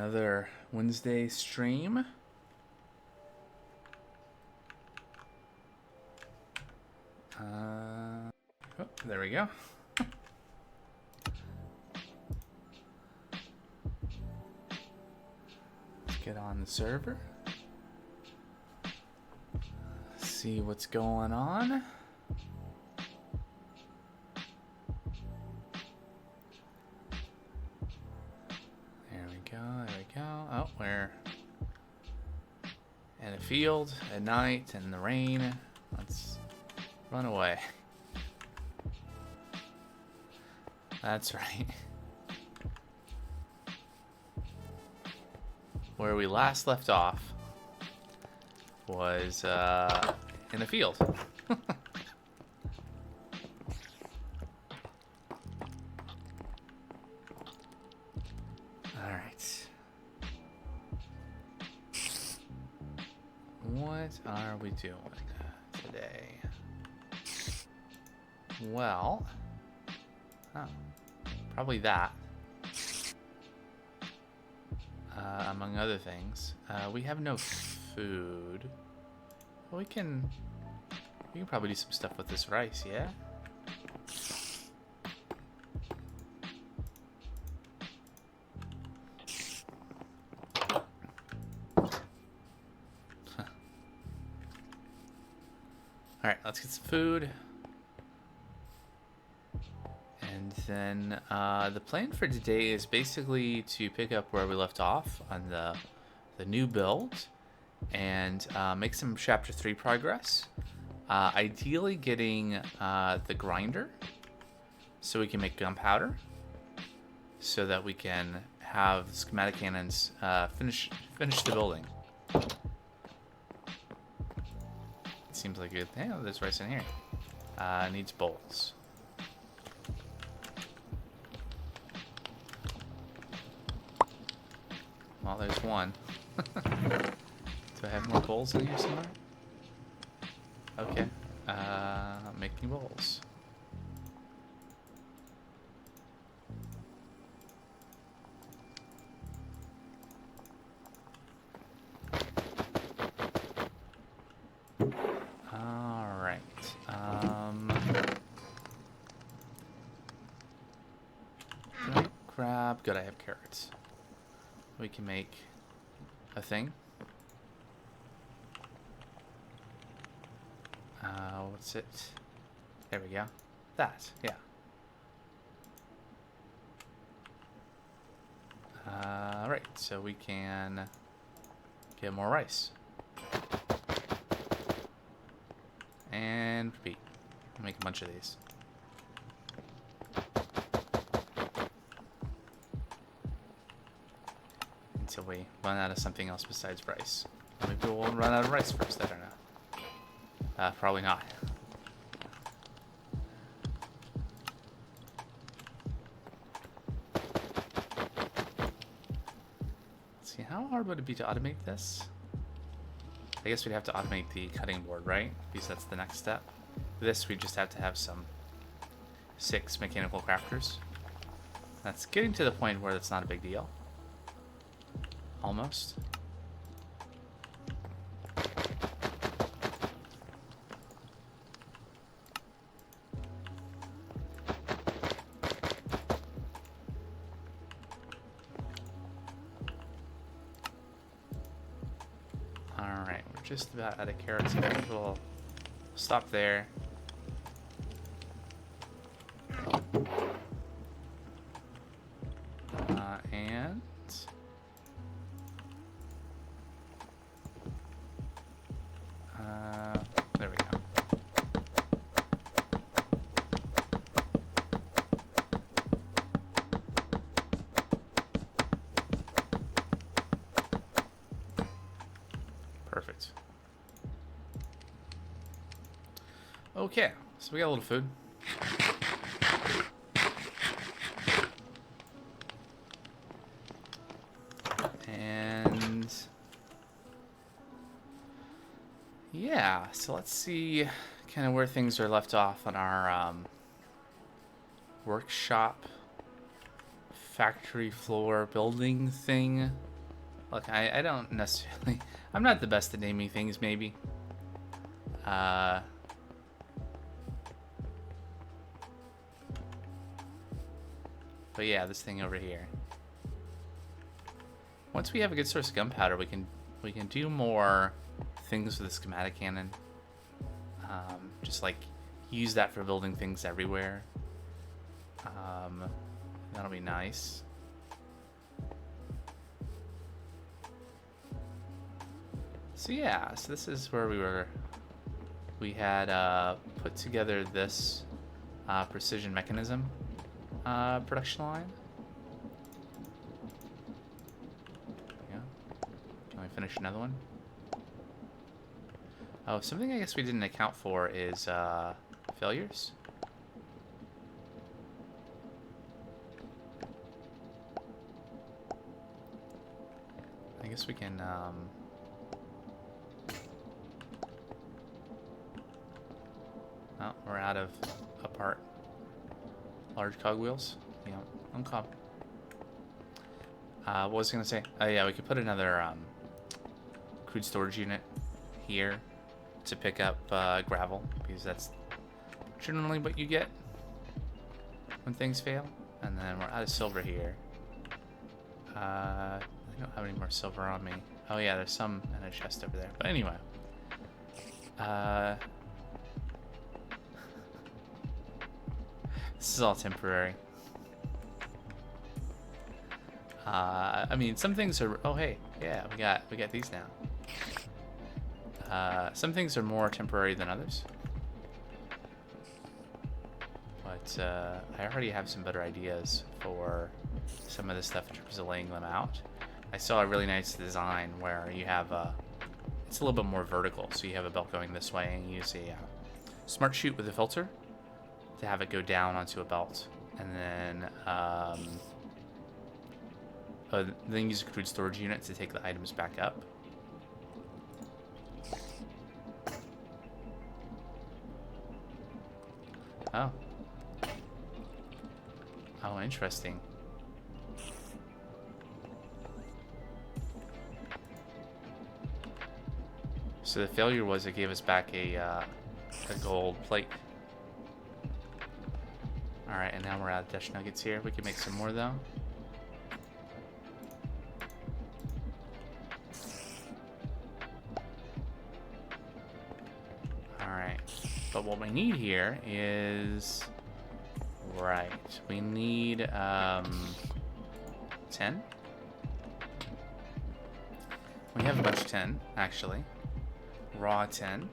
Another Wednesday stream. Oh, there we go. Let's get on the server. See what's going on. There we go. Oh, we're in a field at night in the rain. Let's run away. That's right. Where we last left off was in a field. Alright. What are we doing today? Well, probably that. Among other things, we have no food. Well, we can probably do some stuff with this rice, yeah? Alright, let's get some food. And then the plan for today is basically to pick up where we left off on the new build and make some Chapter 3 progress. Ideally getting the grinder so we can make gunpowder so that we can have schematic cannons finish the building. Seems like good. Yeah, there's rice in here. Needs bowls. Well, there's one. Do I have more bowls in here somewhere? Okay. Making bowls. Alright. Can I grab... Good, I have carrots. We can make a thing. What's it? There we go. That, yeah. Right, so we can get more rice. And repeat. Make a bunch of these. Until we run out of something else besides rice. Maybe we'll run out of rice first, I don't know. Probably not. Let's see, how hard would it be to automate this? I guess we'd have to automate the cutting board, right? Because that's the next step. For this, we just have to have some 6 mechanical crafters. That's getting to the point where it's not a big deal. Almost. Alright, we're just about out of carrots. We'll stop there. And... there we go. Perfect. Okay, so we got a little food. And yeah, so let's see kind of where things are left off on our workshop factory floor building thing. Look, I don't necessarily... I'm not the best at naming things, maybe. But yeah, this thing over here. Once we have a good source of gunpowder, we can do more things with the schematic cannon. Just like use that for building things everywhere. That'll be nice. So yeah, so this is where we had put together this precision mechanism production line. Yeah. Can we finish another one? Oh, something I guess we didn't account for is failures. I guess we can oh, we're out of a part. Large cogwheels. Yeah, I'm calm. What was I gonna say? Oh yeah, we could put another crude storage unit here to pick up gravel, because that's generally what you get when things fail. And then we're out of silver here. I don't have any more silver on me. Oh yeah, there's some in a chest over there. But anyway. This is all temporary. I mean, some things are... Oh, hey. Yeah, we got these now. Some things are more temporary than others. But I already have some better ideas for some of the stuff in terms of laying them out. I saw a really nice design where you have it's a little bit more vertical. So you have a belt going this way, and you use a smart chute with a filter to have it go down onto a belt, and then use a crude storage unit to take the items back up. Oh. Oh, interesting. So the failure was it gave us back a gold plate. Alright, and now we're out of dash nuggets here. We can make some more though. Alright. But what we need here is... Right. We need 10. We have a bunch of 10, actually. Raw 10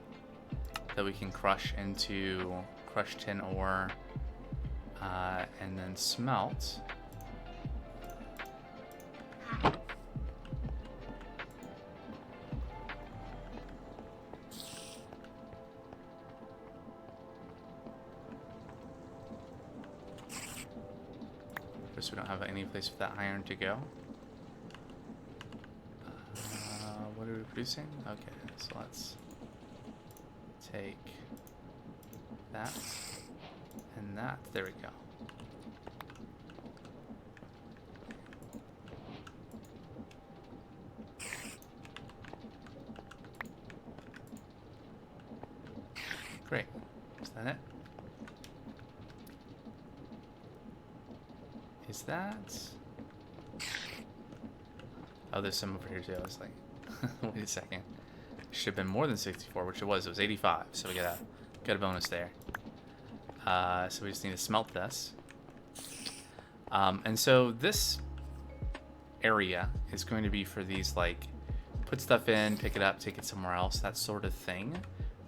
that we can crush into crushed tin ore. And then smelt. Of course, we don't have any place for that iron to go. What are we producing? Okay, so let's take that. And that, there we go. Great. Is that it? Is that... Oh, there's some over here too. I was like, wait a second. Should have been more than 64, which it was. It was 85, so we got a bonus there. So we just need to smelt this. And so this area is going to be for these, like, put stuff in, pick it up, take it somewhere else, that sort of thing,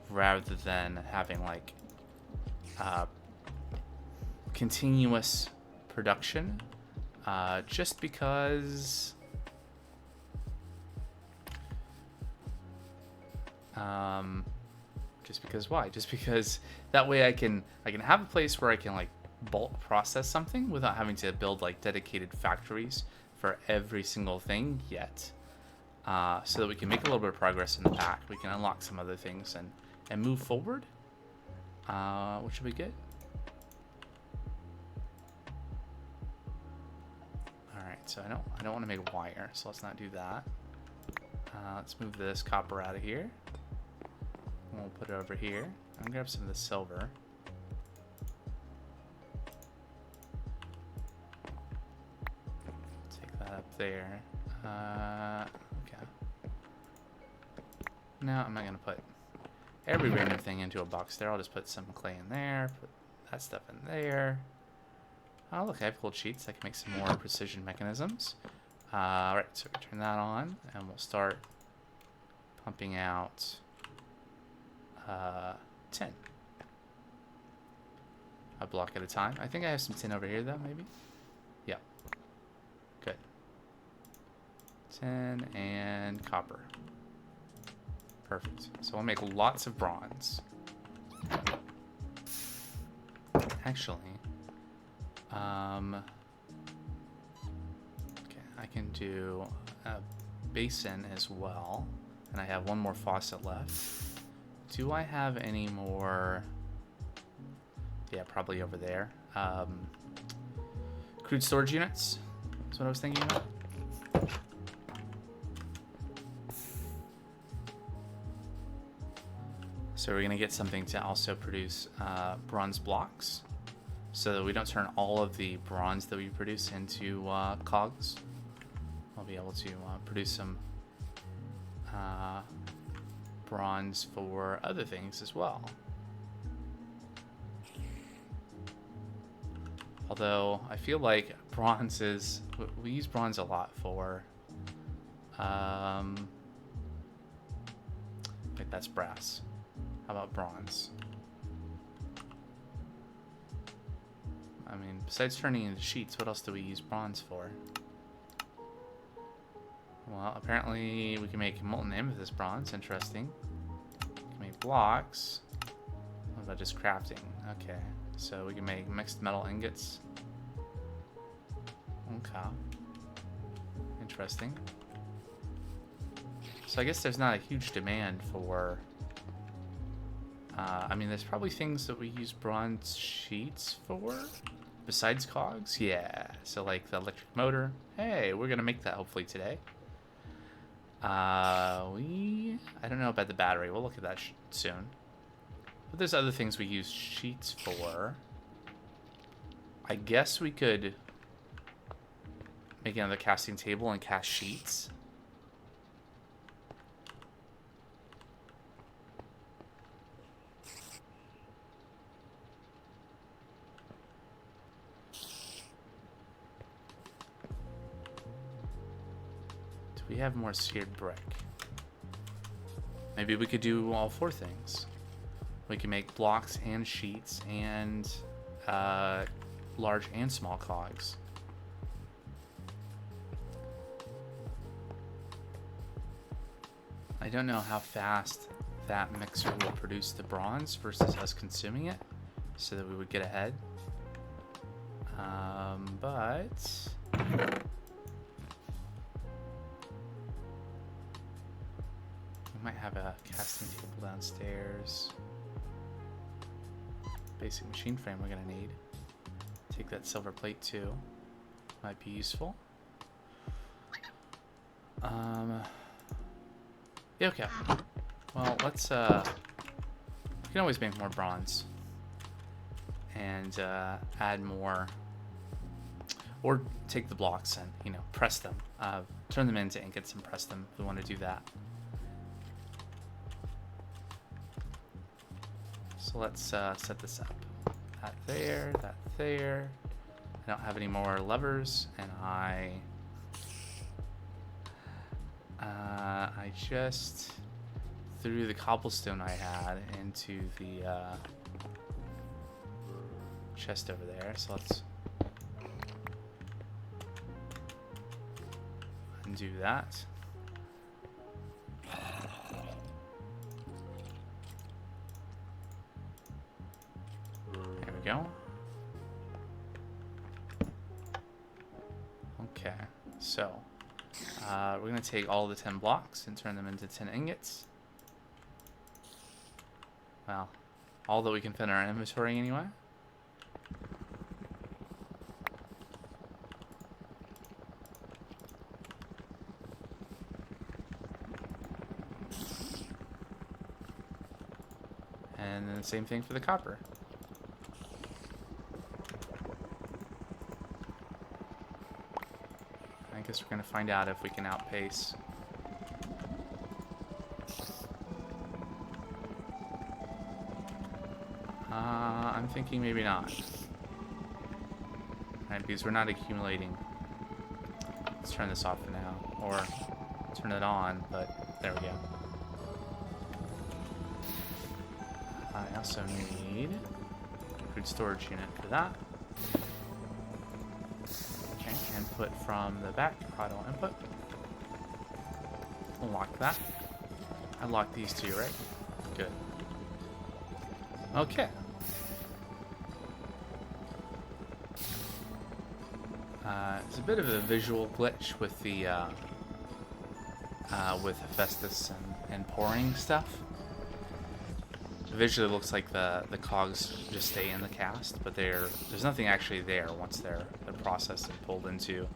rather than having, like, continuous production. Just because... Just because why? Just because that way I can have a place where I can like bulk process something without having to build like dedicated factories for every single thing yet. So that we can make a little bit of progress in the pack. We can unlock some other things and move forward. What should we get? Alright, so I don't want to make a wire, so let's not do that. Let's move this copper out of here. We'll put it over here. I'm gonna grab some of the silver. Take that up there. Okay. No, I'm not gonna put every random thing into a box there. I'll just put some clay in there, put that stuff in there. Oh, look, I have gold sheets. I can make some more precision mechanisms. Alright, so we turn that on, and we'll start pumping out tin. A block at a time. I think I have some tin over here, though, maybe? Yeah. Good. Tin and copper. Perfect. So we'll make lots of bronze. Actually, okay, I can do a basin as well, and I have one more faucet left. Do I have any more? Yeah, probably over there. Crude storage units. That's what I was thinking about. So we're gonna get something to also produce bronze blocks, so that we don't turn all of the bronze that we produce into cogs. We'll be able to produce some bronze for other things as well. Although I feel like bronze is, we use bronze a lot for, wait, that's brass. How about bronze? I mean, besides turning into sheets, what else do we use bronze for? Well, apparently we can make molten amethyst bronze. Interesting. We can make blocks. What about just crafting? Okay, so we can make mixed metal ingots. Okay. Interesting. So I guess there's not a huge demand for... I mean, there's probably things that we use bronze sheets for, besides cogs. Yeah, so like the electric motor. Hey, we're gonna make that hopefully today. I don't know about the battery. We'll look at that soon. But there's other things we use sheets for. I guess we could make another casting table and cast sheets. We have more seared brick. Maybe we could do all four things. We can make blocks and sheets and large and small cogs. I don't know how fast that mixer will produce the bronze versus us consuming it, so that we would get ahead. But might have a casting table downstairs. Basic machine frame we're gonna need. Take that silver plate too. Might be useful. Yeah, okay. Well, let's we can always make more bronze. And add more, or take the blocks and, you know, press them. Turn them into ingots and press them if we want to do that. So let's set this up. That there, that there. I don't have any more levers, and I just threw the cobblestone I had into the chest over there. So let's undo that. There we go. Okay, so we're going to take all the 10 blocks and turn them into 10 ingots. Well, all that we can fit in our inventory anyway. And then the same thing for the copper. I guess we're going to find out if we can outpace. I'm thinking maybe not. Right, because we're not accumulating. Let's turn this off for now. Or turn it on, but there we go. I also need a crude storage unit for that. Okay, input from the back, auto input. Unlock that. Unlock these two, right? Good. Okay. It's a bit of a visual glitch with the with Hephaestus and pouring stuff. Visually, it looks like the cogs just stay in the cast, but there's nothing actually there once they're processed and pulled into.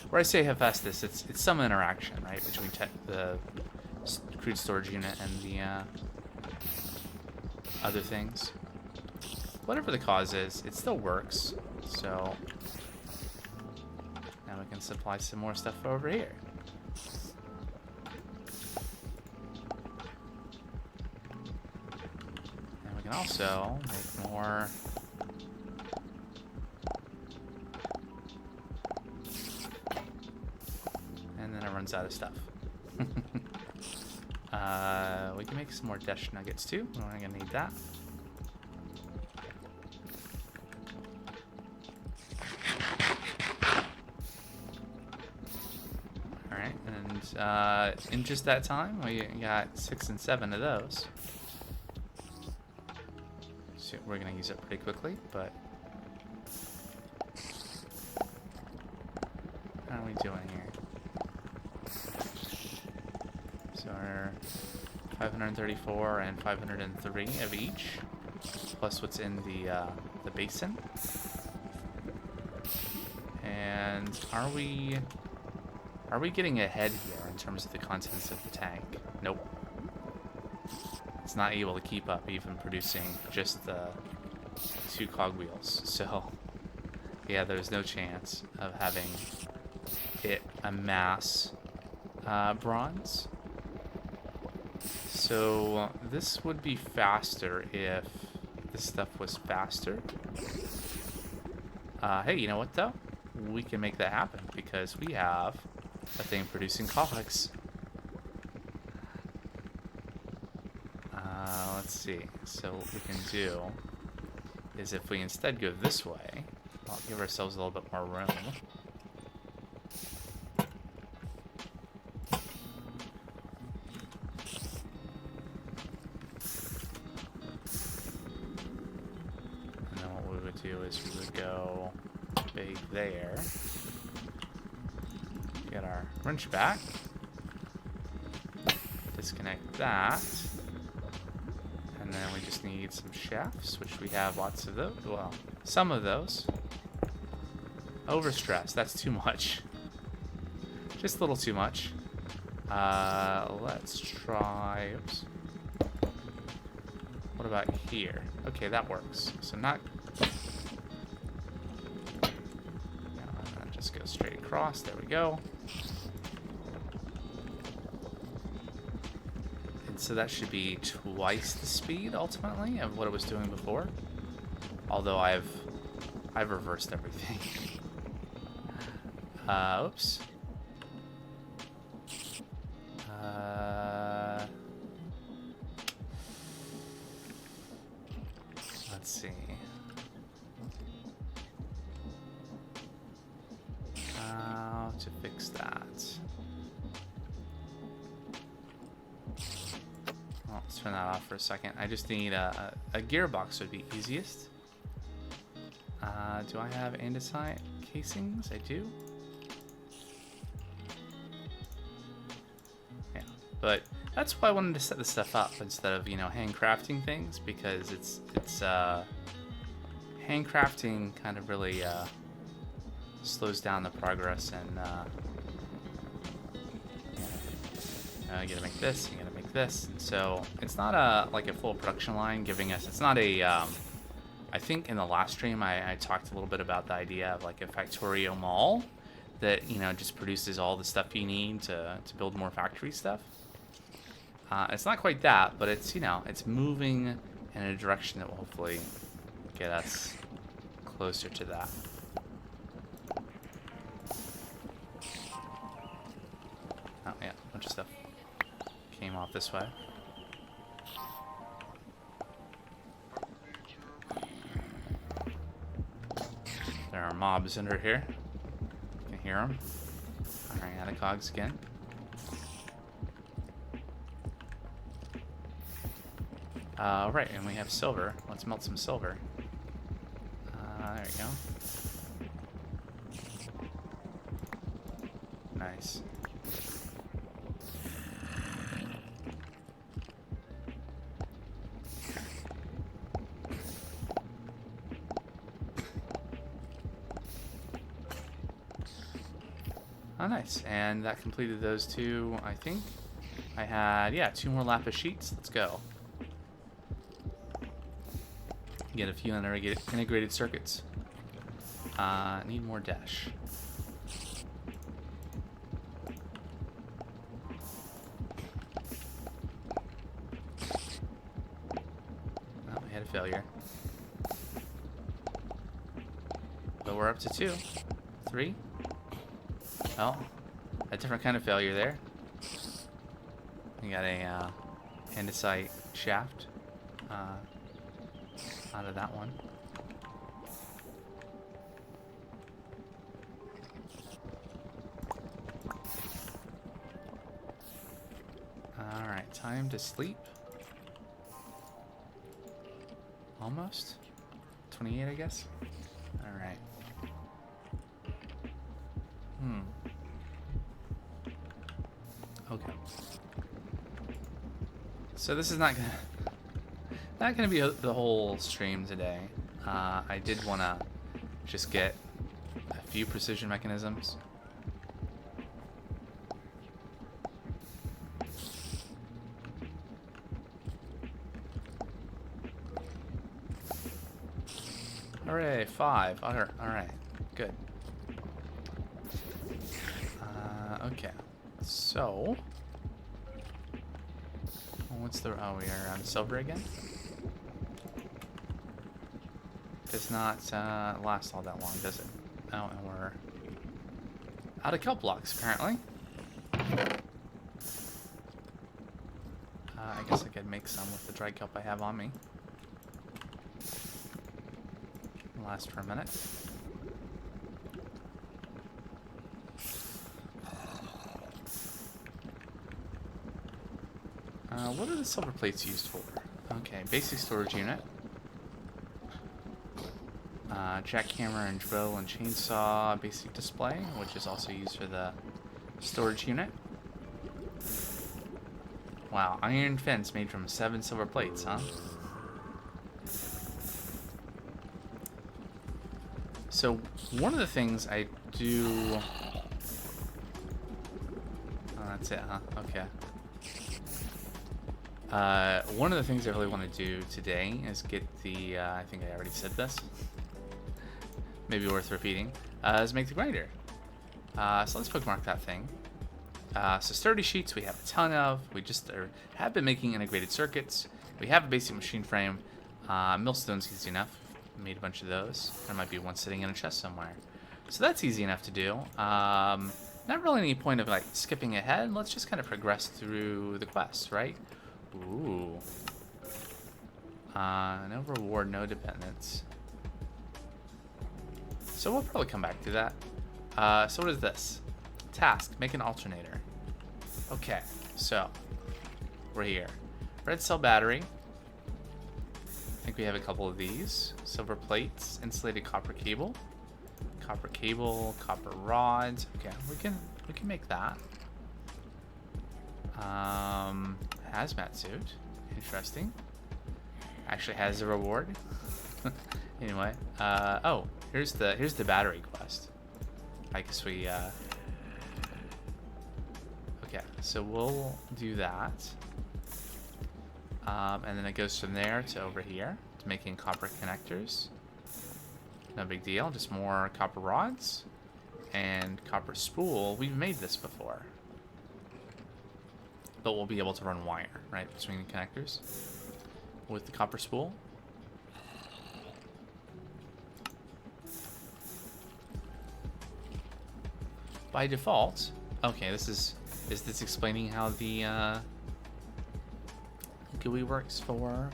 Where I say Hephaestus, it's some interaction, right, between the crude storage unit and the other things. Whatever the cause is, it still works. So now we can supply some more stuff over here. And we can also make more. And then it runs out of stuff. We can make some more dash nuggets too. We're not gonna need that. Alright, and in just that time, we got 6 and 7 of those. So we're gonna use it pretty quickly, but how are we doing here? So we're 534 and 503 of each, plus what's in the basin. And are we getting ahead here in terms of the contents of the tank? Nope. It's not able to keep up, even producing just the 2 cogwheels. So yeah, there's no chance of having it amass bronze. So this would be faster if this stuff was faster. Hey, you know what though? We can make that happen because we have a thing producing cogs. Let's see. So what we can do is if we instead go this way, I'll give ourselves a little bit more room. Is we would go big there, get our wrench back, disconnect that, and then we just need some shafts, which we have lots of those. Well, some of those. Overstress, that's too much. Just a little too much. Let's try. Oops. What about here? Okay, that works. So not. Just go straight across. There we go. And so that should be twice the speed ultimately of what it was doing before. Although I've reversed everything. Oops. Let's see. How to fix that? Well, let's turn that off for a second. I just need a gearbox would be easiest. Do I have andesite casings? I do. Yeah, but that's why I wanted to set this stuff up instead of, you know, handcrafting things, because it's handcrafting kind of really slows down the progress, and you gotta make this, you gotta make this. So it's not a like a full production line giving us. It's not a. I think in the last stream I talked a little bit about the idea of like a Factorio mall that, you know, just produces all the stuff you need to build more factory stuff. It's not quite that, but it's, you know, it's moving in a direction that will hopefully get us closer to that. Oh yeah, a bunch of stuff came off this way. There are mobs under here. You can hear them. Firing out of cogs again. Right, and we have silver. Let's melt some silver. There we go. Nice. Oh, nice. And that completed those two, I think. I had, yeah, 2 more lapis sheets. Let's go. Get a few integrated circuits. Need more dash. Oh, we had a failure. But we're up to 2. 3. Oh, a different kind of failure there. We got a andesite shaft out of that one. Alright, time to sleep. Almost. 28, I guess. Alright. Okay. So this is not gonna be the whole stream today. I did want to just get a few precision mechanisms. Hooray, 5. Alright, good. Okay, so what's the, oh, we are on silver again? Does not last all that long, does it? Oh, and we're out of kelp blocks, apparently. I guess I could make some with the dried kelp I have on me. Last for a minute. What are the silver plates used for? Okay, basic storage unit. Jackhammer and drill and chainsaw basic display, which is also used for the storage unit. Wow, iron fence made from 7 silver plates, huh? So one of the things I do... Oh, that's it, huh? Okay. One of the things I really want to do today is get the, I think I already said this, maybe worth repeating, is make the grinder. So let's bookmark that thing. So sturdy sheets we have a ton of. We just have been making integrated circuits. We have a basic machine frame. Millstone's easy enough. Made a bunch of those. There might be one sitting in a chest somewhere. So that's easy enough to do. Not really any point of like skipping ahead. Let's just kind of progress through the quests, right? Ooh. No reward, no dependence. So we'll probably come back to that. So what is this? Task, make an alternator. Okay, so we're here. Red cell battery. I think we have a couple of these. Silver plates, insulated copper cable, copper rods. Okay, we can make that. Hazmat suit, interesting. Actually has a reward. Anyway, oh, here's the battery quest. I guess we okay, so we'll do that. And then it goes from there to over here to making copper connectors. No big deal, just more copper rods and copper spool. We've made this before, but we'll be able to run wire right between the connectors with the copper spool. By default, okay, is this explaining how the GUI works for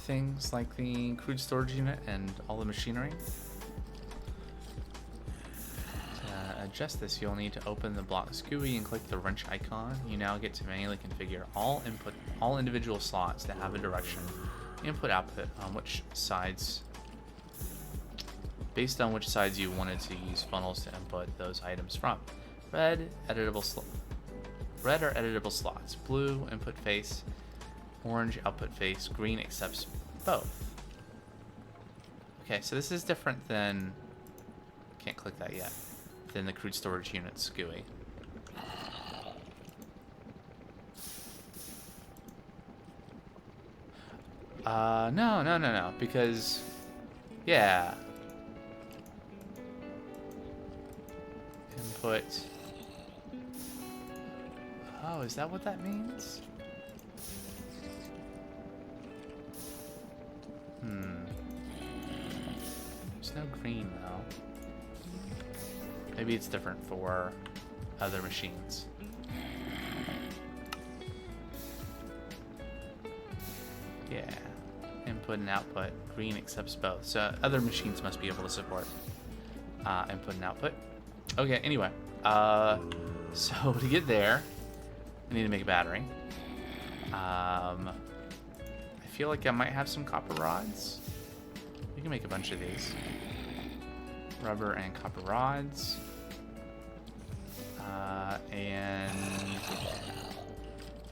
things like the crude storage unit and all the machinery? To adjust this, you'll need to open the blocks GUI and click the wrench icon. You now get to manually configure all individual slots that have a direction input-output on which sides. Based on which sides you wanted to use funnels to input those items from. Red or editable slots. Blue, input face. Orange, output face. Green accepts both. Okay, so this is different than... Can't click that yet. Than the crude storage units GUI. No. Because... Yeah... Input. Oh, is that what that means? There's no green though. Maybe it's different for other machines. Yeah. Input and output. Green accepts both. So other machines must be able to support input and output. Okay, anyway, so to get there, I need to make a battery. I feel like I might have some copper rods. We can make a bunch of these. Rubber and copper rods. And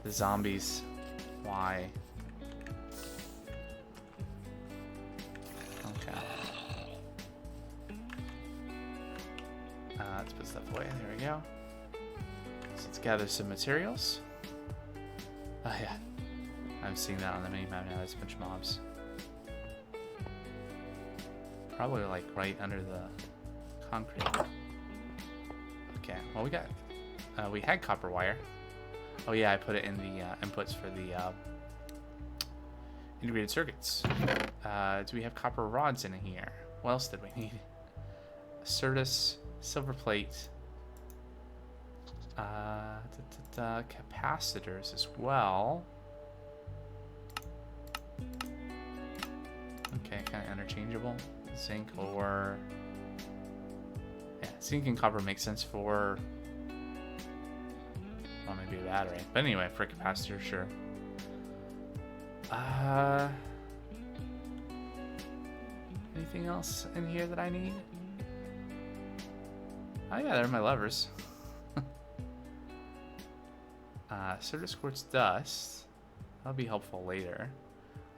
the zombies. Why? Okay. Let's put stuff away. There we go. So let's gather some materials. Oh yeah, I'm seeing that on the minimap now. There's a bunch of mobs. Probably like right under the concrete. Okay, well we had copper wire. Oh yeah, I put it in the inputs for the integrated circuits. Do we have copper rods in here? What else did we need? Certus. Silver plate, capacitors as well. Okay, kind of interchangeable. Zinc or yeah, zinc and copper makes sense for well, maybe a battery. But anyway, for a capacitor, sure. Anything else in here that I need? Oh yeah, they're my levers. Certus quartz dust. That'll be helpful later.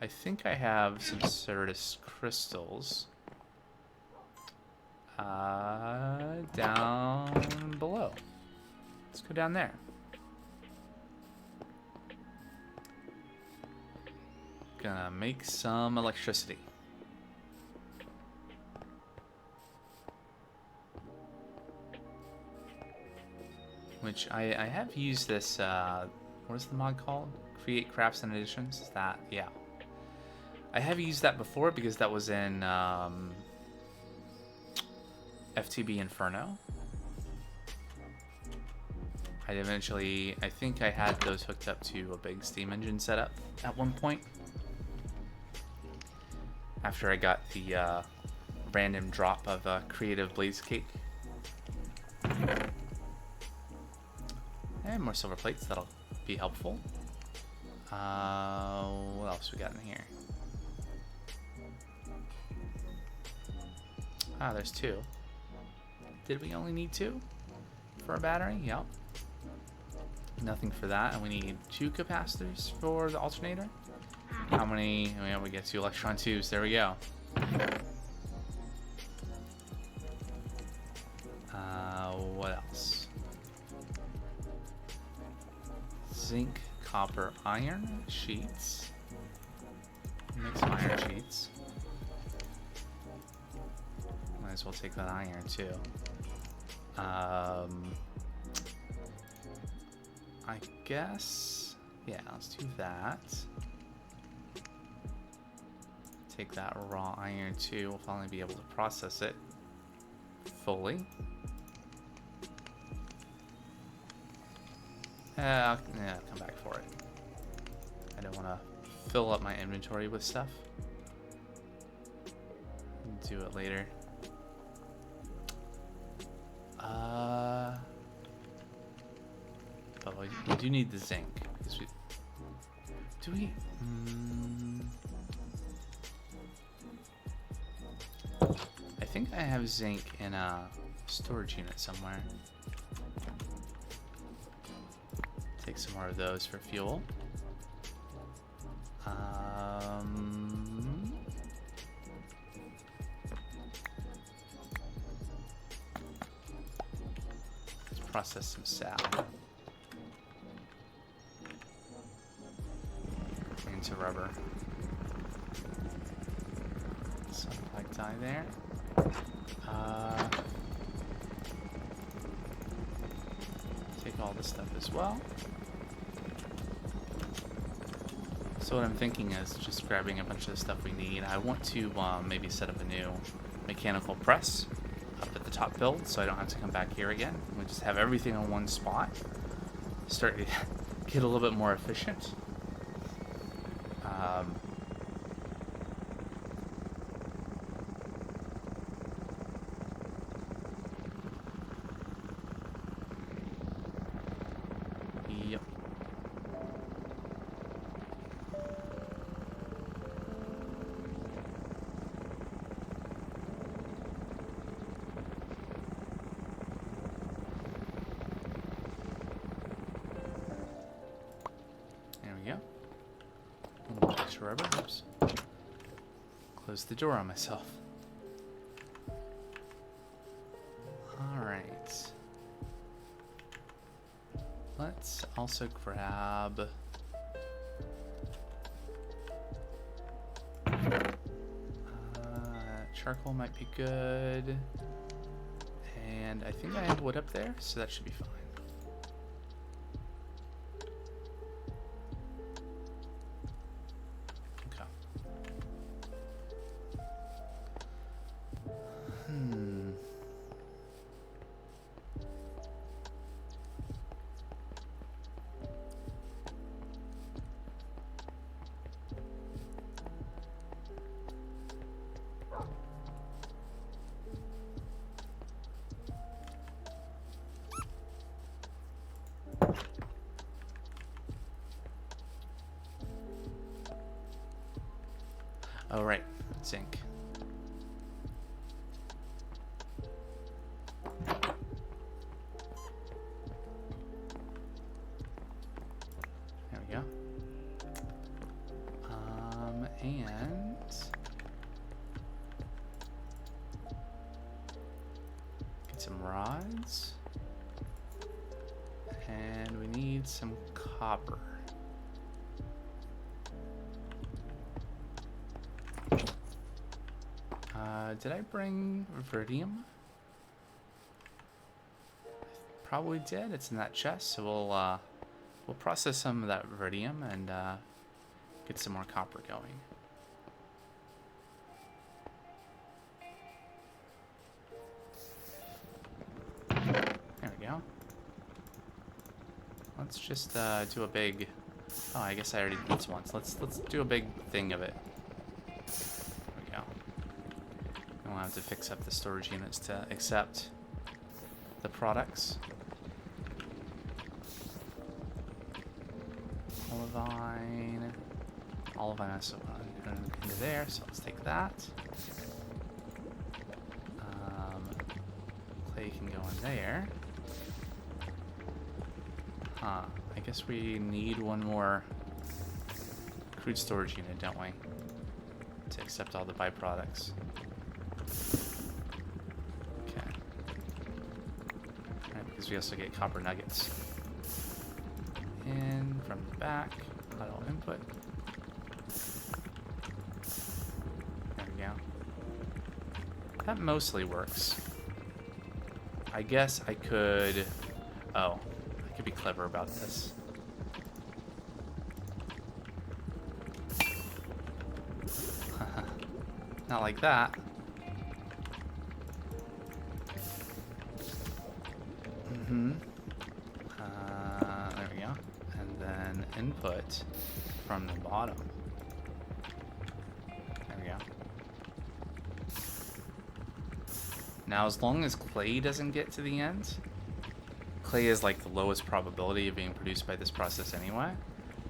I think I have some Certus crystals. Down below. Let's go down there. Gonna make some electricity. Which I have used this, what is the mod called? Create Crafts and Additions? Is that? Yeah. I have used that before because that was in FTB Inferno. I think I had those hooked up to a big steam engine setup at one point. After I got the random drop of Creative Blaze Cake. And more silver plates, that'll be helpful. What else we got in here? Ah, there's two. Did we only need two for a battery? Yep. Nothing for that, and we need 2 capacitors for the alternator. How many? Oh, yeah, we get 2 electron tubes. There we go. What else? Zinc, copper iron sheets. Make some iron sheets. Might as well take that iron too. I guess, yeah, let's do that. Take that raw iron too. We'll finally be able to process it fully. Yeah, come back for it. I don't want to fill up my inventory with stuff. Do it later. But we do need the zinc. Do we? I think I have zinc in a storage unit somewhere. Take some more of those for fuel. Let's process some sap into rubber. Some black dye there. Take all this stuff as well. So what I'm thinking is just grabbing a bunch of the stuff we need. I want to maybe set up a new mechanical press up at the top build, so I don't have to come back here again. We just have everything on one spot. Start to get a little bit more efficient. Yep. There we go. A little bit extra rubber. Oops. Close the door on myself. Alright. Let's also grab charcoal might be good. And I think I have wood up there, so that should be fine. Oh, right. Zinc. There we go. And get some rods. And we need some copper. Did I bring Verdium? Probably did. It's in that chest, so we'll process some of that Verdium and get some more copper going. There we go. Let's just do a big. Oh, I guess I already did this once. Let's do a big thing of it. I'll have to fix up the storage units to accept the products. Olivine. Olivine has to go into there, so let's take that. Clay can go in there. Huh. I guess we need one more crude storage unit, don't we? To accept all the byproducts. Because we also get copper nuggets. in from the back. Auto input. There we go. That mostly works. I guess I could... Oh, I could be clever about this. Not like that. There we go. And then input from the bottom. There we go. Now, as long as clay doesn't get to the end, clay is like the lowest probability of being produced by this process anyway.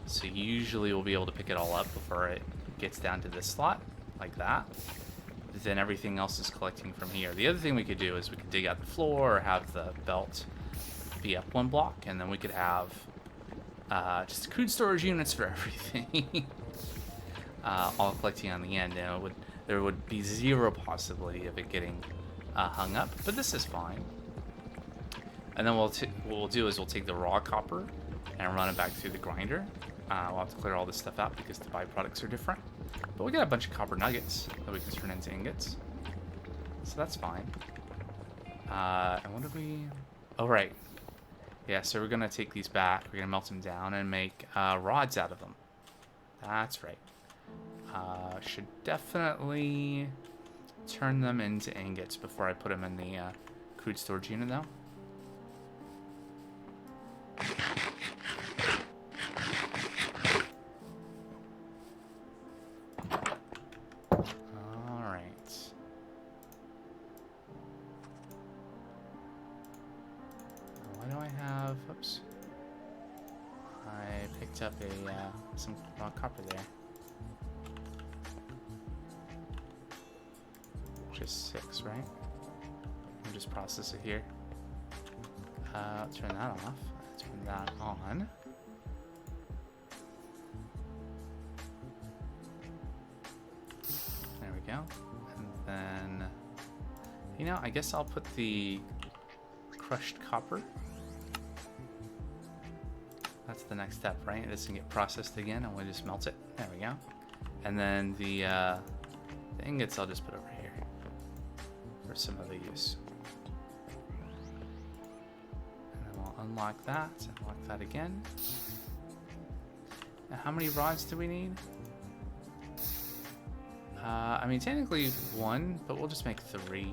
So usually we'll be able to pick it all up before it gets down to this slot, like that. Then everything else is collecting from here. The other thing we could do is we could dig out the floor or have the belt be up one block, and then we could have just crude storage units for everything. All collecting on the end, and there would be zero possibility of it getting hung up, but this is fine. And then what we'll do is we'll take the raw copper and run it back through the grinder. We'll have to clear all this stuff out because the byproducts are different. But we got a bunch of copper nuggets that we can turn into ingots. So that's fine. And what do we... Oh, right. Yeah, so we're going to take these back. We're going to melt them down and make rods out of them. That's right. Should definitely turn them into ingots before I put them in the crude storage unit, though. Oops. I picked up some raw copper there. Just 6, right? We'll just process it here. Turn that off. Turn that on. There we go. And then, you know, I guess I'll put the crushed copper. That's the next step, right? This can get processed again, and we just melt it. There we go. And then the ingots I'll just put over here for some other use. And then we'll unlock that, unlock that again. Now, how many rods do we need? I mean, technically 1, but we'll just make 3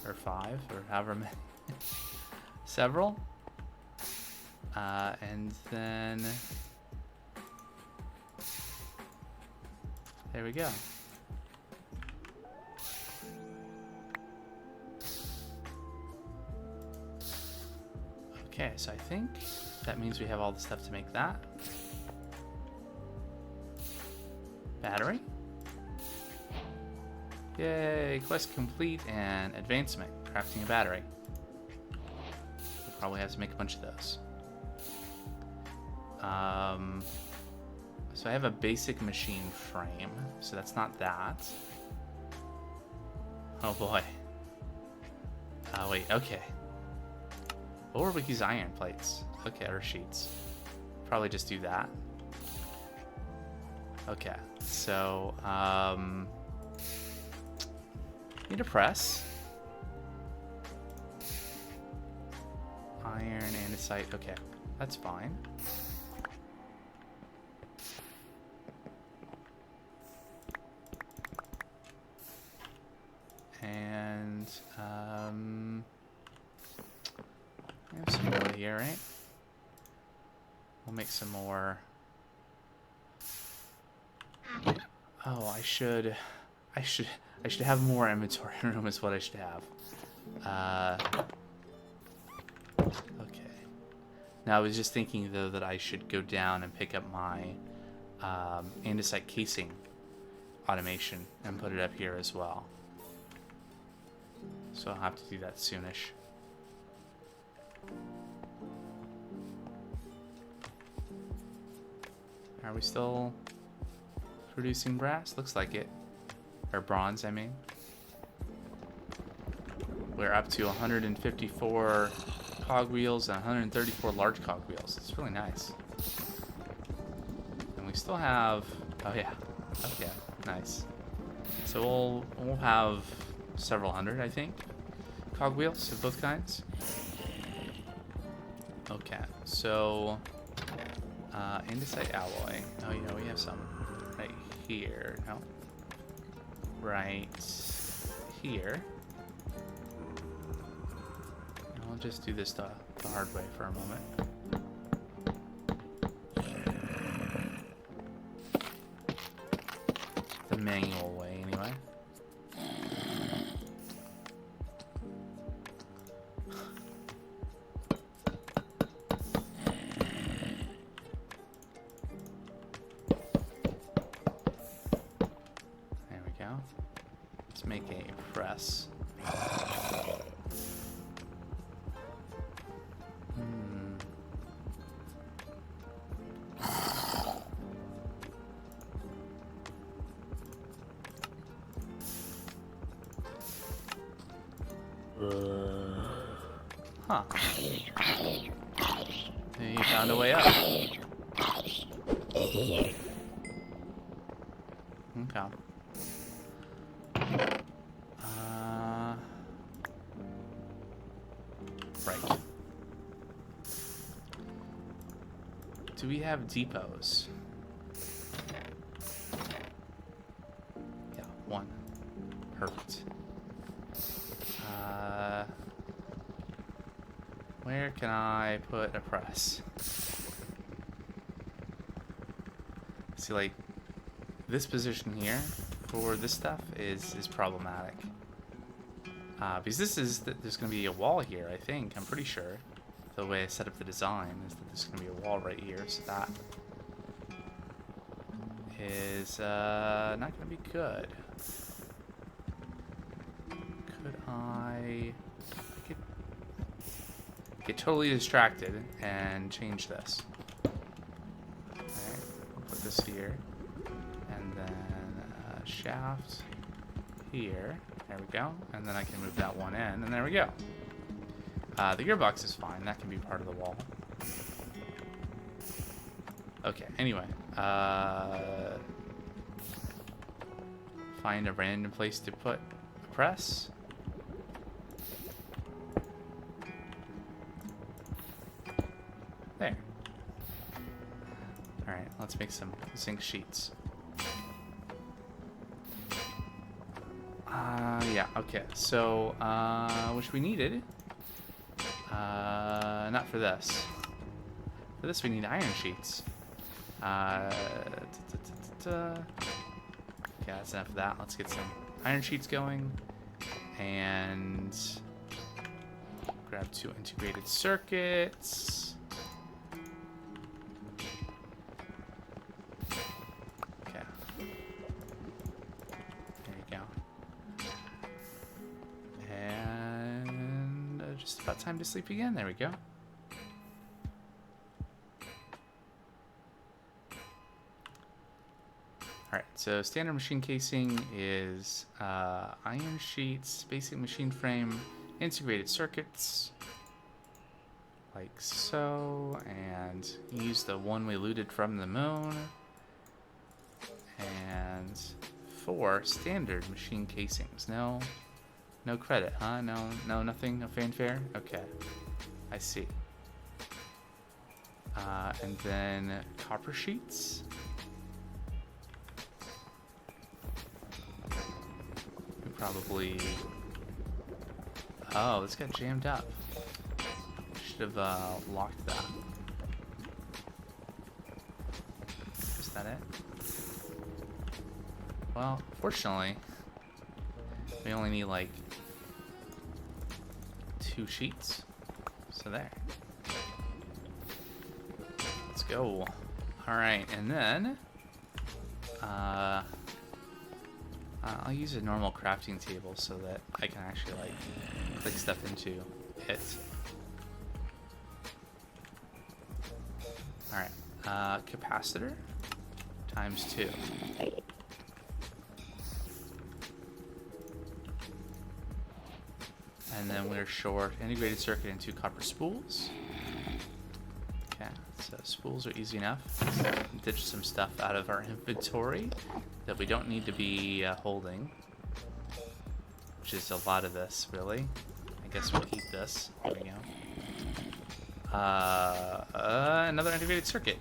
or 5 or however many. Several. And then there we go. Okay, so I think that means we have all the stuff to make that. Battery. Yay, quest complete and advancement, crafting a battery. We'll probably have to make a bunch of those. So I have a basic machine frame, so that's not that. Oh boy. Wait, okay. Or we use iron plates. Okay, or sheets. Probably just do that. Okay, so, need a press. Iron, andesite, okay, that's fine. And I have some more here, right? We'll make some more. Oh, I should have more inventory room is what I should have. Okay. Now I was just thinking though that I should go down and pick up my andesite casing automation and put it up here as well. So I'll have to do that soonish. Are we still producing brass? Looks like it. Or bronze, I mean. We're up to 154 cogwheels and 134 large cogwheels. It's really nice. still have... Oh, yeah. Okay, nice. So we'll have several hundred, I think, cogwheels of both kinds. Okay, so andesite alloy. Oh yeah, we have some right here. No, right here. And we'll just do this the hard way for a moment. The manual way, anyway. Let's make a press. Huh. You found a way up. Okay. Right. Do we have depots? Yeah, one. Perfect. Where can I put a press? See, like, this position here for this stuff is problematic. Because there's going to be a wall here, I think. I'm pretty sure. The way I set up the design is that there's going to be a wall right here, so that is not going to be good. Could I get totally distracted and change this? Alright, we'll put this here. And then shaft here. There we go. And then I can move that one in, and there we go. The gearbox is fine. That can be part of the wall. Okay, anyway. Find a random place to put a press. There. Alright, let's make some zinc sheets. Yeah, okay. So, which we needed. Not for this. For this we need iron sheets. Okay, that's enough of that. Let's get some iron sheets going. And grab 2 integrated circuits. Okay. There you go. And just about time to sleep again. There we go. Alright, so standard machine casing is iron sheets, basic machine frame, integrated circuits, like so, and use the one we looted from the moon, and 4 standard machine casings. No credit, huh? No, nothing, no fanfare? Okay, I see. And then copper sheets. Probably. Oh, this got jammed up. Should have locked that. Is that it? Well, fortunately, we only need like 2 sheets. So there. Let's go. All right, and then I'll use a normal crafting table so that I can actually like click stuff into it. Alright, capacitor times 2. And then we're short integrated circuit and 2 copper spools. Okay, let's So spools are easy enough. Let's ditch some stuff out of our inventory that we don't need to be holding, which is a lot of this, really. I guess we'll keep this. There we go. Another integrated circuit.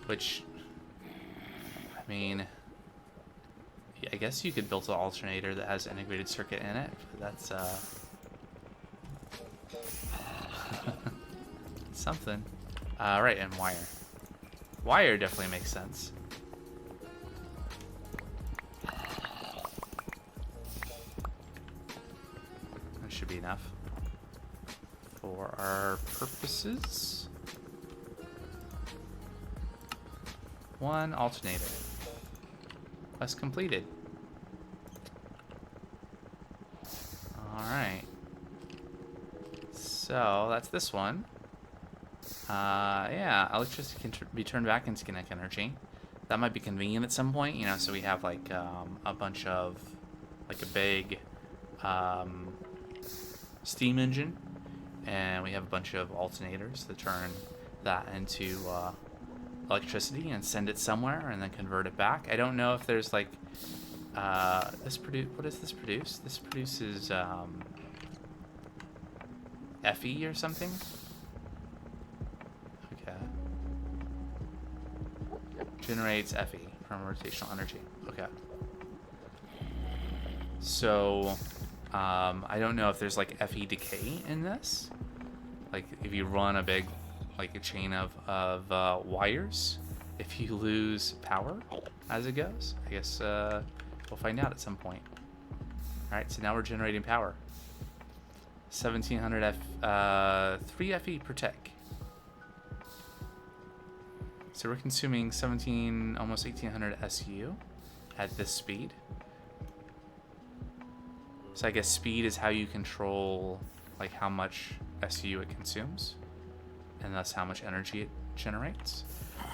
Which, I mean, yeah, I guess you could build an alternator that has an integrated circuit in it, but that's, something. Right, and wire. Wire definitely makes sense. That should be enough for our purposes. One alternator. Quest completed. Alright. So, that's this one. Yeah, electricity can be turned back into kinetic energy. That might be convenient at some point, you know, so we have like a bunch of, like a big steam engine, and we have a bunch of alternators that turn that into electricity and send it somewhere and then convert it back. I don't know if there's like what does this produce? This produces Fe or something. Okay. Generates Fe from rotational energy. Okay. So I don't know if there's like Fe decay in this. Like if you run a big, like a chain of wires, if you lose power as it goes. I guess we'll find out at some point. Alright, so now we're generating power. 1700 3 Fe per tech. So we're consuming 17, almost 1800 SU at this speed. So I guess speed is how you control like how much SU it consumes, and thus how much energy it generates.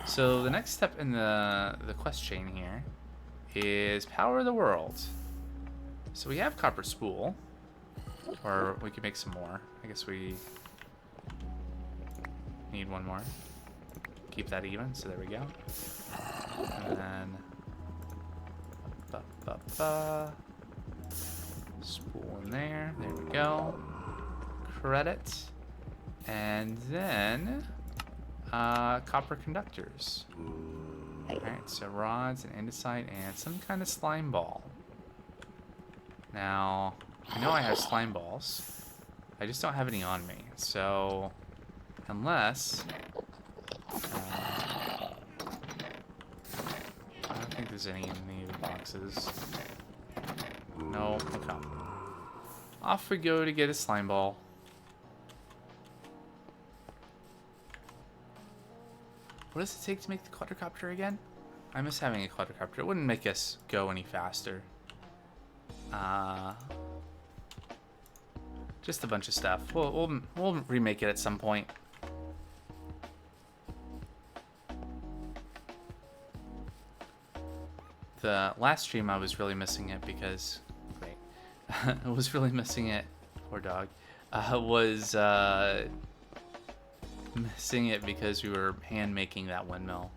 So the next step in the quest chain here is power the world. So we have copper spool, or we can make some more. I guess we need one more. Keep that even, so there we go. And then spool in there. There we go. Credit. And then copper conductors. Alright, so rods and andesite and some kind of slime ball. Now, I know I have slime balls. I just don't have any on me. So, unless... I don't think there's any in these boxes. No, okay. Off we go to get a slime ball. What does it take to make the quadricopter again? I miss having a quadricopter. It wouldn't make us go any faster. Just a bunch of stuff. We'll remake it at some point. The last stream I was really missing it because... Wait. I was really missing it. Poor dog. Was missing it because we were hand making that windmill.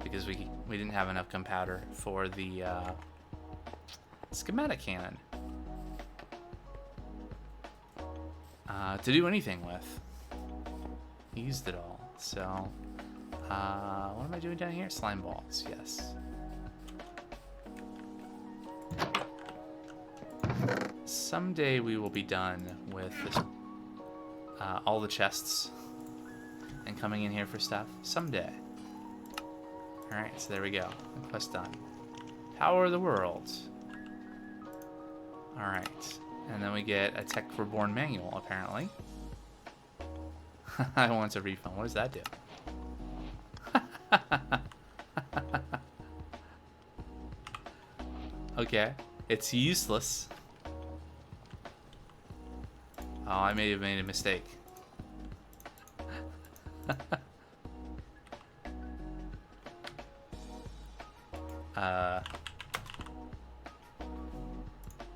Because we didn't have enough gunpowder for the schematic cannon. To do anything with. Used it all. So, what am I doing down here? Slime balls, yes. Someday we will be done with this, all the chests and coming in here for stuff. Someday. Alright, so there we go. Quest done. Power the world. Alright. And then we get a Tech Reborn manual, apparently. I want a refund. What does that do? Okay. It's useless. Oh, I may have made a mistake.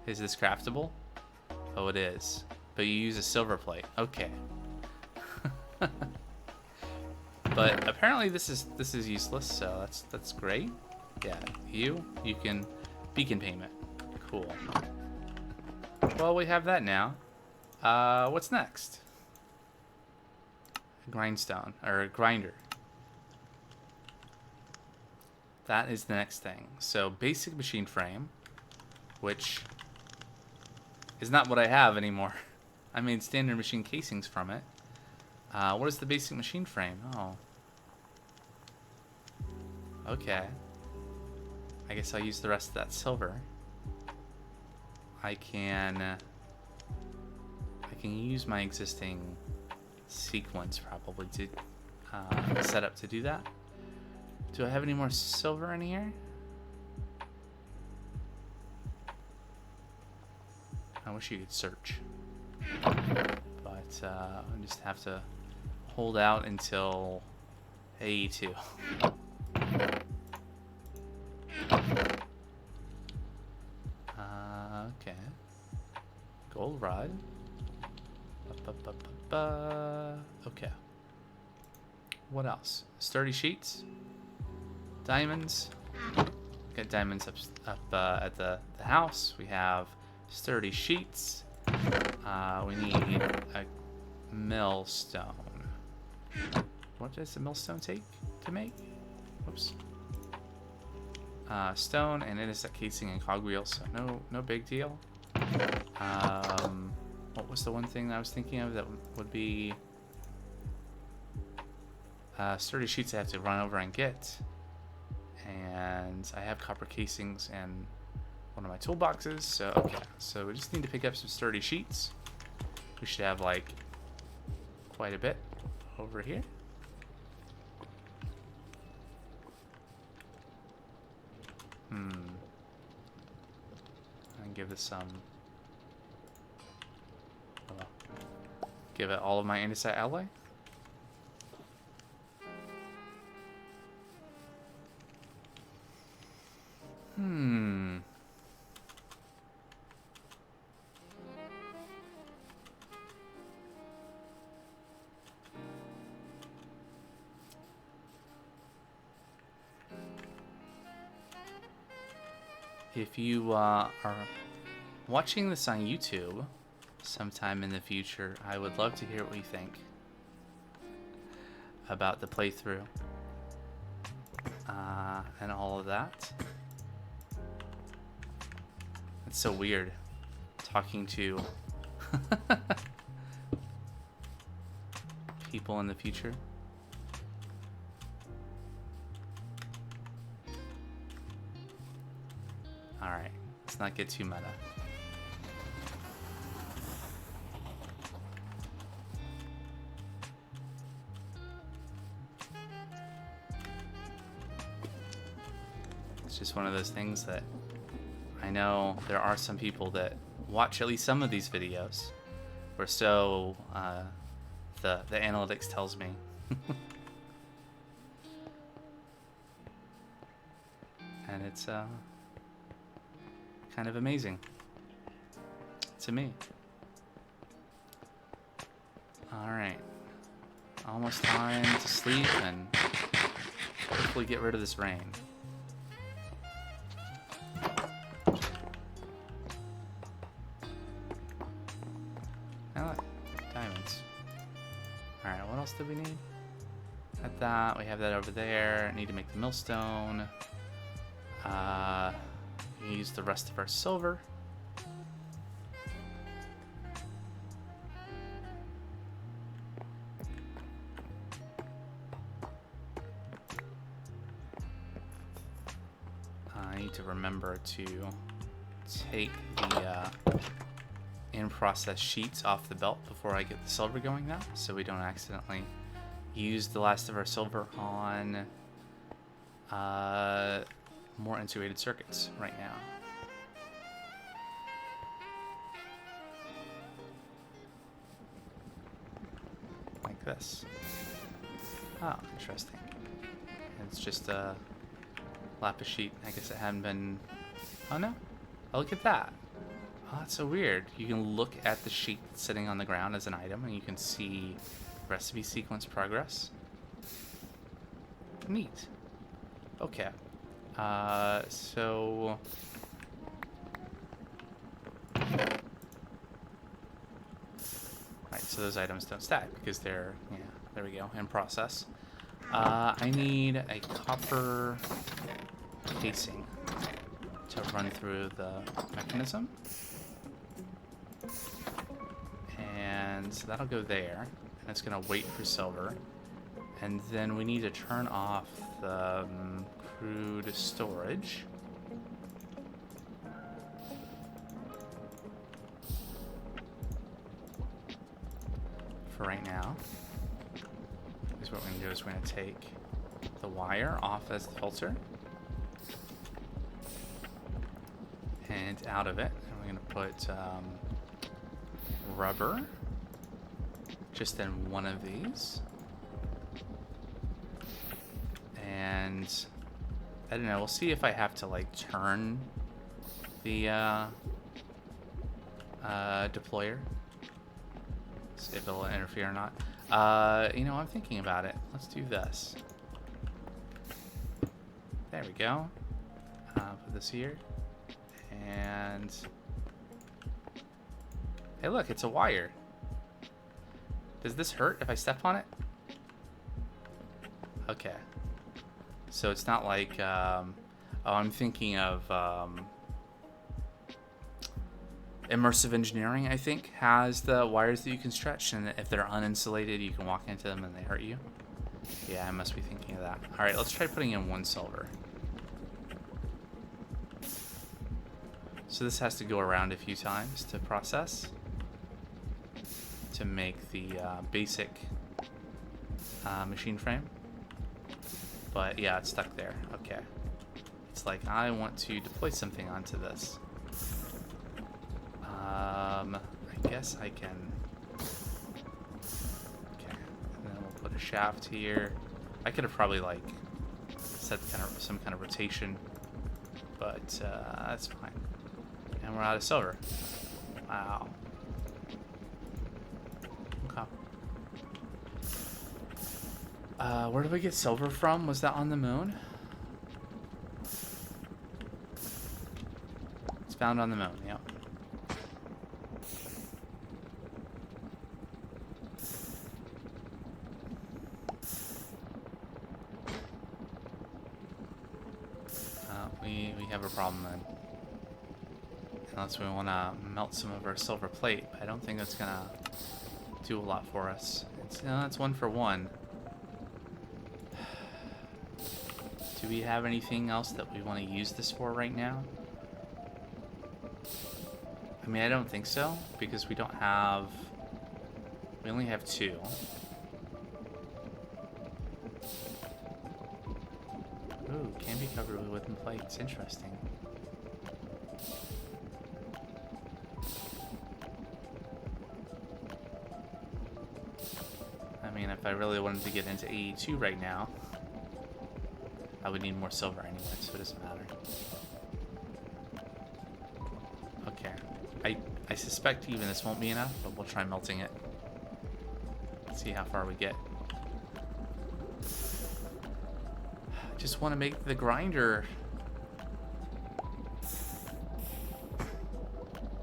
Is this craftable? Oh, it is. But you use a silver plate. Okay. But apparently this is useless, so that's great. Yeah, you can beacon payment. Cool. Well, we have that now. What's next? A grindstone or a grinder. That is the next thing. So basic machine frame, which is not what I have anymore. I made standard machine casings from it. What is the basic machine frame? Oh. Okay. I guess I'll use the rest of that silver. I can use my existing sequence probably to set up to do that. Do I have any more silver in here? I wish you could search. But I just have to hold out until A2. Okay. Gold rod. Okay. What else? Sturdy sheets. Diamonds. Got diamonds up at the house. We have sturdy sheets. We need a millstone. What does a millstone take to make? Whoops. Stone, and it is a casing and cogwheel, so no big deal. What was the one thing that I was thinking of that would be sturdy sheets I have to run over and get. And I have copper casings in one of my toolboxes, so okay. So we just need to pick up some sturdy sheets. We should have like quite a bit over here. And give this some. Give it all of my andesite alloy. If you are watching this on YouTube sometime in the future, I would love to hear what you think about the playthrough and all of that. It's so weird talking to people in the future. Alright, let's not get too meta. It's just one of those things that I know there are some people that watch at least some of these videos, or so the analytics tells me. And it's kind of amazing to me. Alright. Almost time to sleep and hopefully get rid of this rain. Diamonds. Alright, what else do we need? At that, we have that over there. Need to make the millstone. Use the rest of our silver. I need to remember to take the in-process sheets off the belt before I get the silver going now, so we don't accidentally use the last of our silver on more integrated circuits right now. Like this. Oh, interesting. It's just a lapis sheet. I guess it hadn't been... Oh no. Oh, look at that. Oh, that's so weird. You can look at the sheet sitting on the ground as an item and you can see recipe sequence progress. Neat. Okay. So... Right, so those items don't stack because they're, yeah, there we go, in process. I need a copper casing to run through the mechanism. And so that'll go there, and it's gonna wait for silver. And then we need to turn off the crude storage. For right now. Is what we're gonna do is we're gonna take the wire off as the filter. And out of it, and we're gonna put rubber just in one of these. And I don't know, we'll see if I have to like turn the deployer, see if it'll interfere or not. You know, I'm thinking about it. Let's do this. There we go. Put this here. And hey, look, it's a wire. Does this hurt if I step on it? Okay. So it's not like, oh, I'm thinking of immersive engineering, I think, has the wires that you can stretch, and if they're uninsulated, you can walk into them and they hurt you. Yeah, I must be thinking of that. All right, let's try putting in 1 silver. So this has to go around a few times to process, to make the basic machine frame. But yeah, it's stuck there. Okay. It's like, I want to deploy something onto this. I guess I can... Okay. And then we'll put a shaft here. I could have probably, like, set some kind of rotation. But that's fine. And we're out of silver. Wow. Okay. Where did we get silver from? Was that on the moon? It's found on the moon, yep. We have a problem then. Unless we want to melt some of our silver plate. I don't think that's going to do a lot for us. It's 1 for 1. Do we have anything else that we want to use this for right now? I mean, I don't think so, because we don't have... We only have 2. Ooh, can be covered with wooden plates. Interesting. I mean, if I really wanted to get into AE2 right now, I would need more silver anyway, so it doesn't matter. Okay. I suspect even this won't be enough, but we'll try melting it. See how far we get. I just want to make the grinder.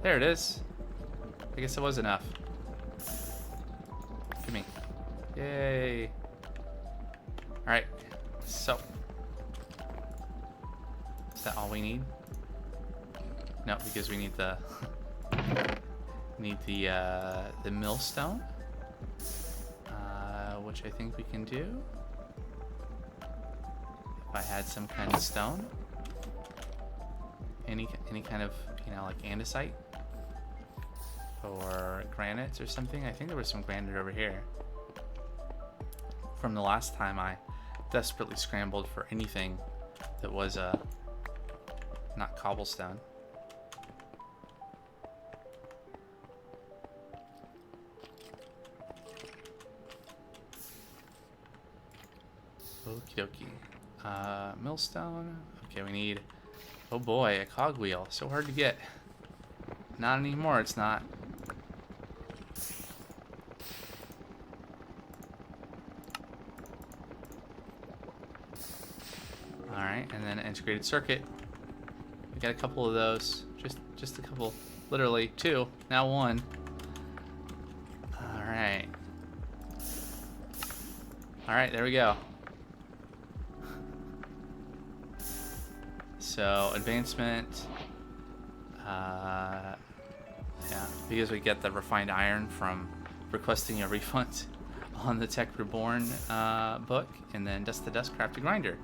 There it is. I guess it was enough. Give me. Yay. Alright. So. Is that all we need? No, because we need the the millstone, which I think we can do. If I had some kind of stone, any kind of, you know, like andesite or granite or something. I think there was some granite over here from the last time I desperately scrambled for anything that was not cobblestone. Okie dokie. Millstone. Okay, we need... Oh boy, a cogwheel. So hard to get. Not anymore, it's not. right, and then integrated circuit. We got a couple of those. Just a couple. Literally 2. Now 1. All right. All right, there we go. So advancement. Yeah, because we get the refined iron from requesting a refund on the Tech Reborn book, and then dust to dust craft a grinder.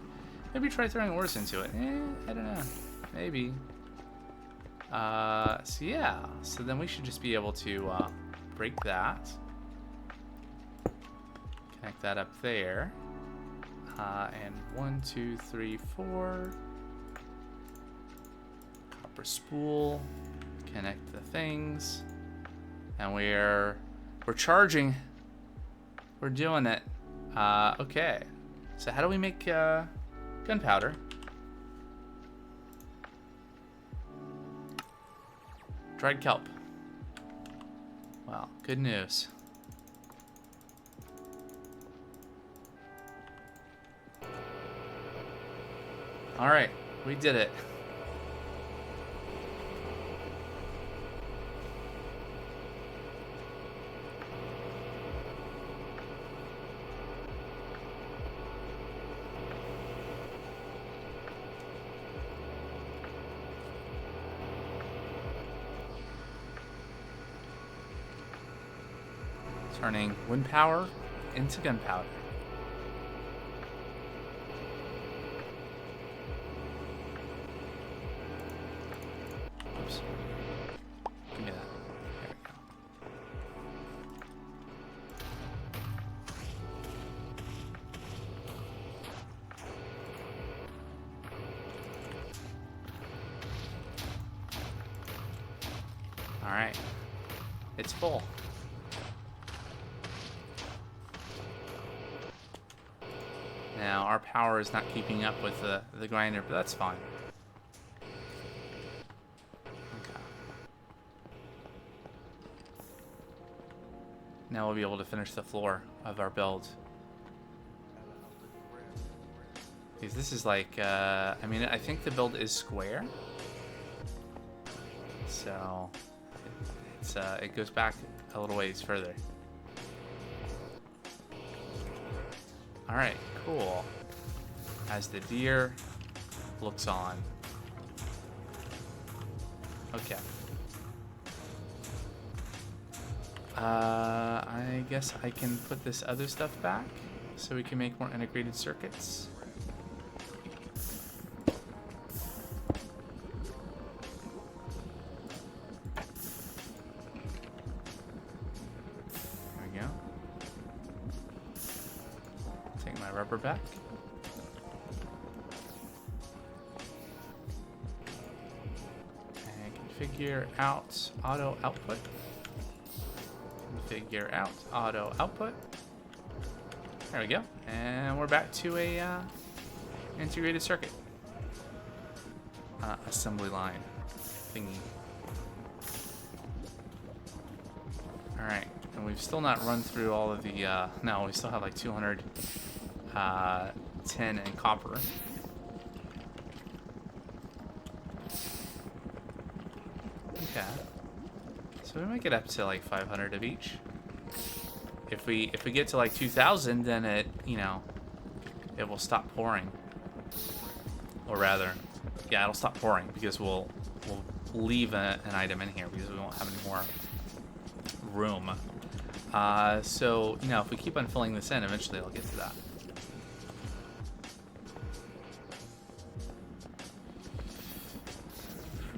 Maybe try throwing ores into it. I don't know. Maybe. So yeah. So then we should just be able to break that. Connect that up there. And 1, 2, 3, 4. Copper spool. Connect the things. And we're charging. We're doing it. Okay. So how do we make gunpowder? Dried kelp. Well, good news. All right, we did it. Turning wind power into gunpowder. Oops. Give me that. There we go. All right. It's full. Now, our power is not keeping up with the grinder, but that's fine. Okay. Now we'll be able to finish the floor of our build. Because this is like, I mean, I think the build is square. So, it goes back a little ways further. Alright, cool. As the deer looks on. Okay. I guess I can put this other stuff back so we can make more integrated circuits. Rubber back. And configure out auto output. Configure out auto output. There we go. And we're back to a integrated circuit. Assembly line thingy. Alright. And we've still not run through all of the no, we still have like 200 tin and copper. Okay. So we might get up to like 500 of each. If we get to like 2,000, then it, you know, it will stop pouring. Or rather, yeah, it'll stop pouring because we'll leave an item in here because we won't have any more room. So, you know, if we keep on filling this in, eventually it'll get to that.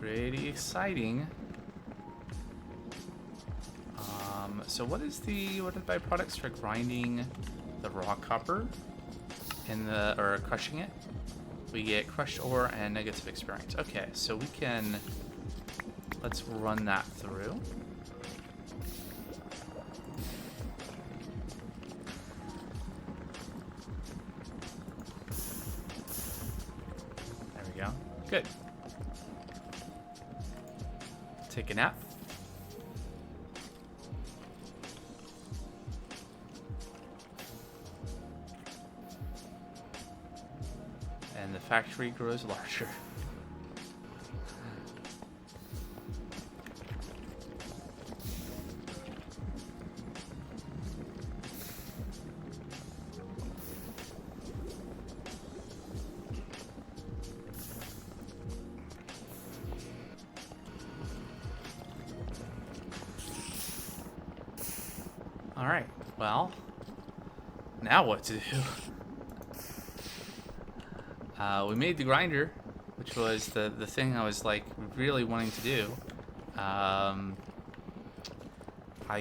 Pretty exciting. So what are the byproducts for grinding the raw copper or crushing it? We get crushed ore and negative experience. Okay, so we can, let's run that through. There we go. Good. Take a nap. and the factory grows larger. Alright, well, now what to do? We made the grinder, which was the thing I was like really wanting to do. I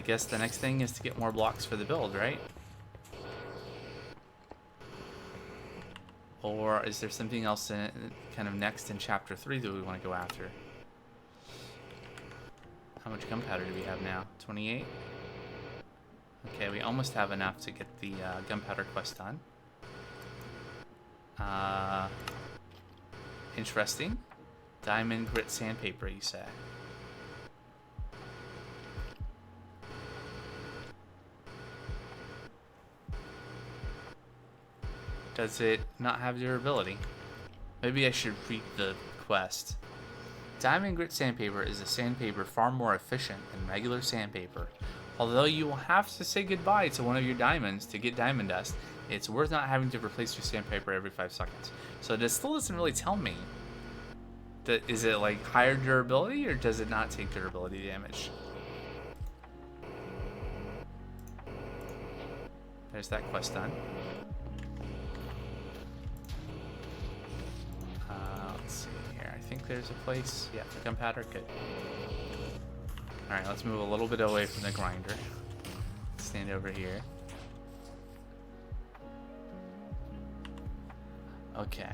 guess the next thing is to get more blocks for the build, right? Or is there something else in kind of next in chapter 3 that we want to go after? How much gunpowder do we have now? 28? Okay, we almost have enough to get the gunpowder quest done. Interesting. Diamond grit sandpaper, you say? Does it not have durability? Maybe I should read the quest. Diamond grit sandpaper is a sandpaper far more efficient than regular sandpaper. Although you will have to say goodbye to one of your diamonds to get diamond dust, it's worth not having to replace your sandpaper every 5 seconds. So this still doesn't really tell me. Is it like higher durability or does it not take durability damage? There's that quest done. Let's see here. I think there's a place. Yeah, gunpowder. Good. Alright, let's move a little bit away from the grinder. Stand over here. Okay.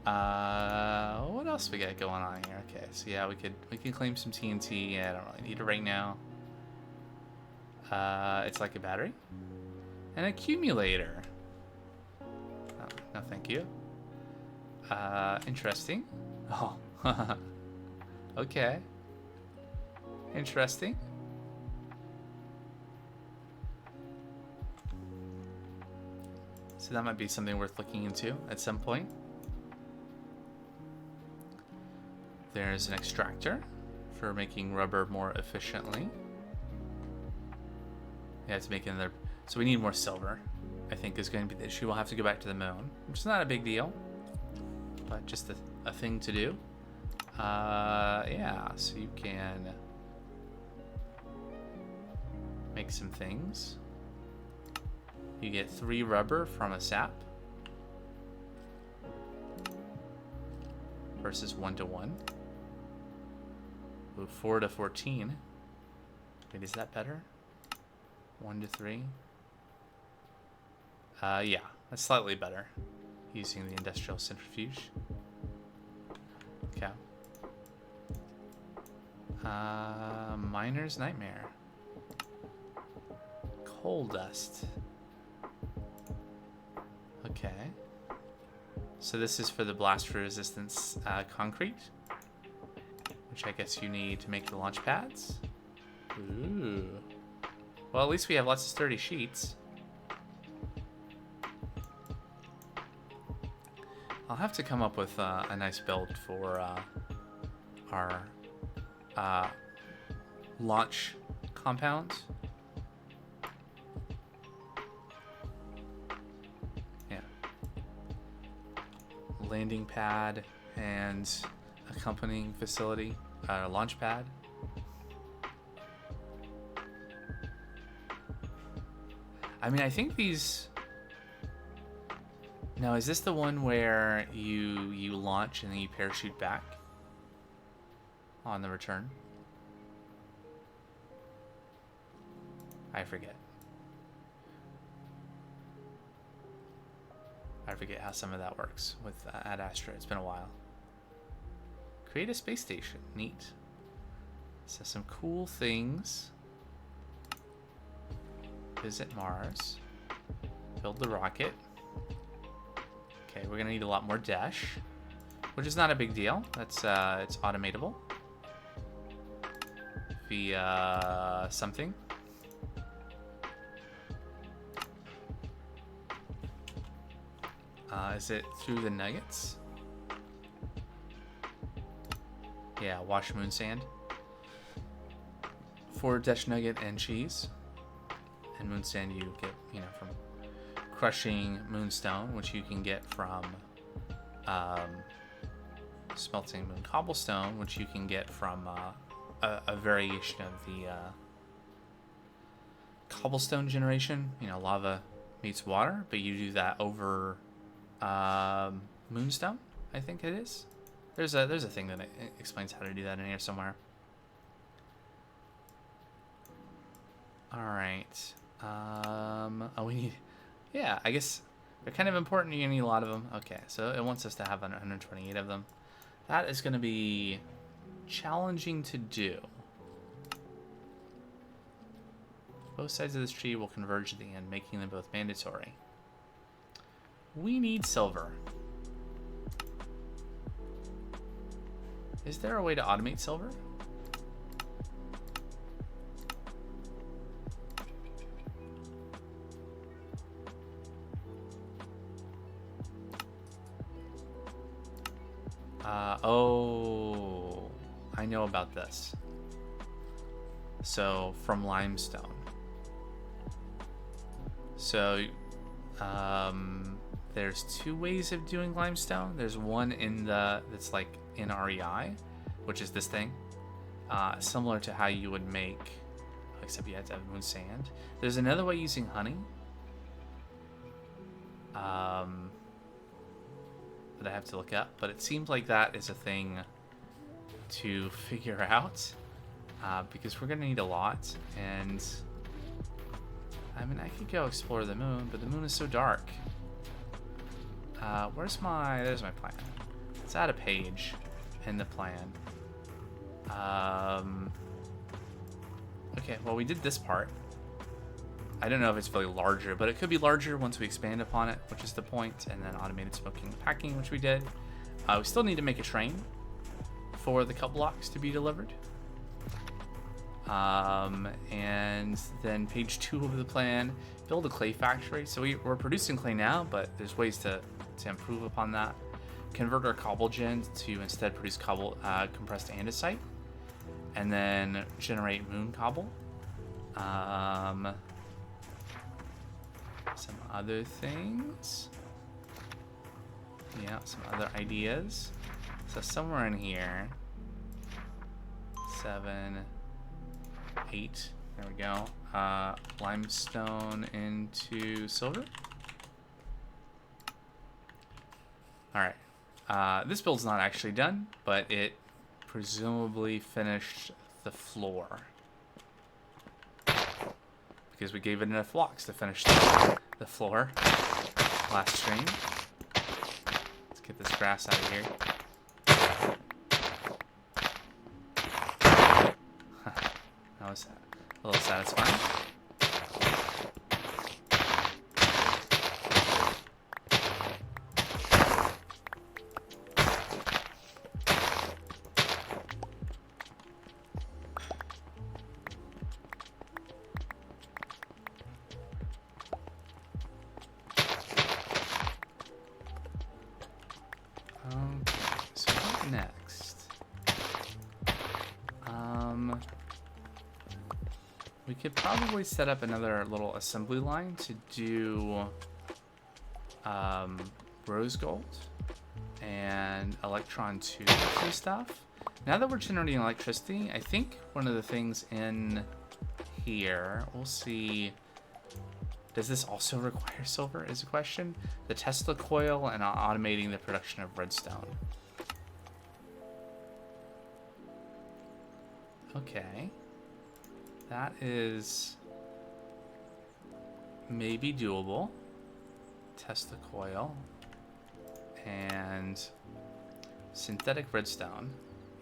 What else we got going on here? Okay, so yeah, we can claim some TNT. Yeah, I don't really need it right now. It's like a battery. An accumulator. Oh, no, thank you. Interesting. Oh. Okay. Interesting. So that might be something worth looking into at some point. There's an extractor for making rubber more efficiently. Yeah, to make another. So we need more silver, I think, is going to be the issue. We'll have to go back to the moon, which is not a big deal, but just a thing to do. Yeah, so you can make some things. You get 3 rubber from a sap versus 1 to 1. Ooh, 4 to 14. Wait, is that better? 1 to 3. Yeah, that's slightly better using the industrial centrifuge. Okay. Miner's nightmare. Coal dust. Okay. So this is for the blast resistance concrete, which I guess you need to make the launch pads. Ooh. Well, at least we have lots of sturdy sheets. I'll have to come up with a nice build for our launch compound. Yeah. Landing pad and accompanying facility, launch pad. I mean, I think these... Now, is this the one where you launch and then you parachute back on the return? I forget. I forget how some of that works with at Astra. It's been a while. Create a space station. Neat. So some cool things. Visit Mars. Build the rocket. Okay, we're gonna need a lot more dash, which is not a big deal. That's it's automatable via something. Is it through the nuggets? Yeah, wash moon sand. For Dutch nugget and cheese. And moon sand you get, you know, from crushing moonstone, which you can get from smelting moon cobblestone, which you can get from a variation of the cobblestone generation. You know, lava meets water, but you do that over moonstone, I think it is. There's a thing that explains how to do that in here somewhere. All right. Oh, we need. Yeah, I guess they're kind of important. You need a lot of them. Okay, so it wants us to have 128 of them. That is going to be challenging to do. Both sides of this tree will converge at the end, making them both mandatory. We need silver. Is there a way to automate silver? Oh, I know about this. So from limestone. So there's two ways of doing limestone. There's one that's like in REI, which is this thing, similar to how you would make, except you have to have moon sand. There's another way using honey. That I have to look up, but it seems like that is a thing to figure out, because we're gonna need a lot. And I mean, I could go explore the moon, but the moon is so dark. There's my plan. Let's add a page in the plan. Okay, well, we did this part. I don't know if it's really larger, but it could be larger once we expand upon it, which is the point. And then automated smoking and packing, which we did. We still need to make a train for the cut blocks to be delivered. And then page 2 of the plan, build a clay factory. So we're producing clay now, but there's ways to improve upon that. Convert our cobble gen to instead produce compressed andesite. And then generate moon cobble. Some other things. Yeah, some other ideas. So somewhere in here, 7, 8. There we go. Limestone into silver. All right. This build's not actually done, but it presumably finished the floor, because we gave it enough blocks to finish the floor last stream. Let's get this grass out of here. That was a little satisfying. We could probably set up another little assembly line to do rose gold and electron tubes and stuff. Now that we're generating electricity, I think one of the things in here, we'll see, does this also require silver is a question. The Tesla coil and automating the production of redstone. Okay. That is maybe doable. Test the coil. And synthetic redstone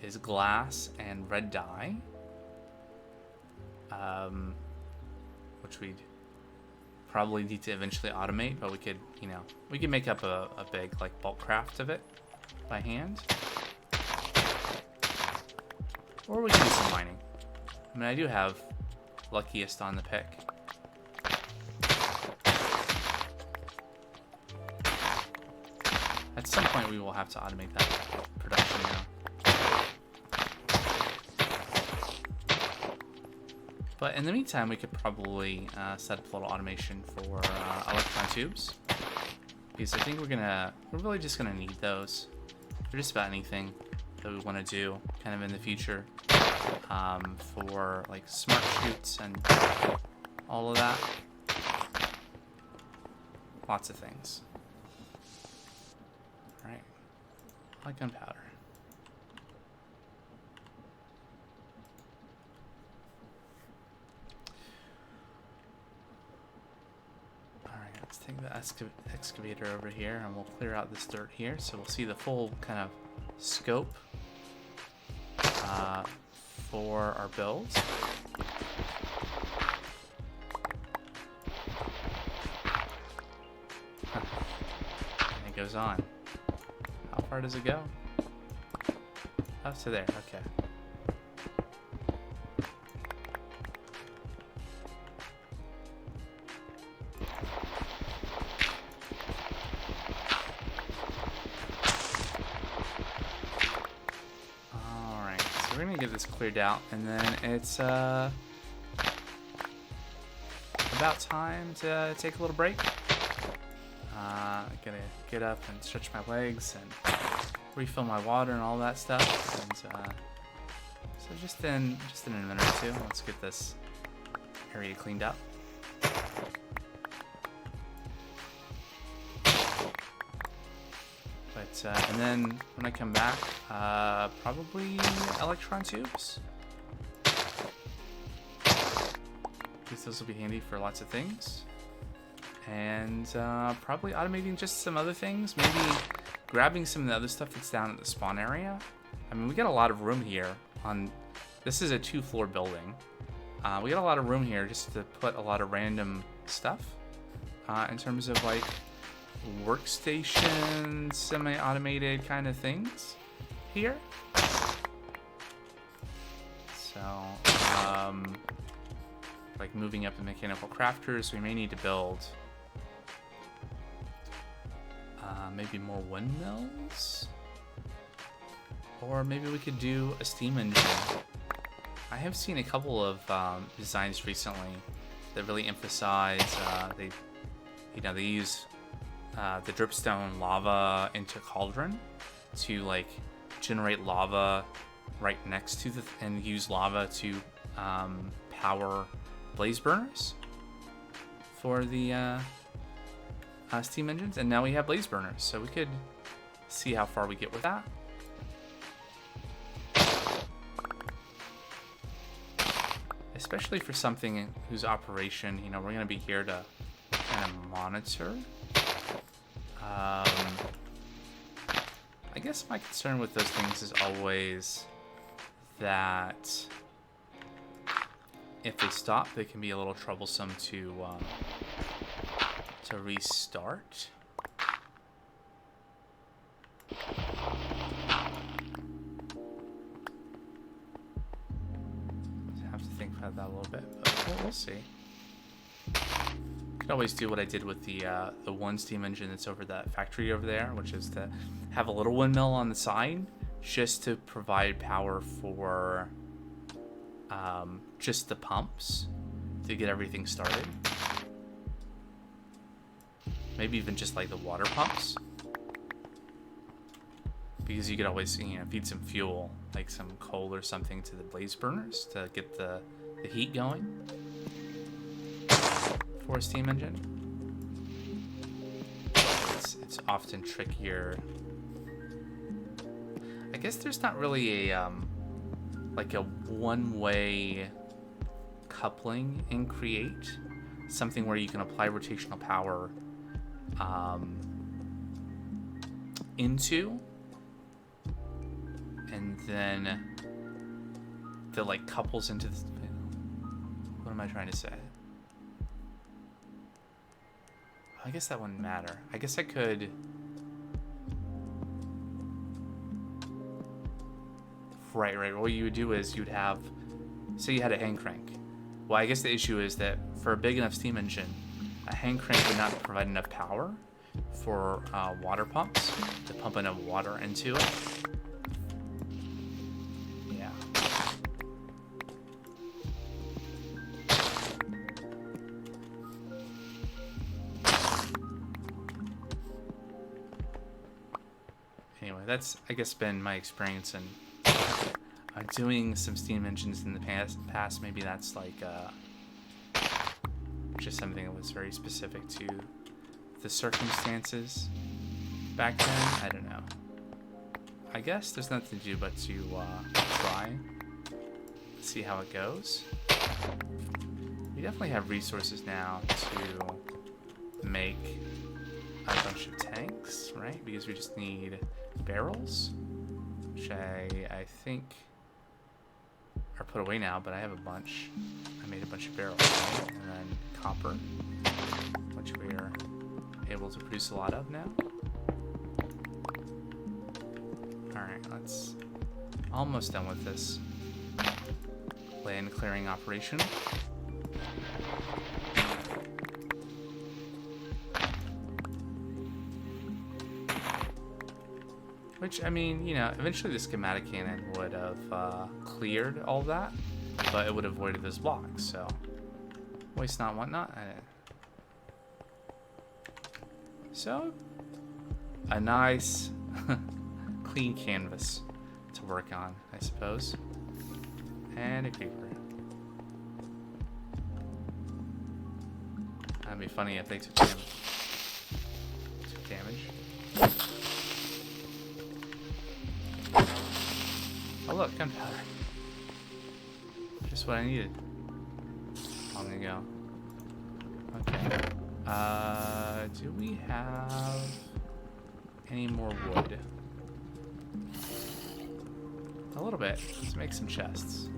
is glass and red dye. Which we'd probably need to eventually automate, but we could, you know, we could make up a big like bulk craft of it by hand. Or we can do some mining. I mean, I do have luckiest on the pick. At some point we will have to automate that production now. But in the meantime, we could probably set up a little automation for electron tubes. Because I think we're really just gonna need those for just about anything that we want to do kind of in the future, for like smart chutes and all of that. Lots of things. All right, like gunpowder. Let's take the excavator over here and we'll clear out this dirt here so we'll see the full kind of scope for our build. And it goes on. How far does it go? Up to there, okay. We're gonna get this cleared out, and then it's about time to take a little break. I'm gonna get up and stretch my legs and refill my water and all that stuff. And so just in a minute or two, let's get this area cleaned up. And then when I come back, probably electron tubes. Because those will be handy for lots of things. And probably automating just some other things. Maybe grabbing some of the other stuff that's down at the spawn area. I mean, we got a lot of room here. This is a 2-floor building. We got a lot of room here just to put a lot of random stuff. In terms of like workstation, semi-automated kind of things here. So, like moving up the mechanical crafters, we may need to build maybe more windmills, or maybe we could do a steam engine. I have seen a couple of designs recently that really emphasize they use the dripstone lava into cauldron to like generate lava right next to and use lava to power blaze burners for the steam engines. And now we have blaze burners, so we could see how far we get with that. Especially for something whose operation, we're going to be here to kind of monitor. I guess my concern with those things is always that if they stop, they can be a little troublesome to restart. Have to think about that a little bit, but we'll see. Could always do what I did with the one steam engine that's over that factory over there, which is to have a little windmill on the side just to provide power for just the pumps to get everything started. Maybe even just like the water pumps, because you could always feed some fuel, like some coal or something, to the blaze burners to get the heat going for a steam engine. It's often trickier. I guess there's not really a like a one-way coupling in Create, something where you can apply rotational power into, and then the like couples into the, what am I trying to say? I guess that wouldn't matter. I guess I could right. What you would do is you'd have, say you had a hand crank. Well, I guess the issue is that for a big enough steam engine, a hand crank would not provide enough power for water pumps to pump enough water into it. Yeah. Anyway, that's, I guess, been my experience in doing some Steam engines in the past. Maybe that's like just something that was very specific to the circumstances back then. I don't know. I guess there's nothing to do but to try, see how it goes. We definitely have resources now to make a bunch of tanks, right? Because we just need barrels, which I think are put away now, but I have a bunch. I made a bunch of barrels, right? And then copper, which we are able to produce a lot of now. Alright, let's... Almost done with this land clearing operation. Which, I mean, you know, eventually the schematic cannon would have cleared all that, but it would have avoided those blocks, so... Waste not, want not. So, a nice, clean canvas to work on, I suppose. And a creeper. That'd be funny if they took damage. Oh look, gunpowder. Just what I needed. Long ago. Okay. Do we have any more wood? A little bit. Let's make some chests.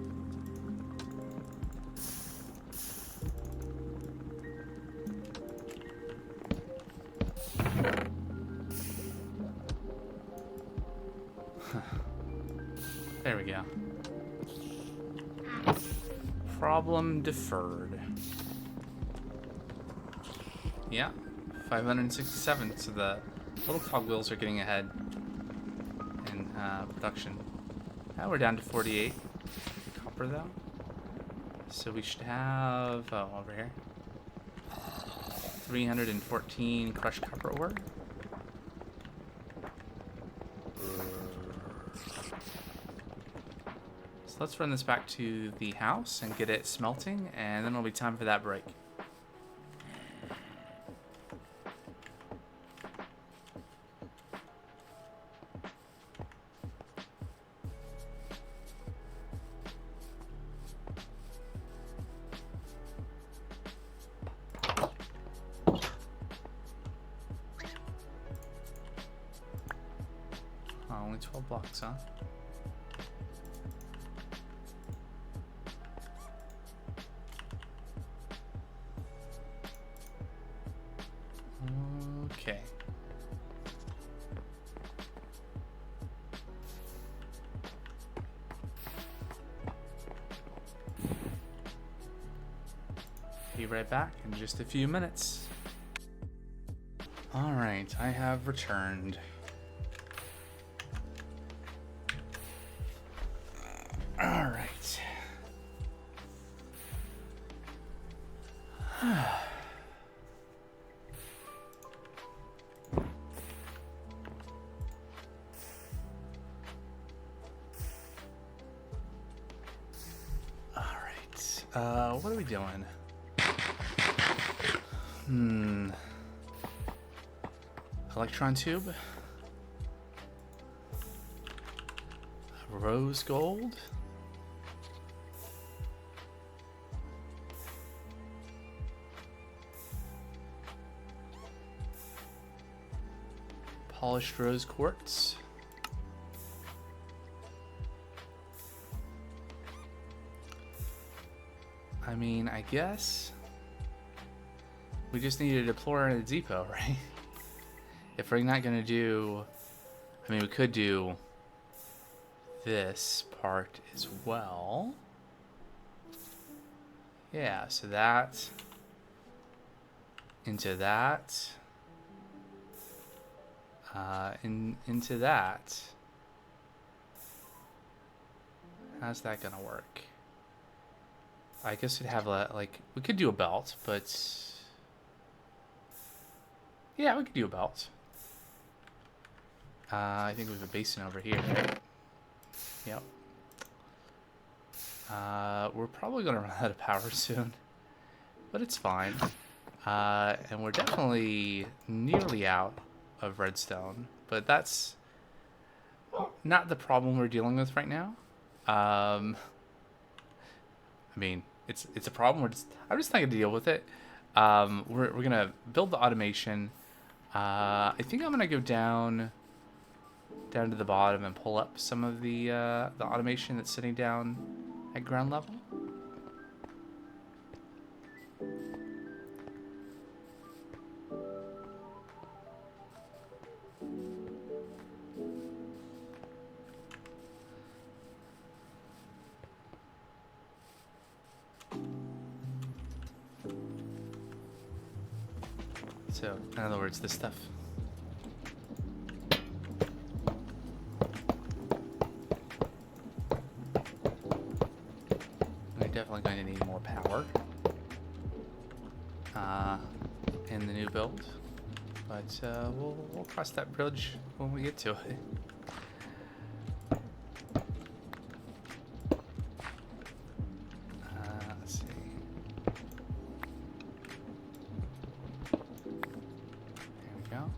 There we go. Problem deferred. Yeah, 567. So the little cogwheels are getting ahead in production. Now we're down to 48 copper though. So we should have over here 314 crushed copper ore. So let's run this back to the house and get it smelting, and then it'll be time for that break. Oh, only 12 blocks, huh? Okay. Be right back in just a few minutes. All right, I have returned. All right. What are we doing? Electron tube. Rose gold. Polished rose quartz. I mean, I guess we just need to deploy a depot, right? If we're not gonna do, I mean, we could do this part as well. Yeah, so that into that, into that. How's that gonna work? I guess we'd have a, like, we could do a belt, but yeah, we could do a belt. I think we have a basin over here, right? Yep. We're probably going to run out of power soon, but it's fine. And we're definitely nearly out of redstone, but that's not the problem we're dealing with right now. I mean, it's a problem. I'm just not gonna deal with it. We're gonna build the automation. I think I'm gonna go down to the bottom and pull up some of the automation that's sitting down at ground level. So, in other words, this stuff. We're definitely going to need more power in the new build, but we'll cross that bridge when we get to it. Let's see. There we go.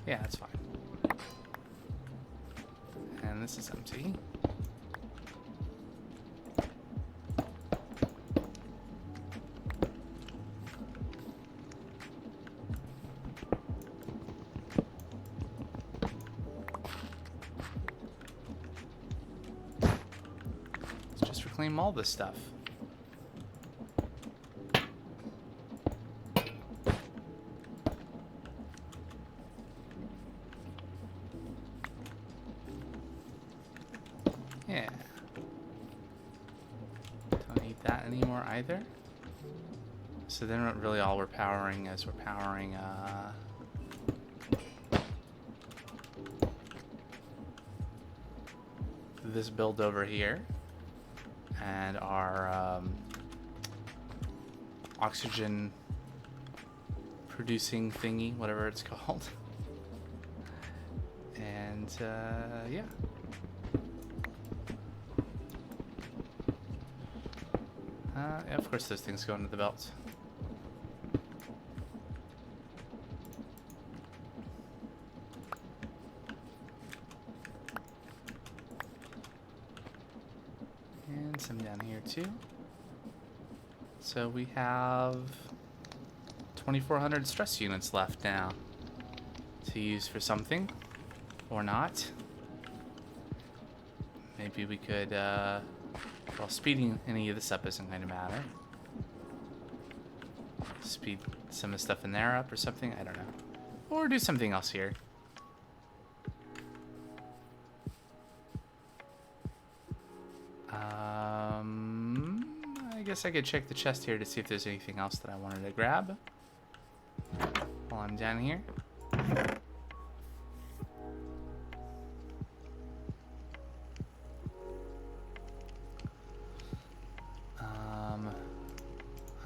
Yeah, that's fine. And this is empty. Let's just reclaim all this stuff. Yeah. Don't need that anymore either. So then really all we're powering is we're powering this build over here and our oxygen producing thingy, whatever it's called. And yeah. Yeah, of course those things go into the belt. And some down here too. So we have 2,400 stress units left now to use for something, or not. Maybe we could, well, speeding any of this up isn't going to matter. Speed some of the stuff in there up or something, I don't know. Or do something else here. I guess I could check the chest here to see if there's anything else that I wanted to grab while I'm down here.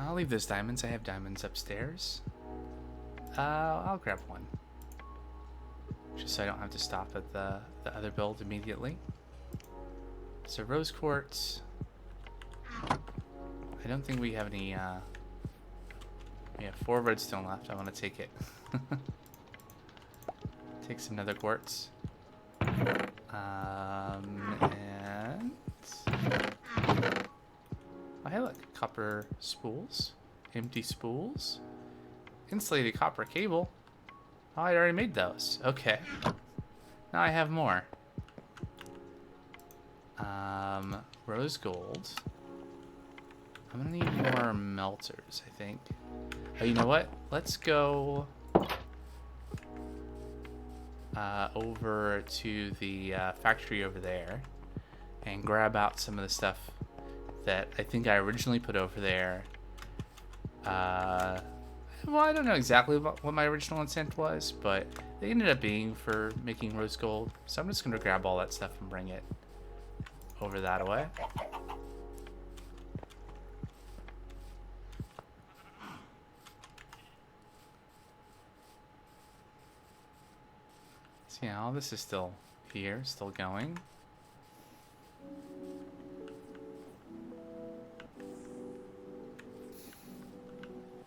I'll leave those diamonds. I have diamonds upstairs. I'll grab one. Just so I don't have to stop at the other build immediately. So rose quartz. I don't think we have any, we have 4 redstone left. I want to take it. Take some nether quartz. And... oh, hey look, copper spools. Empty spools. Insulated copper cable. Oh, I already made those. Okay. Now I have more. Rose gold. I'm gonna need more melters, I think. Oh, you know what? Let's go over to the factory over there and grab out some of the stuff that I think I originally put over there. Well, I don't know exactly what my original intent was, but they ended up being for making rose gold. So I'm just going to grab all that stuff and bring it over that way. So yeah, all this is still here, still going.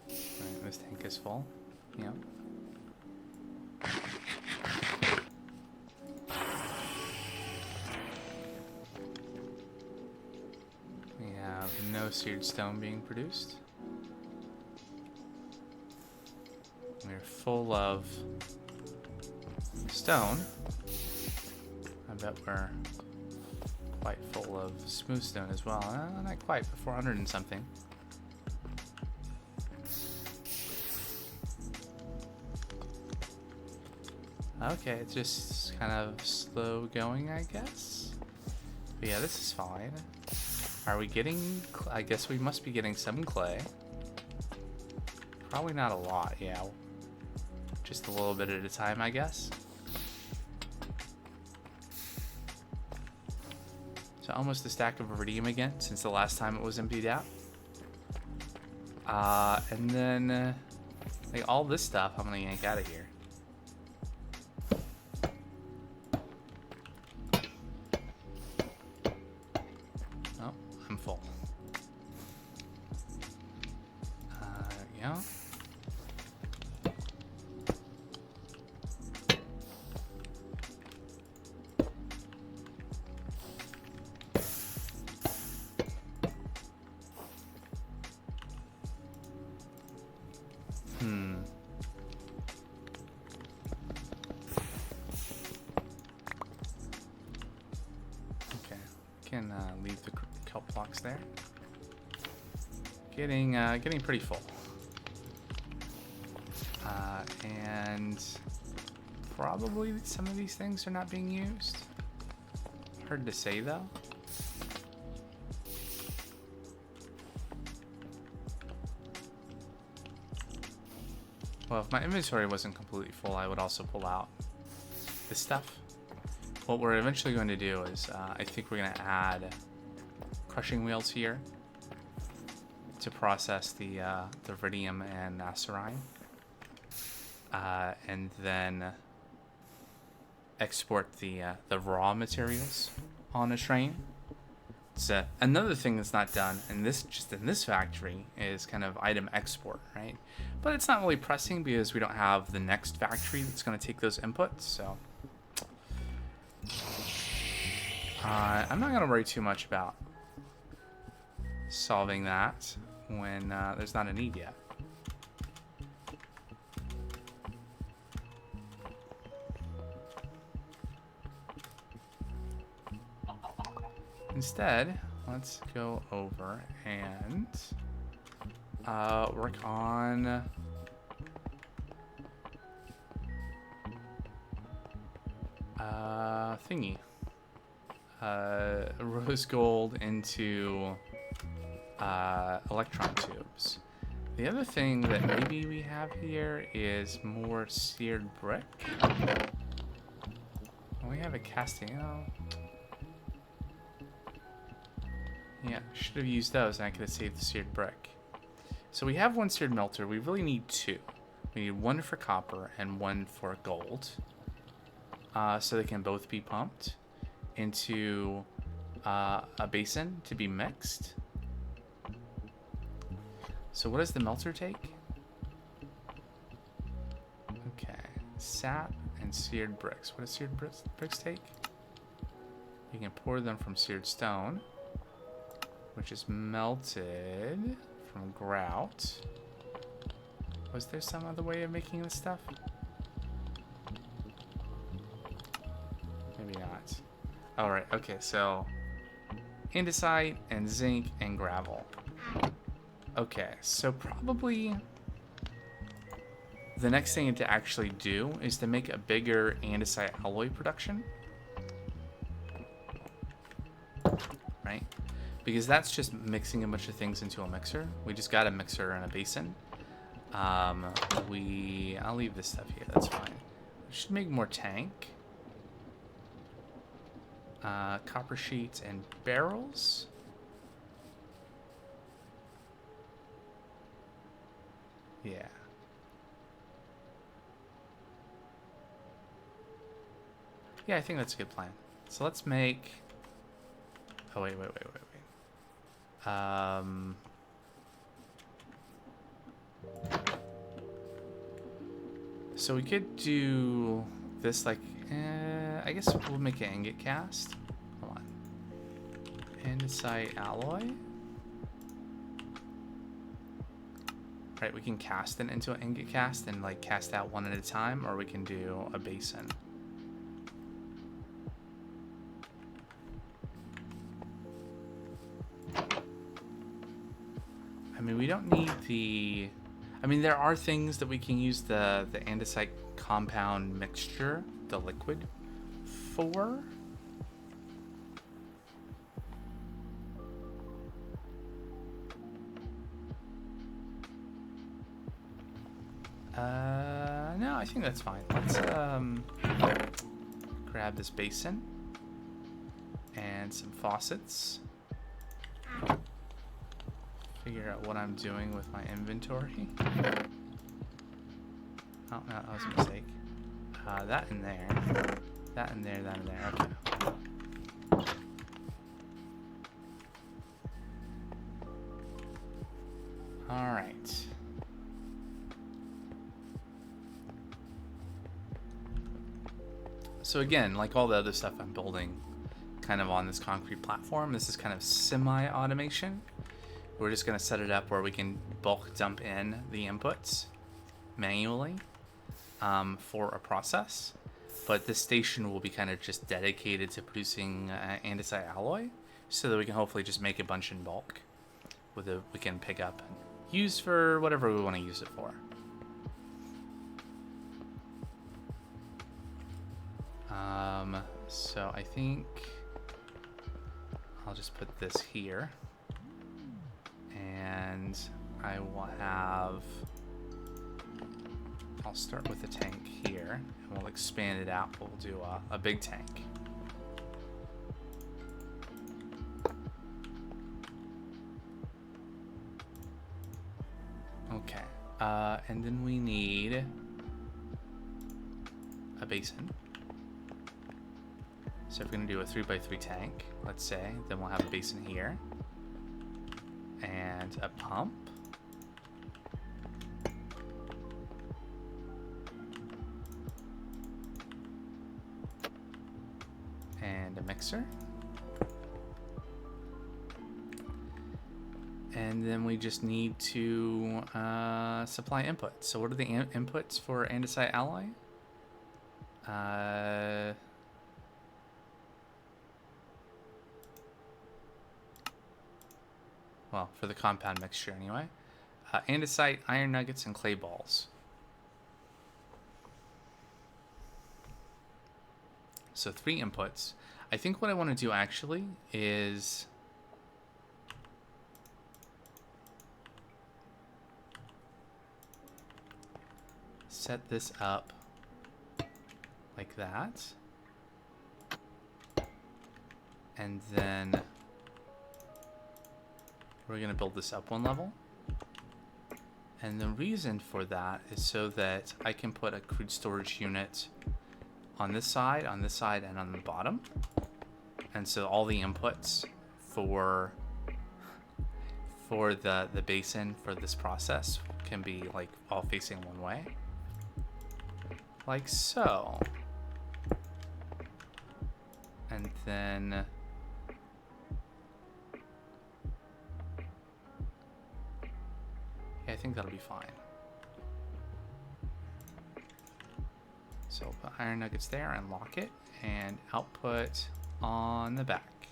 Alright, this tank is full. Yep. We have no seared stone being produced. We're full of stone. I bet we're quite full of smooth stone as well. Not quite, but 400 and something. Okay, it's just kind of slow going, I guess. But yeah, this is fine. Are we getting... I guess we must be getting some clay. Probably not a lot, yeah. Just a little bit at a time, I guess. So almost a stack of iridium again, since the last time it was emptied out. And then... like, all this stuff I'm gonna yank out of here. Oh, I'm full. Yeah. Okay, can leave the kelp blocks there. Getting pretty full. And probably some of these things are not being used. Hard to say though. Well, if my inventory wasn't completely full, I would also pull out this stuff. What we're eventually going to do is, I think we're going to add crushing wheels here to process the iridium and acerine. And then export the raw materials on a train. So another thing that's not done in this factory is kind of item export, right? But it's not really pressing because we don't have the next factory that's going to take those inputs. So I'm not going to worry too much about solving that when there's not a need yet. Instead, let's go over and work on thingy. Rose gold into electron tubes. The other thing that maybe we have here is more seared brick. We have a casting. Oh. Yeah, should have used those and I could have saved the seared brick. So we have one seared melter. We really need two. We need one for copper and one for gold. So they can both be pumped into a basin to be mixed. So what does the melter take? Okay, sap and seared bricks. What does seared bricks take? You can pour them from seared stone, which is melted from grout. Was there some other way of making this stuff? Maybe not. All right, okay, so andesite and zinc and gravel. Okay, so probably the next thing to actually do is to make a bigger andesite alloy production. Right? Because that's just mixing a bunch of things into a mixer. We just got a mixer and a basin. I'll leave this stuff here, that's fine. We should make more tank. Copper sheets and barrels. Yeah. Yeah, I think that's a good plan. So let's make... Oh, wait. So we could do this like... I guess we'll make an ingot cast. Hold on. Andesite alloy. Right, we can cast it into an ingot cast and like cast out one at a time, or we can do a basin. I mean, we don't need the... I mean, there are things that we can use the andesite compound mixture, the liquid, for. No, I think that's fine. Let's grab this basin and some faucets. Figure out what I'm doing with my inventory. Oh, no, that was a mistake. That in there. That in there, that in there. Okay. Alright. So again, like all the other stuff I'm building kind of on this concrete platform, this is kind of semi-automation. We're just going to set it up where we can bulk dump in the inputs manually for a process. But this station will be kind of just dedicated to producing andesite alloy so that we can hopefully just make a bunch in bulk we can pick up and use for whatever we want to use it for. So I think I'll just put this here. And I will have... I'll start with the tank here, and we'll expand it out. We'll do a big tank. Okay, and then we need a basin. So if we're going to do a 3x3 tank, let's say, then we'll have a basin here. And a pump. And a mixer. And then we just need to supply inputs. So what are the inputs for andesite alloy? Well, for the compound mixture anyway. Andesite, iron nuggets, and clay balls. So 3 inputs. I think what I want to do actually is... set this up like that. And then... we're going to build this up 1 level. And the reason for that is so that I can put a crude storage unit on this side, and on the bottom. And so all the inputs for the basin for this process can be like all facing one way. Like so. And then... yeah, I think that'll be fine. So put iron nuggets there and lock it, and output on the back.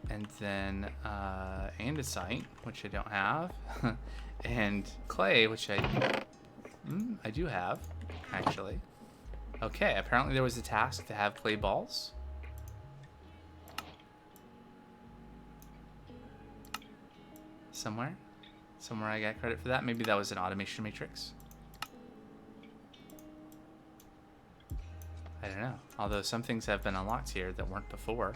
And then andesite, which I don't have, and clay, which I do have, actually. Okay, apparently there was a task to have clay balls. Somewhere I got credit for that. Maybe that was an automation matrix. I don't know. Although some things have been unlocked here that weren't before.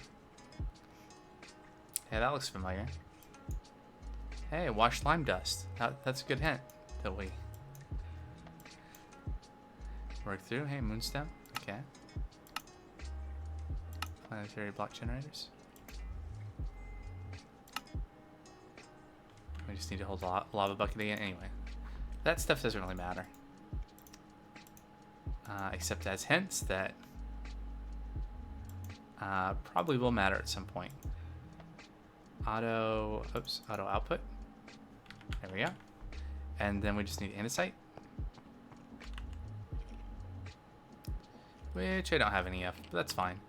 Yeah, that looks familiar. Hey, washed lime dust. That's a good hint that we're Work through. Hey, Moonstone. Okay. Planetary block generators. We just need to hold a lava bucket again. Anyway, that stuff doesn't really matter. Except as hints that probably will matter at some point. Auto output. There we go. And then we just need andesite, which I don't have any of, but that's fine.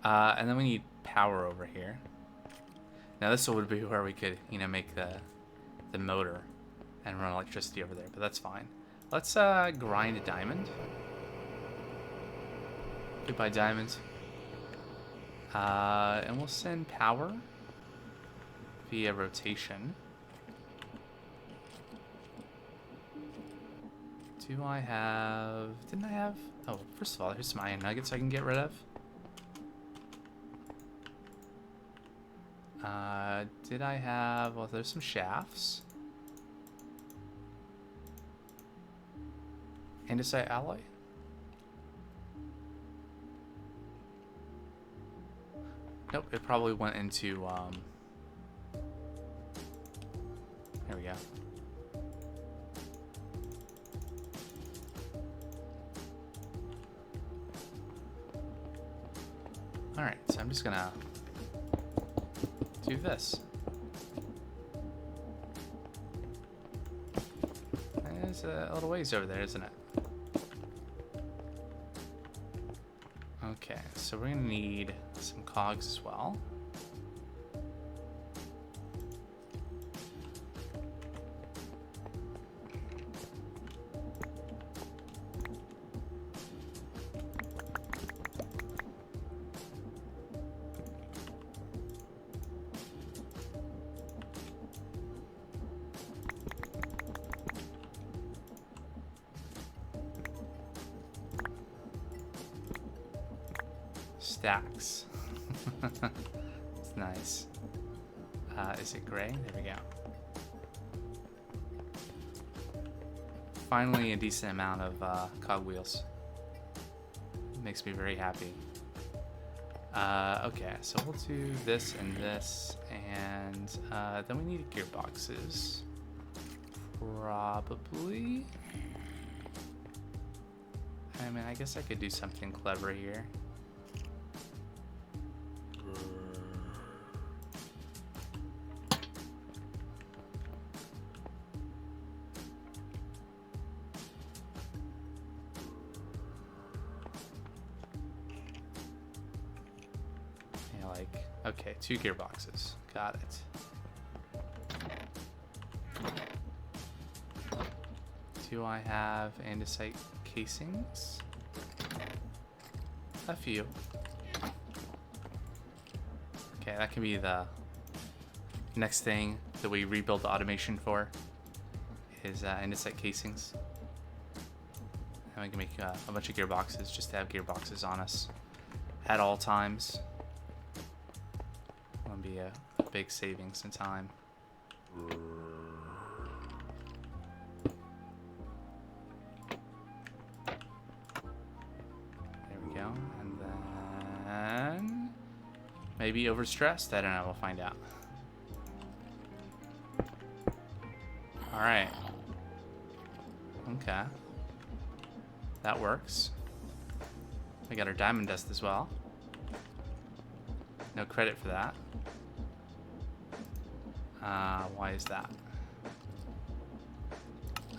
And then we need power over here. Now this would be where we could, make the motor and run electricity over there, but that's fine. Let's grind a diamond. Goodbye, diamond. And we'll send power via rotation. Didn't I have? Oh, first of all, here's some iron nuggets I can get rid of. Did I have? Well, there's some shafts. Andesite alloy. Nope, it probably went into. There we go. All right, so I'm just gonna do this. There's a little ways over there, isn't it? Okay, so we're gonna need some cogs as well. Stacks. It's nice. Is it gray? There we go. Finally, a decent amount of cogwheels. Makes me very happy. Okay, so we'll do this and this, and then we need gearboxes. Probably. I mean, I guess I could do something clever here. Okay, 2 gearboxes. Got it. Do I have andesite casings? A few. Okay, that can be the next thing that we rebuild the automation for, is andesite casings. And we can make a bunch of gearboxes just to have gearboxes on us at all times. Be a big savings in time. There we go. And then maybe overstressed. I don't know. We'll find out. All right. Okay. That works. We got our diamond dust as well. No credit for that. Why is that?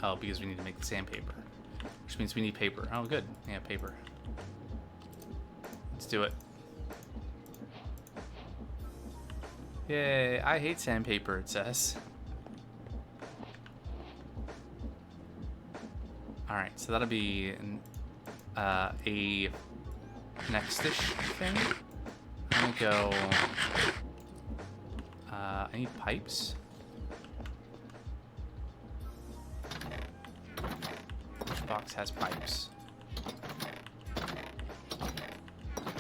Oh, because we need to make the sandpaper, which means we need paper. Oh, good. Yeah, paper. Let's do it. Yay, I hate sandpaper, it says. Alright, so that'll be a next-ish thing. I'm gonna go... I need pipes. Which box has pipes?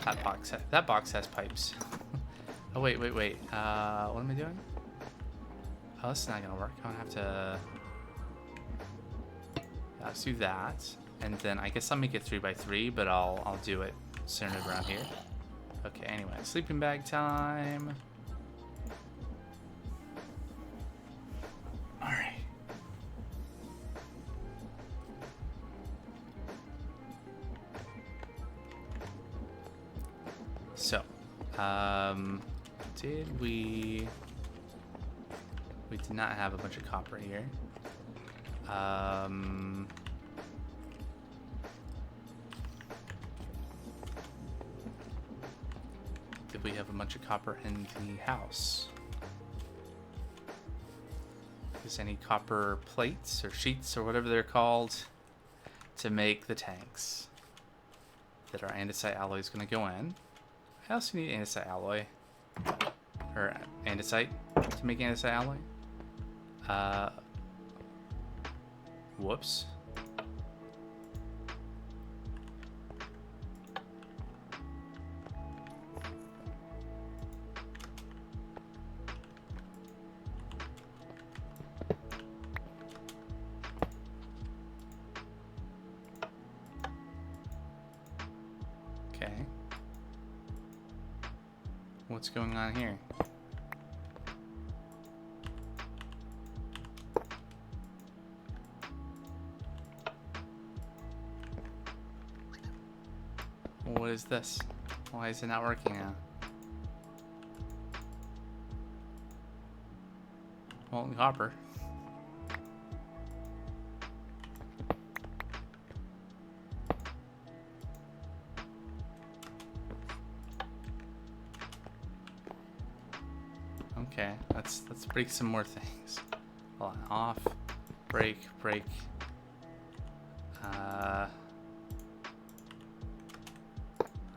That box has pipes. Oh wait. What am I doing? Oh, this is not gonna work. I'm gonna have to. Let's do that. And then I guess I'll make it 3x3, but I'll do it centered around here. Okay, anyway, sleeping bag time. Alright. So, did we did not have a bunch of copper here. Did we have a bunch of copper in the house? Is any copper plates or sheets or whatever they're called to make the tanks that our andesite alloy is going to go in? I also need andesite alloy, or andesite to make andesite alloy. Whoops. Okay. What's going on here? What is this? Why is it not working now? Molten copper. Okay, let's break some more things. Hold on, off, break.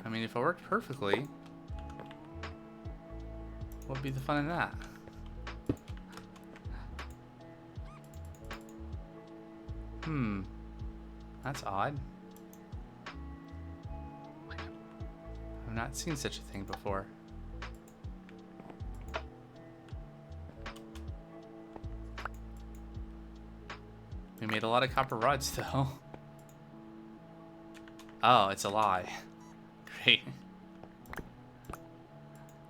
I mean, if it worked perfectly, what would be the fun in that? That's odd. I've not seen such a thing before. We made a lot of copper rods, though. Oh, it's a lie. Great.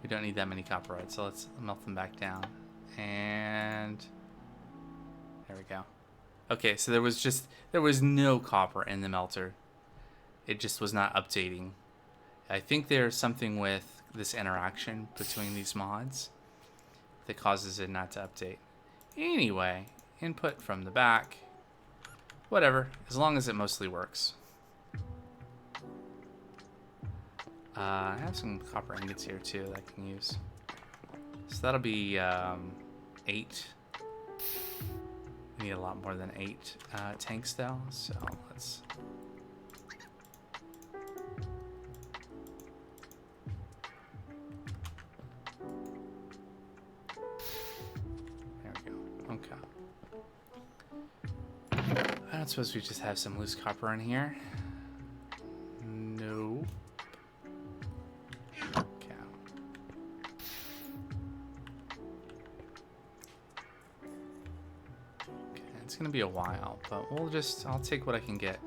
We don't need that many copper rods, so let's melt them back down. And there we go. Okay, so there was no copper in the melter. It just was not updating. I think there's something with this interaction between these mods that causes it not to update. Anyway, input from the back. Whatever, as long as it mostly works. I have some copper ingots here too that I can use. So that'll be 8. We need a lot more than 8 tanks though, so let's... There we go, okay. I don't suppose we just have some loose copper in here. No. Okay. It's gonna be a while, but I'll take what I can get.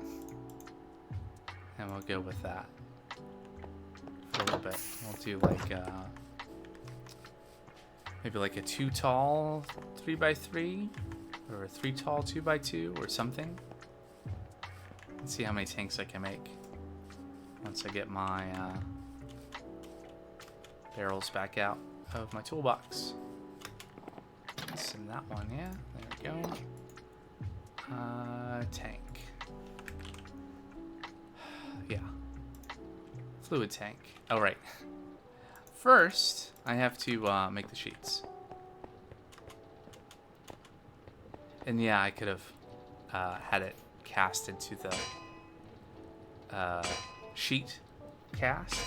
And we'll go with that for a little bit. We'll do like maybe like a 2 tall 3x3 or a 3 tall 2x2 or something. Let's see how many tanks I can make once I get my barrels back out of my toolbox. Send that one, yeah, there we go. Tank. Yeah. Fluid tank. Oh, right. First, I have to make the sheets. And yeah, I could have had it cast into the sheet cast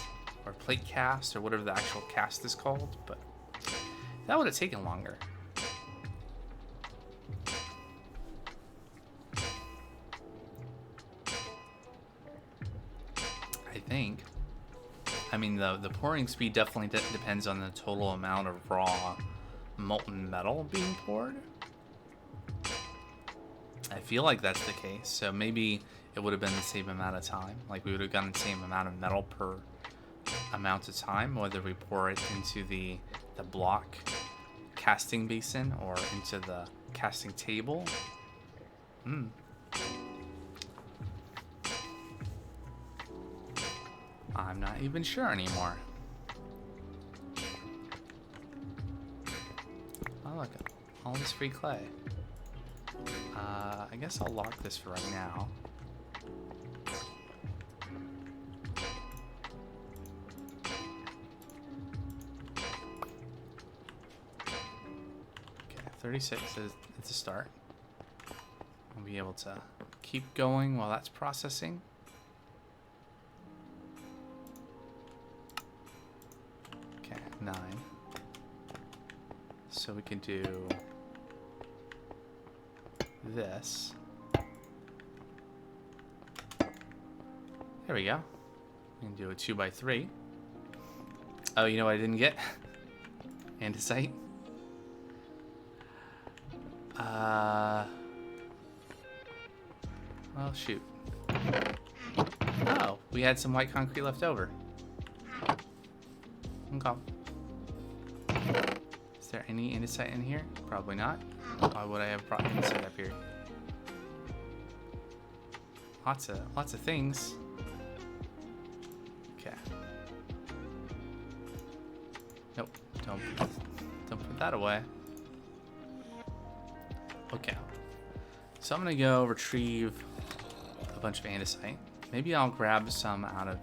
or plate cast or whatever the actual cast is called, but that would have taken longer. I think. I mean, the pouring speed definitely depends on the total amount of raw molten metal being poured. I feel like that's the case. So maybe it would have been the same amount of time. Like we would have gotten the same amount of metal per amount of time, whether we pour it into the block casting basin or into the casting table. I'm not even sure anymore. Oh, look, all this free clay. I guess I'll lock this for right now. Okay, 36 is a start. I'll be able to keep going while that's processing. Okay, 9. So we can do this. There we go. We can do a 2x3. Oh, you know what I didn't get? Andesite. Well, shoot. Oh, we had some white concrete left over. Okay. Is there any andesite in here? Probably not. Why would I have brought andesite up here? Lots of things. Okay. Nope. Don't put that away. Okay. So I'm gonna go retrieve a bunch of andesite. Maybe I'll grab some out of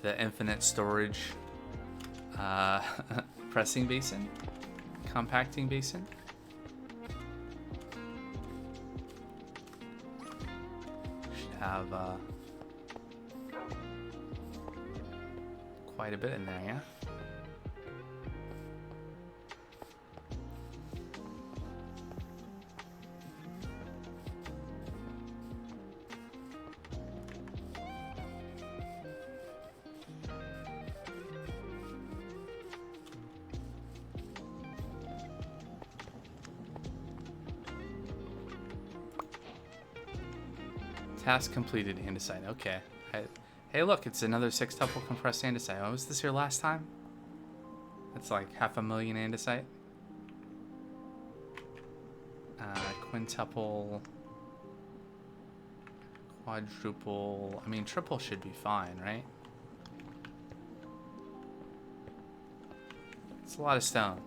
the infinite storage pressing basin, compacting basin. Should have quite a bit in there, yeah? Task completed, andesite. Okay. Hey, look, it's another 6-tuple compressed andesite. Oh, was this here last time? That's like 500,000 andesite. Quintuple, quadruple. I mean, triple should be fine, right? It's a lot of stone.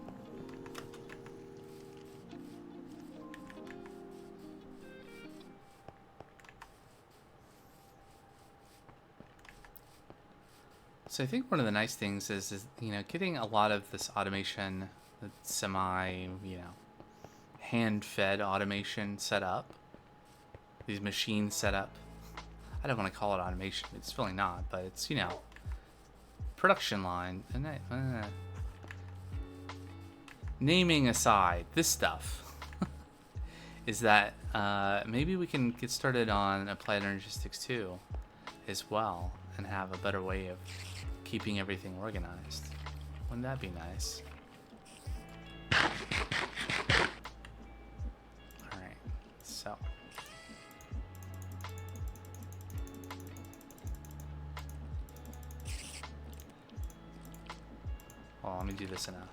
So I think one of the nice things is you know, getting a lot of this automation, semi, you know, hand-fed automation set up. These machines set up. I don't want to call it automation. It's really not, but it's, you know, production line. And naming aside, this stuff is that maybe we can get started on Applied Energistics 2 as well and have a better way of keeping everything organized. Wouldn't that be nice? Alright, so. Well, let me do this in a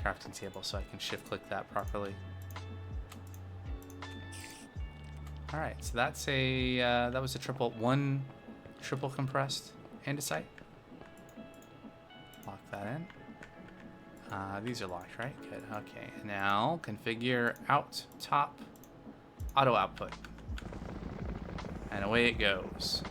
crafting table so I can shift click that properly. Alright, so that's a, that was a one triple compressed andesite. Lock that in. These are locked, right? Good. Okay. Now configure out top auto output. And away it goes.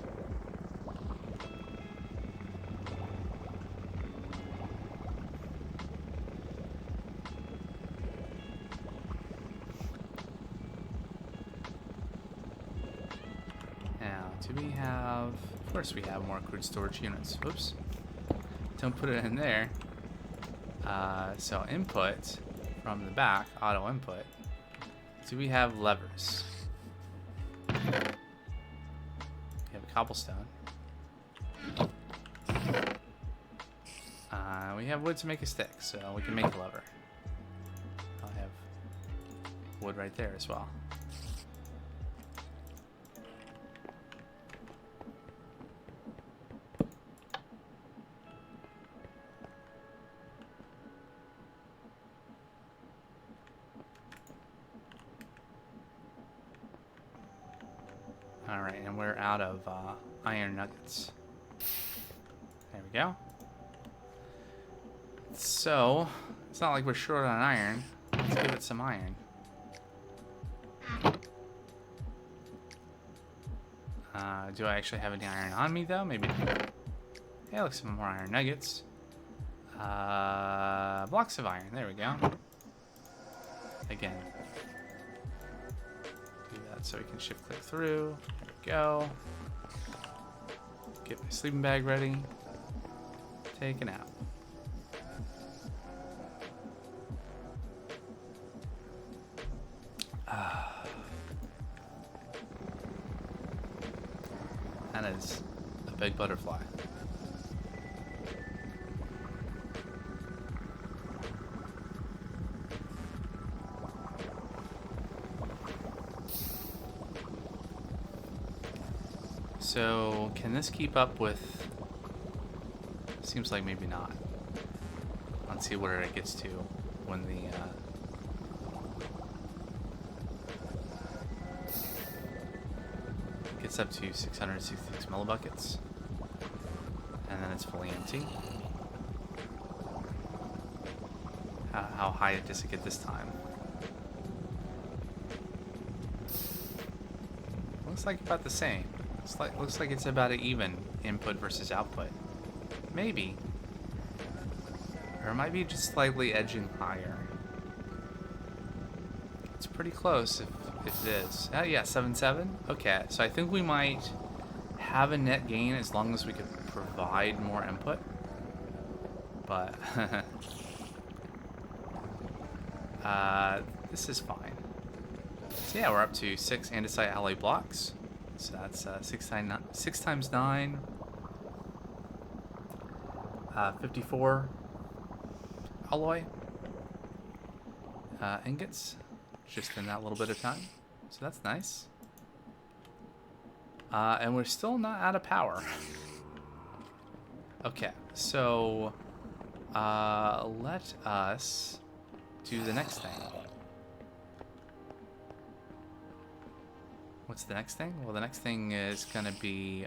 Now, do we have... Of course we have more crude storage units. Oops. Don't put it in there. So input from the back, auto input. Do we have levers? We have a cobblestone. We have wood to make a stick, so we can make a lever. I'll have wood right there as well. Alright, and we're out of iron nuggets. There we go. So, it's not like we're short on iron. Let's give it some iron. Do I actually have any iron on me, though? Maybe. Yeah, look, some more iron nuggets. Blocks of iron. There we go. Again. Do that so we can shift click through. There we go. Get my sleeping bag ready. Take a nap. That is a big butterfly. So, can this keep up with... Seems like maybe not. Let's see where it gets to when the... Gets up to 666 millibuckets. And then it's fully empty. How high does it get this time? Looks like about the same. Looks like it's about an even input versus output. Maybe. Or it might be just slightly edging higher. It's pretty close if it is. Yeah, 7.7. Okay, so I think we might have a net gain as long as we could provide more input. But this is fine. So yeah, we're up to 6 andesite alloy blocks. So that's 6 times 9. 54 alloy ingots. Just in that little bit of time. So that's nice. And we're still not out of power. Okay, so let us do the next thing. What's the next thing? Well, the next thing is gonna be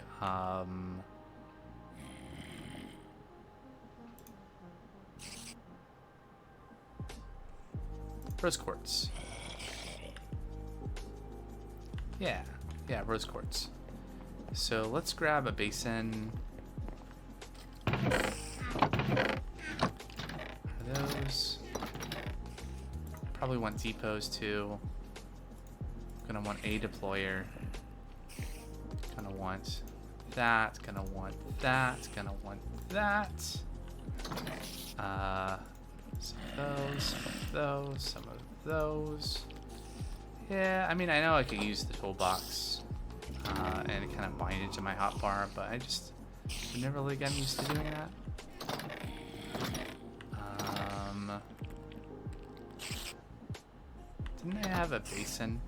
rose quartz. Yeah, rose quartz. So let's grab a basin. Are those? Probably want depots too. Gonna want a deployer. Gonna want that. Gonna want that. Gonna want that. Some of those. Some of those. Some of those. Yeah, I mean, I know I could use the toolbox and kind of bind it to my hotbar, but I've never really gotten used to doing that. Didn't I have a basin?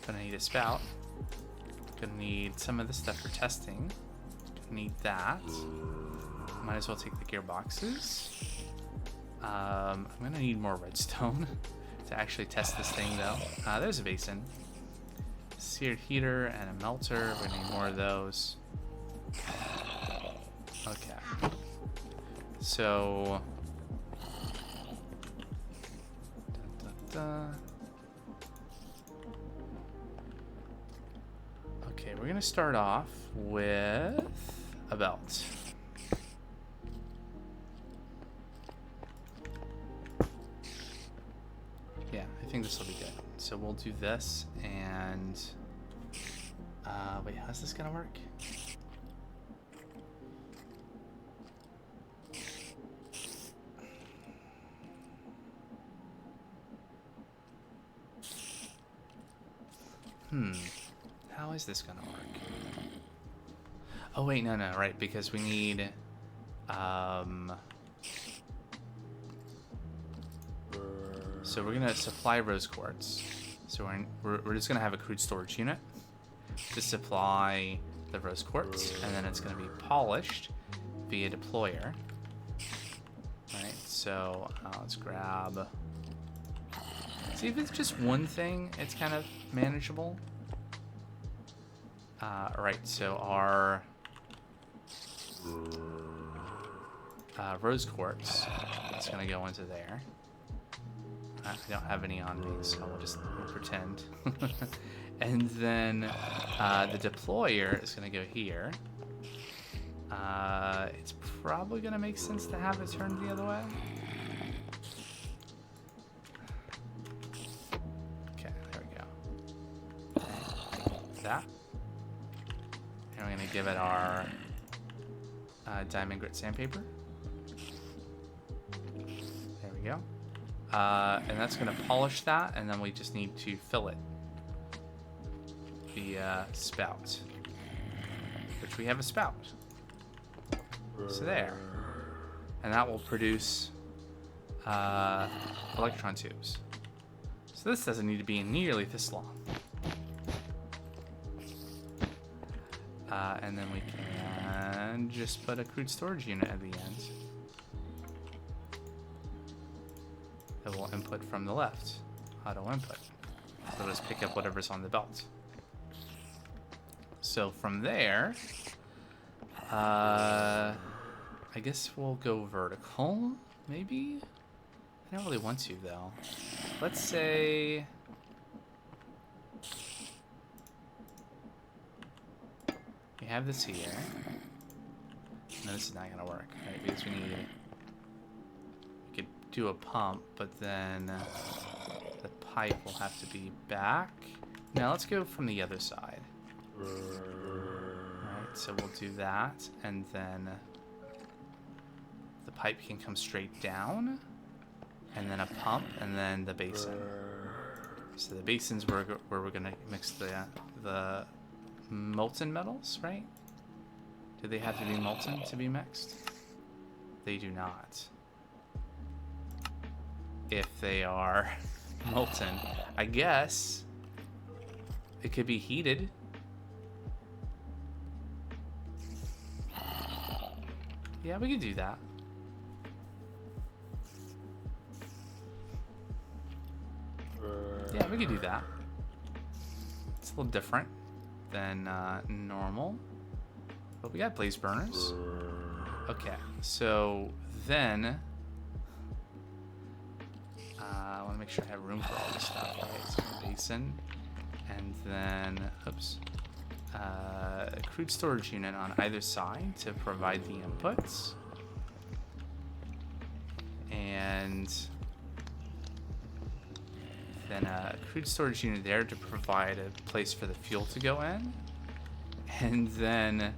Gonna need a spout. Gonna need some of this stuff for testing. Gonna need that. Might as well take the gearboxes. I'm gonna need more redstone to actually test this thing though. There's a basin. Seared heater and a melter. We're gonna need more of those. Okay. So okay, we're gonna start off with a belt. Yeah, I think this will be good. So we'll do this and wait, how's this gonna work? How is this gonna work? Oh wait, no, right, because we need So we're gonna supply rose quartz. So we're just gonna have a crude storage unit to supply the rose quartz, and then it's gonna be polished via deployer. Right. So let's grab. See, if it's just one thing, it's kind of manageable. Right. So our rose quartz is gonna go into there. I don't have any on me, so we'll pretend. And then the deployer is going to go here. It's probably going to make sense to have it turned the other way. Okay, there we go. That. And we're going to give it our diamond grit sandpaper. There we go. And that's going to polish that, and then we just need to fill it. The spout, which we have a spout. So there. And that will produce electron tubes. So this doesn't need to be nearly this long. And then we can just put a crude storage unit at the end that will input from the left. Auto input. So just pick up whatever's on the belt. So from there, I guess we'll go vertical, maybe? I don't really want to, though. Let's say... we have this here. No, this is not going to work, right? Because we could do a pump, but then the pipe will have to be back. Now let's go from the other side. Alright, so we'll do that, and then the pipe can come straight down, and then a pump, and then the basin. So the basin's where we're going to mix the molten metals, right? Do they have to be molten to be mixed? They do not. If they are molten, I guess it could be heated. Yeah, we could do that. Yeah, we could do that. It's a little different than normal. But we got blaze burners. Okay, so then... I want to make sure I have room for all this stuff. Right, so basin. And then... oops. A crude storage unit on either side to provide the inputs. And then a crude storage unit there to provide a place for the fuel to go in. And then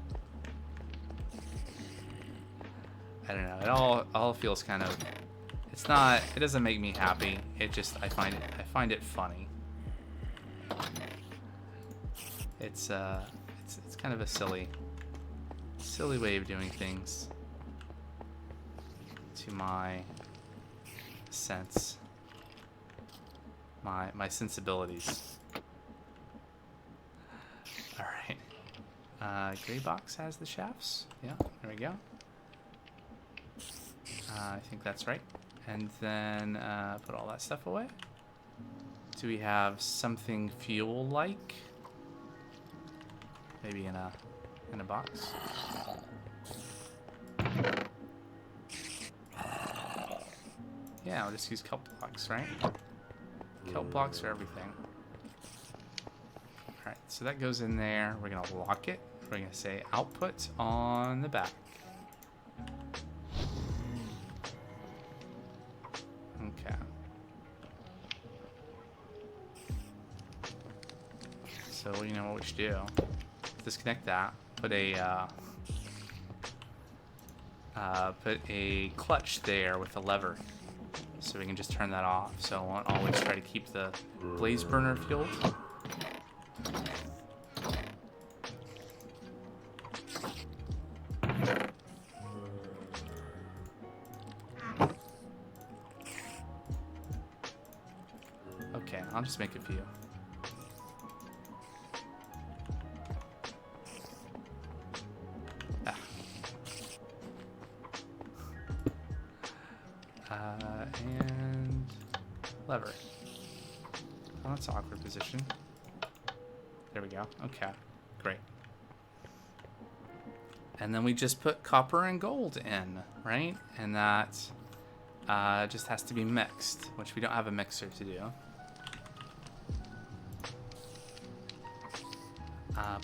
I don't know, it all feels kind of, it doesn't make me happy. It just I find it funny. It's kind of a silly way of doing things to my sense, my sensibilities. All right, gray box has the shafts. Yeah, there we go. I think that's right. And then put all that stuff away. Do we have something fuel-like? Maybe in a box. Yeah, I'll just use kelp blocks, right? Kelp blocks for everything. Alright, so that goes in there. We're gonna lock it. We're gonna say output on the back. Okay. So you know what we should do. Disconnect that. Put a clutch there with a lever, so we can just turn that off. So I want always try to keep the blaze burner fueled. I'll just make a few. And lever. Oh, that's an awkward position. There we go. Okay, great. And then we just put copper and gold in, right? And that just has to be mixed, which we don't have a mixer to do.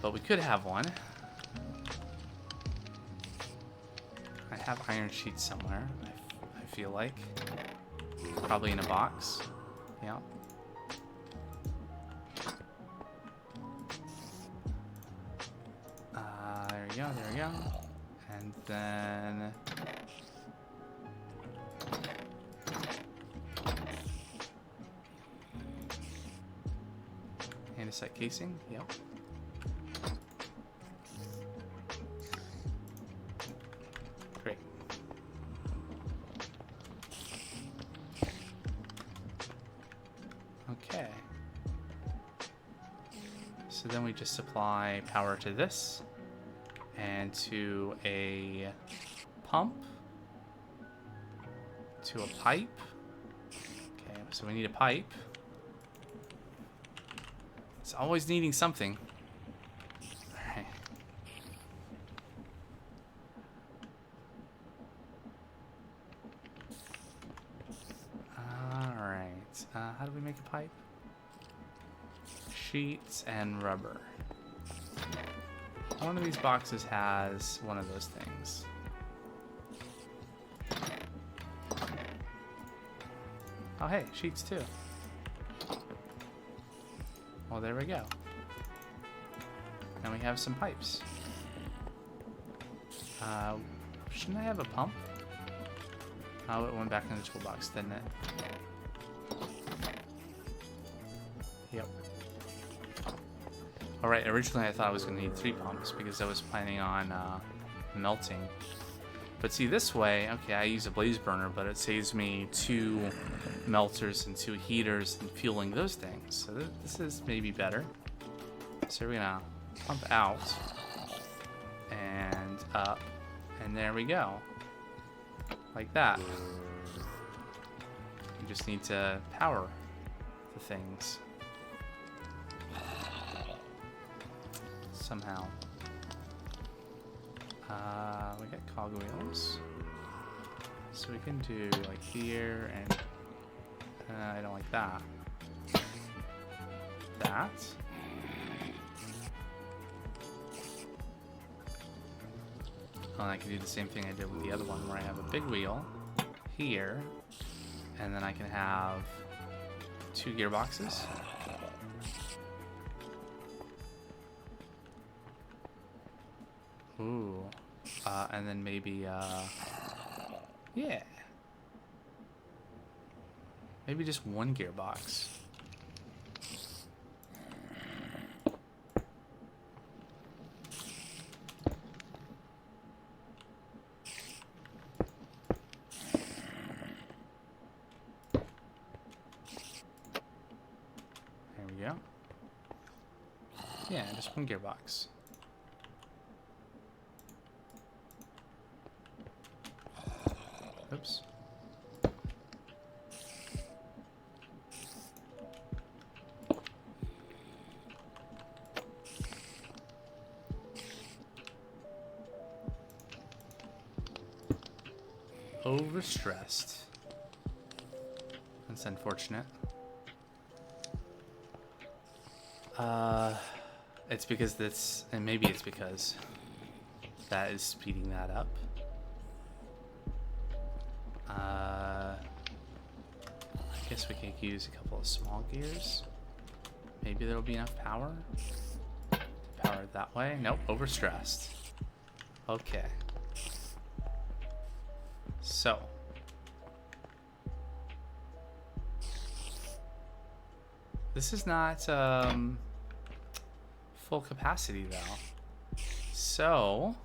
But we could have one. I have iron sheets somewhere, I feel like. Probably in a box. Yeah. There we go, there we go. And then... andesite casing, yep. Great. Okay. So then we just supply power to this and to a pump, to a pipe. Okay, so we need a pipe. It's always needing something. Alright. Alright. How do we make a pipe? Sheets and rubber. One of these boxes has one of those things. Oh, hey, sheets too. Well, there we go. And we have some pipes. Shouldn't I have a pump? Oh, it went back in the toolbox, didn't it? Yep. Alright, originally I thought I was going to need 3 pumps because I was planning on melting. But see, this way, okay, I use a blaze burner, but it saves me 2 melters and 2 heaters and fueling those things. So this is maybe better. So we're gonna pump out and up, and there we go. Like that. You just need to power the things. Somehow. We got cogwheels, so we can do like here, and I don't like that. That. Oh, and I can do the same thing I did with the other one, where I have a big wheel here, and then I can have 2 gearboxes. Ooh. And then maybe, yeah. Maybe just 1 gearbox. There we go. Yeah, just 1 gearbox. Oops. Overstressed. That's unfortunate. It's because this, and maybe it's because that is speeding that up. I guess we could use a couple of small gears. Maybe there'll be enough power to power it that way. Nope, overstressed. Okay. So. This is not full capacity though. So,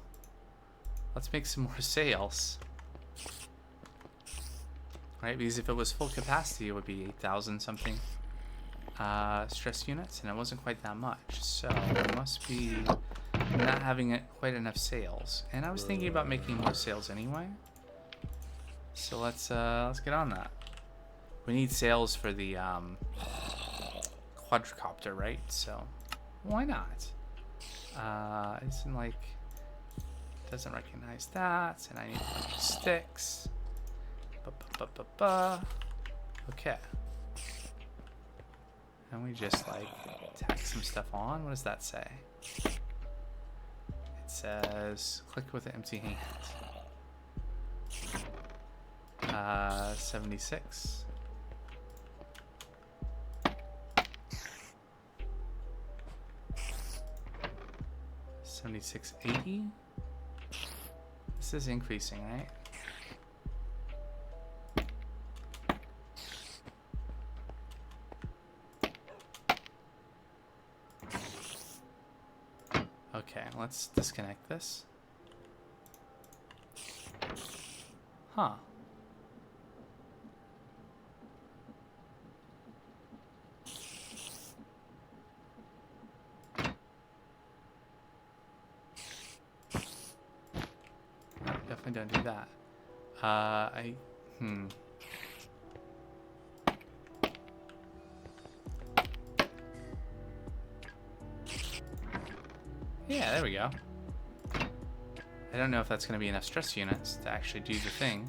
let's make some more sails. Right, because if it was full capacity, it would be 8,000 something. stress units, and it wasn't quite that much. So it must be not having quite enough sales. And I was thinking about making more sales anyway. So let's get on that. We need sales for the quadricopter, right? So why not? Isn't like doesn't recognize that, and I need a bunch of sticks. Okay. And we just like tack some stuff on. What does that say? It says click with an empty hand. 76. $76.80. This is increasing, right? Okay, let's disconnect this. Huh. Definitely don't do that. Yeah, there we go. I don't know if that's going to be enough stress units to actually do the thing.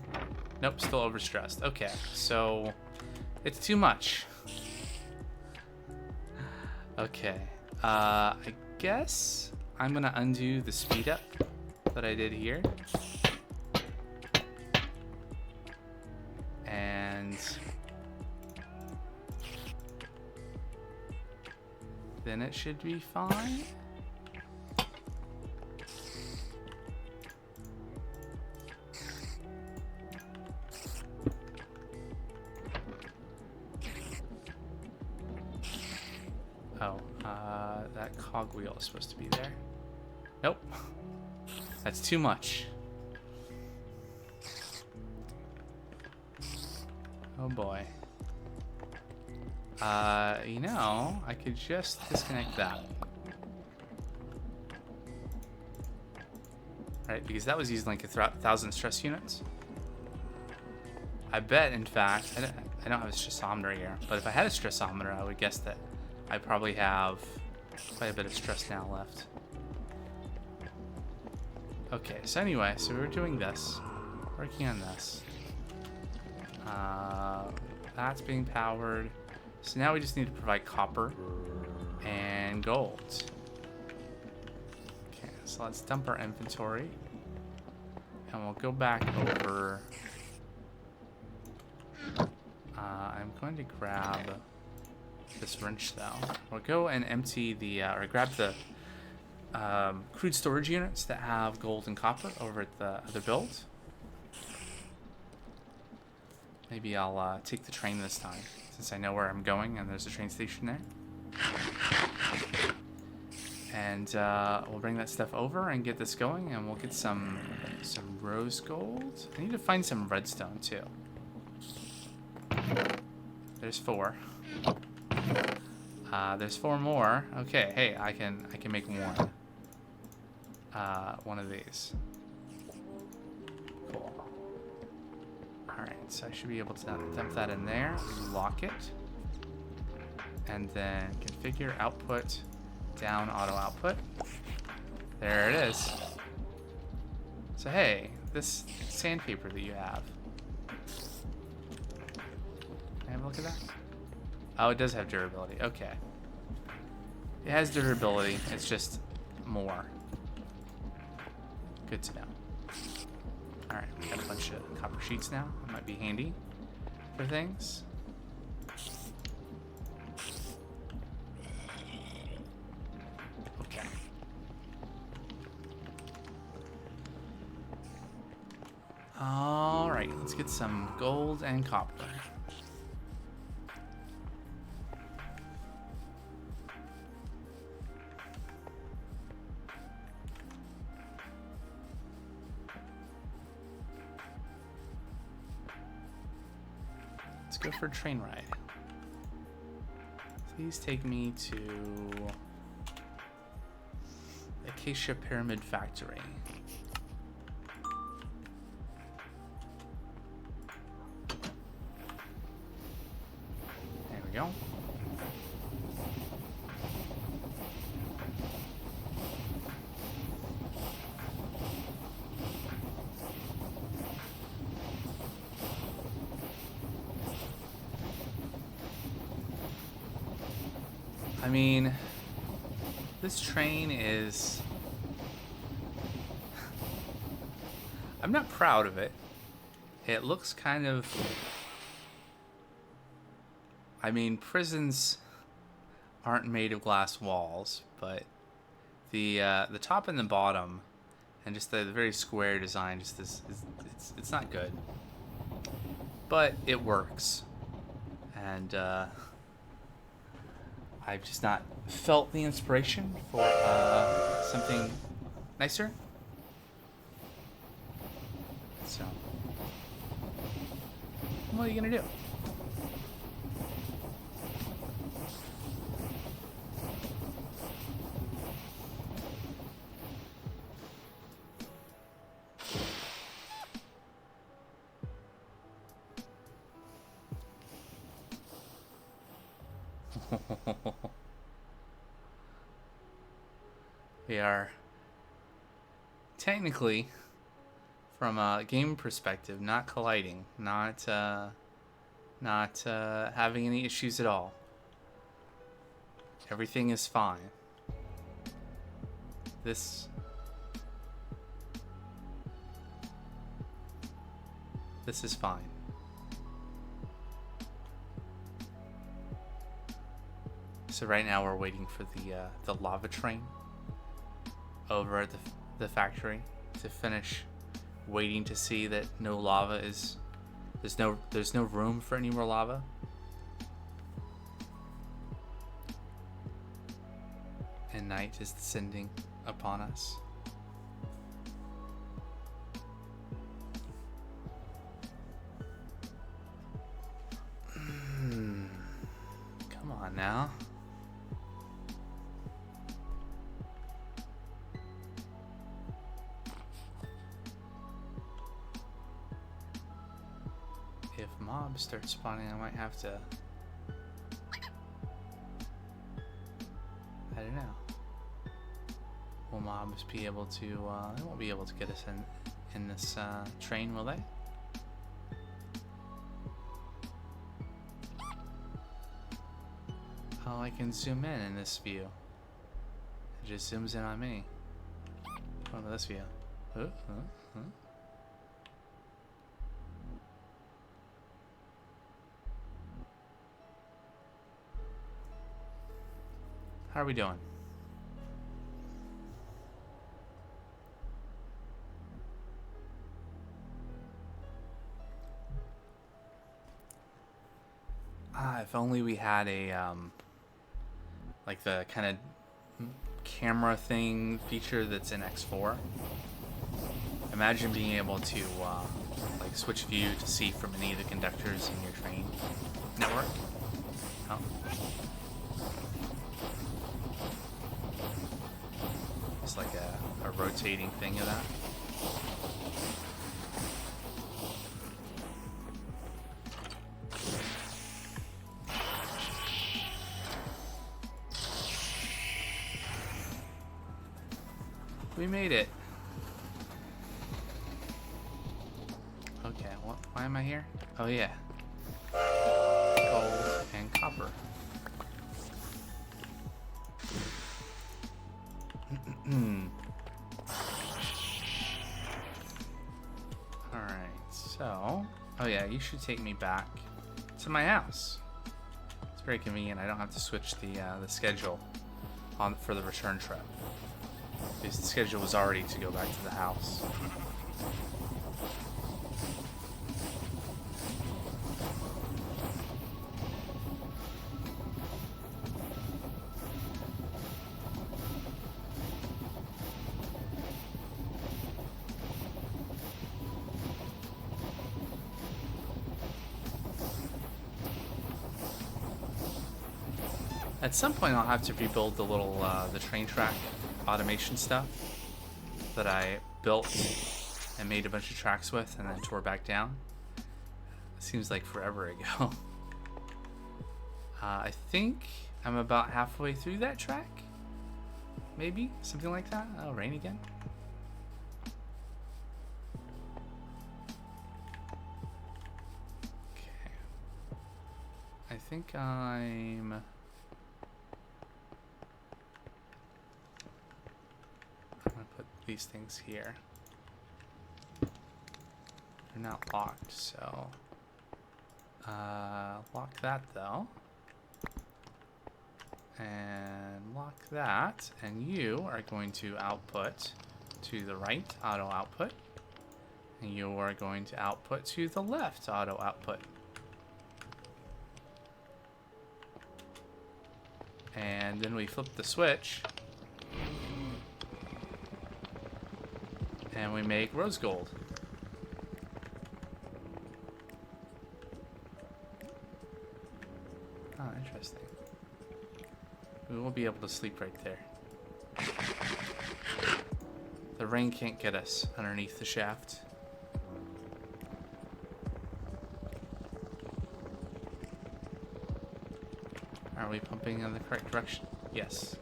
Nope, still overstressed. Okay, so it's too much. Okay, I guess I'm going to undo the speed up that I did here. And then it should be fine. Oh, that cogwheel is supposed to be there. Nope. That's too much. Oh boy. You know, I could just disconnect that. Right, because that was using like 1,000 stress units. I bet, in fact, I don't have a stressometer here, but if I had a stressometer, I would guess that I probably have quite a bit of stress now left. Okay, so anyway, so we're doing this. Working on this. That's being powered. So now we just need to provide copper and gold. Okay, so let's dump our inventory. And we'll go back over. I'm going to grab this wrench though. We'll go and empty the, or grab the crude storage units that have gold and copper over at the other build. Maybe I'll take the train this time, since I know where I'm going and there's a train station there. And we'll bring that stuff over and get this going, and we'll get some rose gold. I need to find some redstone too. There's 4. There's 4 more. Okay, hey, I can make one. One of these. Cool. Alright, so I should be able to dump that in there, lock it, and then configure output down auto output. There it is. So hey, this sandpaper that you have. Can I have a look at that? Oh, it does have durability. Okay. It has durability. It's just more. Good to know. Alright, we got a bunch of copper sheets now. That might be handy for things. Okay. Alright, let's get some gold and copper. Let's go for a train ride. Please take me to Acacia Pyramid Factory. There we go. I mean, this train is... I'm not proud of it. It looks kind of... I mean, prisons aren't made of glass walls, but the top and the bottom, and just the very square design, just this, it's not good. But it works. And, I've just not felt the inspiration for something nicer. So, what are you gonna do? We are technically, from a game perspective, not colliding, not having any issues at all. Everything is fine. This is fine. So right now we're waiting for the lava train over at the factory to finish waiting to see that no lava is... There's no room for any more lava. And night is descending upon us. Come on now. If mobs start spawning, I might have to... I don't know. Will mobs be able to... they won't be able to get us in this train, will they? Oh, I can zoom in this view. It just zooms in on me. What about this view? How are we doing? If only we had a like the kind of camera thing feature that's in X4. Imagine being able to like switch view to see from any of the conductors in your train network. Oh. It's like a rotating thing of that. We made it. Okay, why am I here? Oh yeah. Gold and copper. Alright, so... Oh yeah, you should take me back to my house. It's very convenient. I don't have to switch the schedule for the return trip. Because the schedule was already to go back to the house. At some point, I'll have to rebuild the little the train track automation stuff that I built and made a bunch of tracks with, and then tore back down. It seems like forever ago. I think I'm about halfway through that track. Maybe something like that. Oh, rain again. Okay. I think I'm gonna put these things here. They're not locked, so lock that though. And lock that, and you are going to output to the right, auto output, and you are going to output to the left, auto output. And then we flip the switch, and we make rose gold. Oh, interesting. We will be able to sleep right there. The rain can't get us underneath the shaft. Are we pumping in the correct direction? Yes.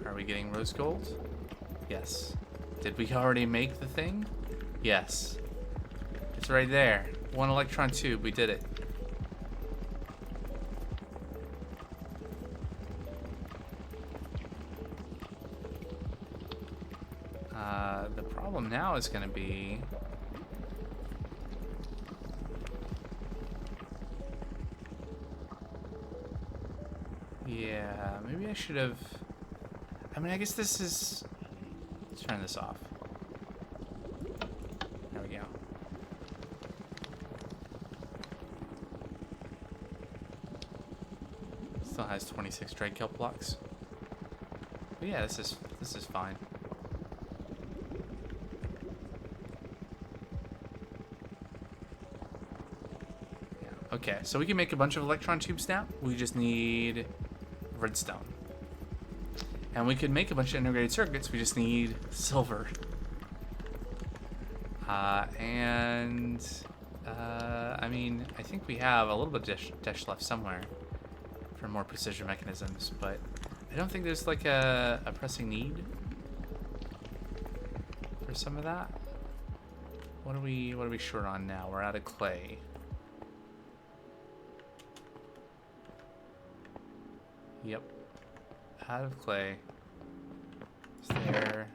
Are we getting rose gold? Yes. Did we already make the thing? Yes. It's right there. 1 electron tube. We did it. The problem now is going to be yeah, maybe I should have. I mean, I guess this is. Let's turn this off. There we go. Still has 26 drag kelp blocks. But yeah, this is fine. Okay, so we can make a bunch of electron tubes now. We just need redstone. And we could make a bunch of integrated circuits. We just need silver. I mean, I think we have a little bit of dash left somewhere for more precision mechanisms, but I don't think there's like a pressing need for some of that. What are we short on now? We're out of clay. Yep. Out of clay. Is there...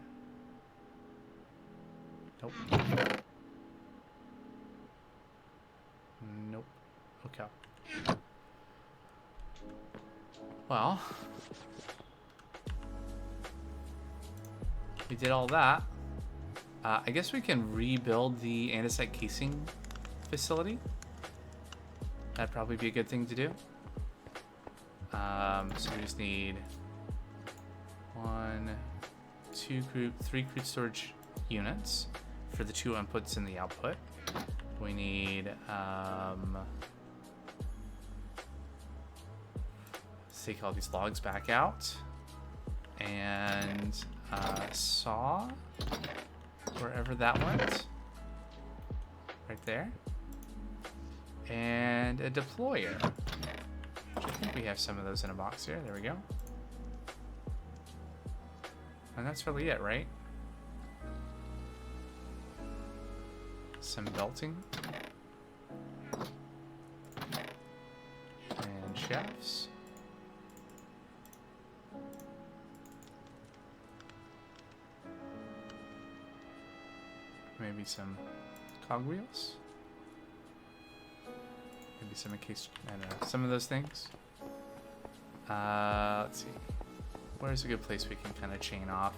Nope. Nope. Okay. Well... we did all that. I guess we can rebuild the andesite casing facility. That'd probably be a good thing to do. So we just need 3 crude storage units for the 2 inputs in the output. We need let's take all these logs back out and saw wherever that went, right there, and a deployer. I think we have some of those in a box here. There we go. And that's really it, right? Some belting. And shafts. Maybe some cogwheels. Maybe some encased, I don't know, some of those things. Let's see. Where's a good place we can kind of chain off?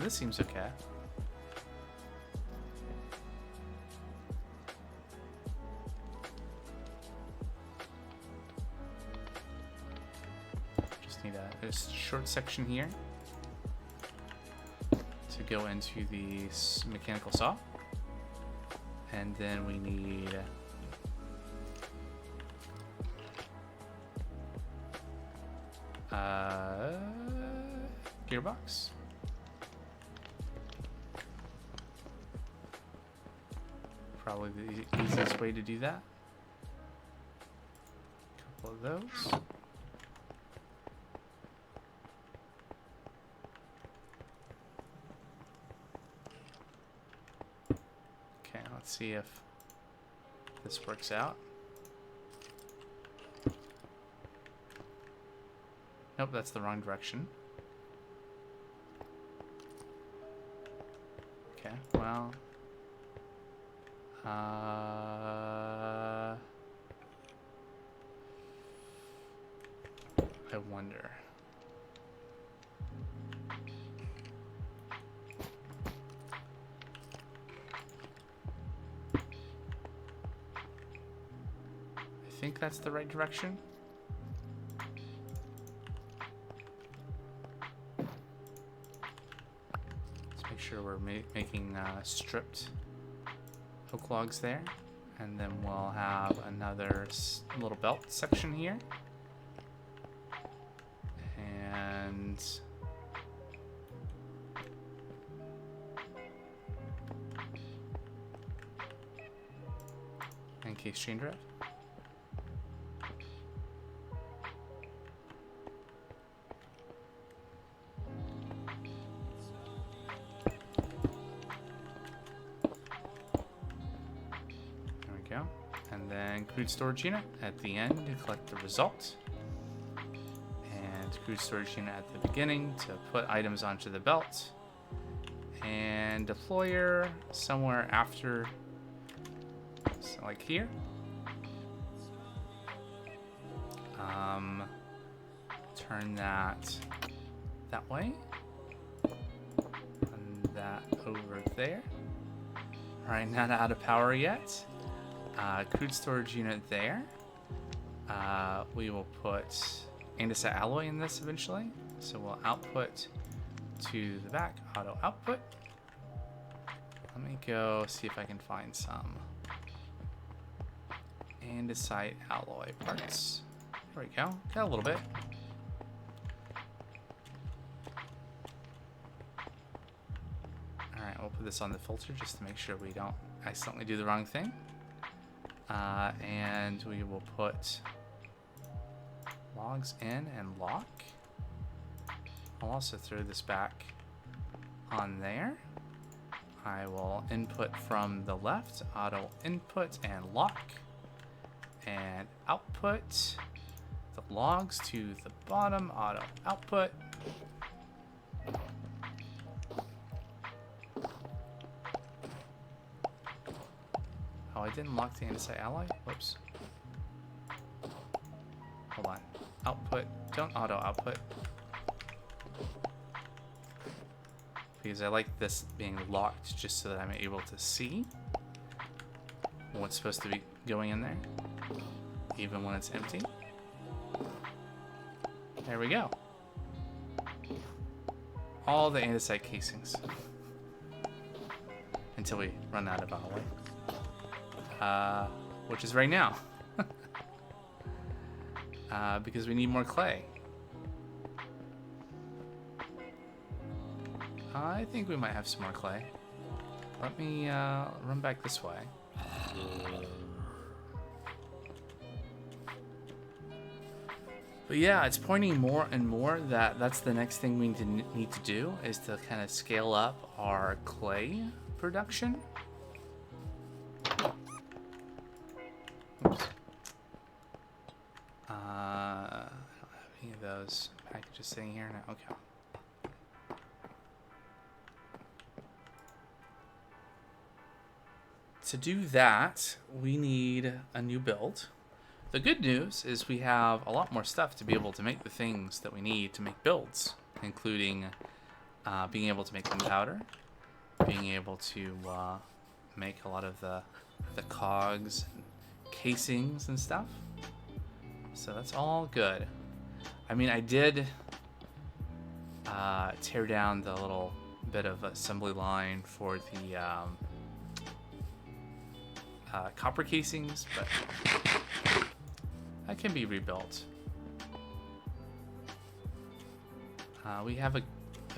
This seems okay. Just need a short section here to go into the mechanical saw. And then we need Gearbox. Probably the easiest way to do that. A couple of those. Okay, let's see if this works out. Nope, that's the wrong direction. Okay, well... I wonder. I think that's the right direction. Let's make sure we're making stripped oak logs there, and then we'll have another little belt section here, and case chain drive. And then crude storage unit at the end to collect the result, and crude storage unit at the beginning to put items onto the belt, and deployer somewhere after, so like here. Turn that way, and that over there. All right, not out of power yet. Crude storage unit there. We will put andesite alloy in this eventually. So we'll output to the back, auto output. Let me go see if I can find some andesite alloy parts. There we go, got a little bit. All right, we'll put this on the filter just to make sure we don't accidentally do the wrong thing. And we will put logs in and lock. I'll also throw this back on there. I will input from the left, auto input and lock, and output the logs to the bottom, auto output. Oh, I didn't lock the andesite alloy? Whoops. Hold on. Output. Don't auto output. Because I like this being locked just so that I'm able to see what's supposed to be going in there, even when it's empty. There we go. All the andesite casings. Until we run out of alloy. Which is right now. Because we need more clay. I think we might have some more clay. Let me run back this way. But yeah, it's pointing more and more that that's the next thing we need to do, is to kind of scale up our clay production. Oops. I don't have any of those packages sitting here now. Okay. To do that, we need a new build. The good news is we have a lot more stuff to be able to make the things that we need to make builds, including being able to make gunpowder, being able to make a lot of the cogs, and casings and stuff. So that's all good. I mean, I did tear down the little bit of assembly line for the copper casings, but that can be rebuilt. We have a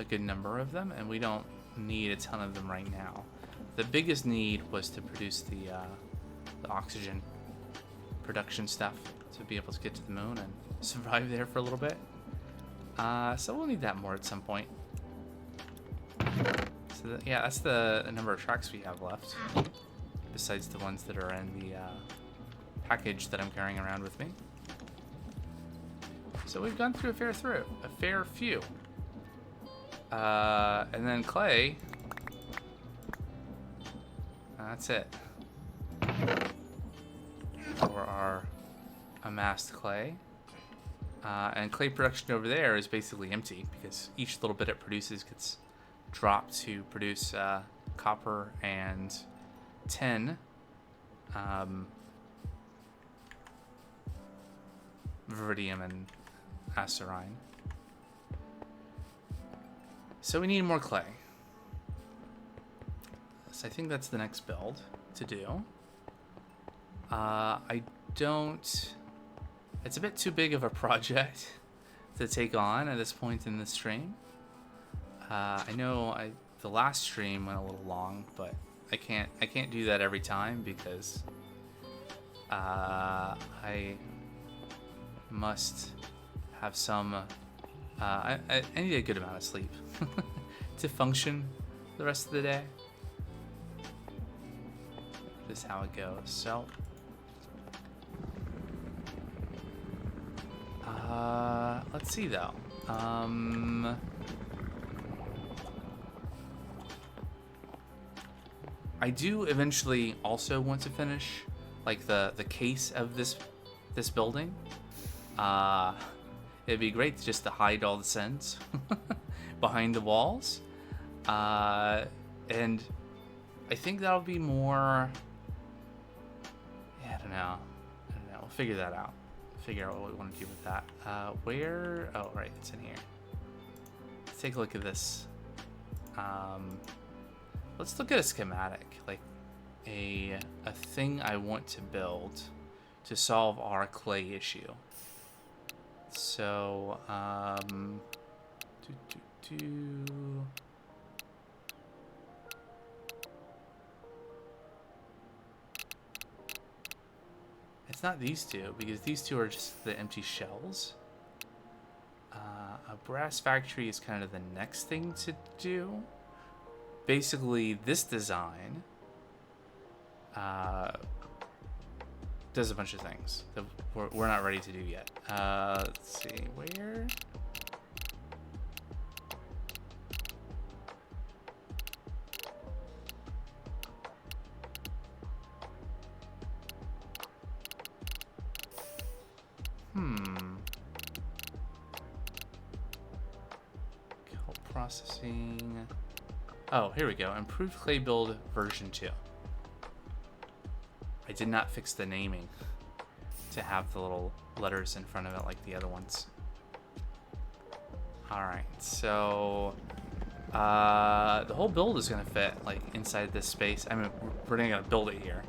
good number of them, and we don't need a ton of them right now. The biggest need was to produce the oxygen production stuff to be able to get to the moon and survive there for a little bit. So we'll need that more at some point. So yeah, that's the number of tracks we have left, besides the ones that are in the package that I'm carrying around with me. So we've gone through a fair few. And then clay. That's it. For our amassed clay. And clay production over there is basically empty because each little bit it produces gets dropped to produce copper and tin. Viridium and acerine. So we need more clay. So I think that's the next build to do. I don't... It's a bit too big of a project to take on at this point in the stream. I know the last stream went a little long, but I can't do that every time because I must have some I need a good amount of sleep to function the rest of the day. Just how it goes. So let's see though. I do eventually also want to finish like the case of this building. It'd be great just to hide all the sins behind the walls. And I think that'll be more... Yeah, I don't know. We'll figure that out. Figure out what we want to do with that. Where... Oh, right. It's in here. Let's take a look at this. Let's look at a schematic. Like a thing I want to build to solve our clay issue. So, It's not these two, because these two are just the empty shells. A brass factory is kind of the next thing to do. Basically, this design does a bunch of things that we're not ready to do yet. Let's see, where? Processing. Oh, here we go. Improved clay build version 2. I did not fix the naming to have the little letters in front of it like the other ones. Alright, so the whole build is going to fit like inside this space. I mean, we're going to build it here.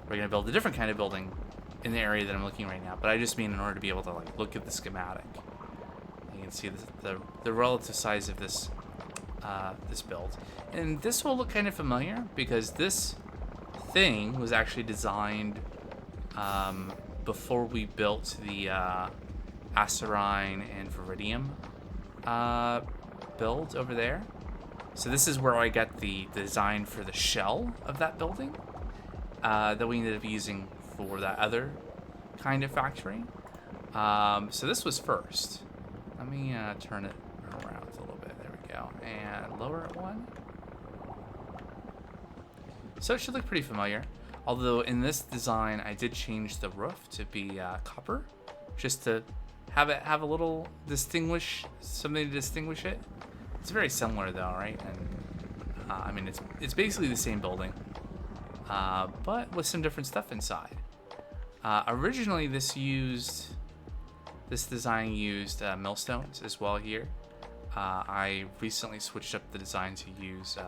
We're going to build a different kind of building in the area that I'm looking right now, but I just mean in order to be able to like look at the schematic. You can see the relative size of this this build. And this will look kind of familiar because this thing was actually designed before we built the acerine and viridium build over there. So this is where I got the design for the shell of that building that we ended up using for that other kind of factory. So this was first. Let me turn it around a little bit. There we go. And lower it one. So it should look pretty familiar. Although in this design, I did change the roof to be copper, just to have it have a little something to distinguish it. It's very similar though, right? And I mean, it's basically the same building, but with some different stuff inside. Originally, this design used millstones as well here. I recently switched up the design to use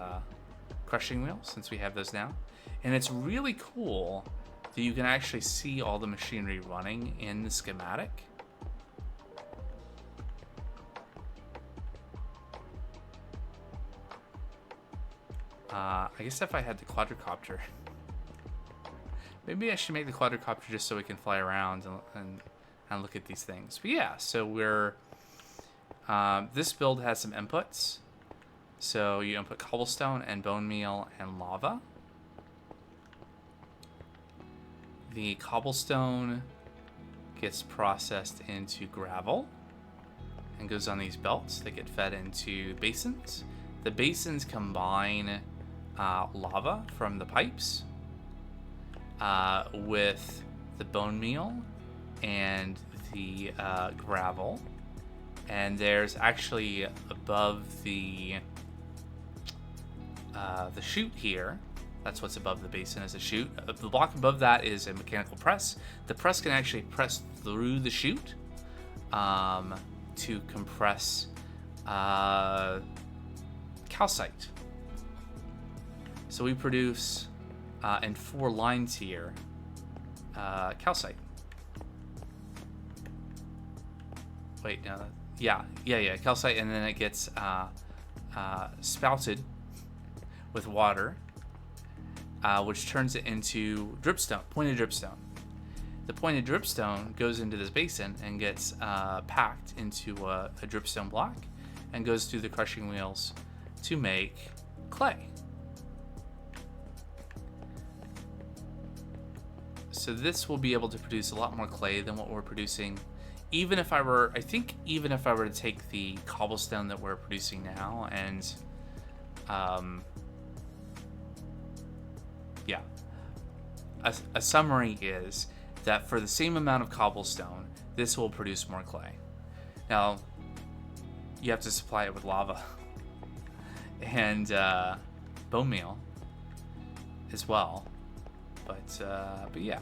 crushing wheels since we have those now. And it's really cool that you can actually see all the machinery running in the schematic. I guess if I had the quadricopter, maybe I should make the quadricopter just so we can fly around and look at these things. But yeah, so we're this build has some inputs. So you input cobblestone and bone meal and lava. The cobblestone gets processed into gravel and goes on these belts. They get fed into basins. The basins combine lava from the pipes with the bone meal and the gravel. And there's actually above the chute here. That's what's above the basin is a chute. The block above that is a mechanical press. The press can actually press through the chute to compress calcite. So we produce in 4 lines here calcite. Wait, no. Yeah, calcite, and then it gets spouted with water, which turns it into dripstone, pointed dripstone. The pointed dripstone goes into this basin and gets packed into a dripstone block and goes through the crushing wheels to make clay. So this will be able to produce a lot more clay than what we're producing. Even if I were to take the cobblestone that we're producing now and a summary is that for the same amount of cobblestone, this will produce more clay. Now, you have to supply it with lava and bone meal as well. But yeah.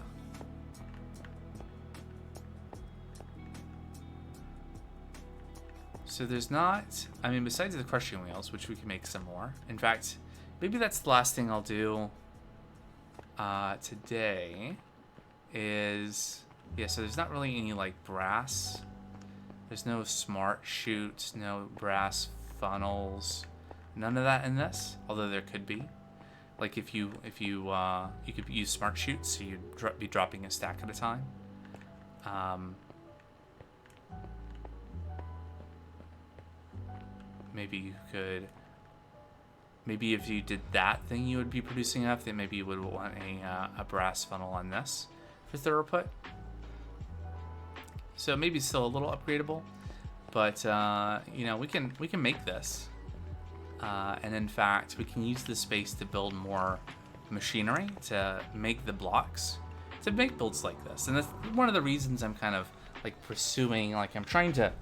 So there's not, I mean, besides the crushing wheels, which we can make some more. In fact, maybe that's the last thing I'll do today is, yeah, so there's not really any like brass. There's no smart chutes, no brass funnels, none of that in this, although there could be. Like if you could use smart chutes, so you'd be dropping a stack at a time. Maybe you could. Maybe if you did that thing, you would be producing enough that maybe you would want a brass funnel on this for throughput. So maybe still a little upgradable, but you know, we can make this, and in fact, we can use this space to build more machinery to make the blocks to make builds like this. And that's one of the reasons I'm kind of like pursuing. Like I'm trying to.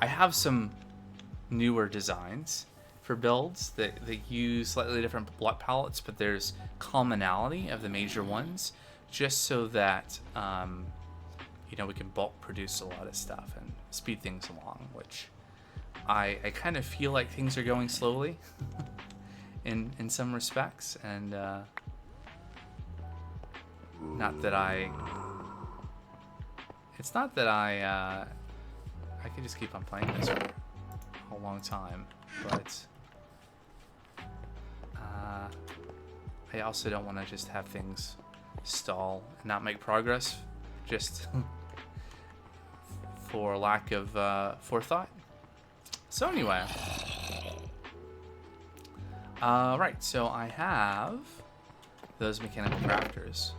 I have some newer designs for builds that use slightly different block palettes, but there's commonality of the major ones, just so that you know, we can bulk produce a lot of stuff and speed things along, which I kind of feel like things are going slowly in some respects, and it's not that I could just keep on playing this for a long time, but I also don't want to just have things stall and not make progress just for lack of forethought. So anyway, right, so I have those mechanical crafters.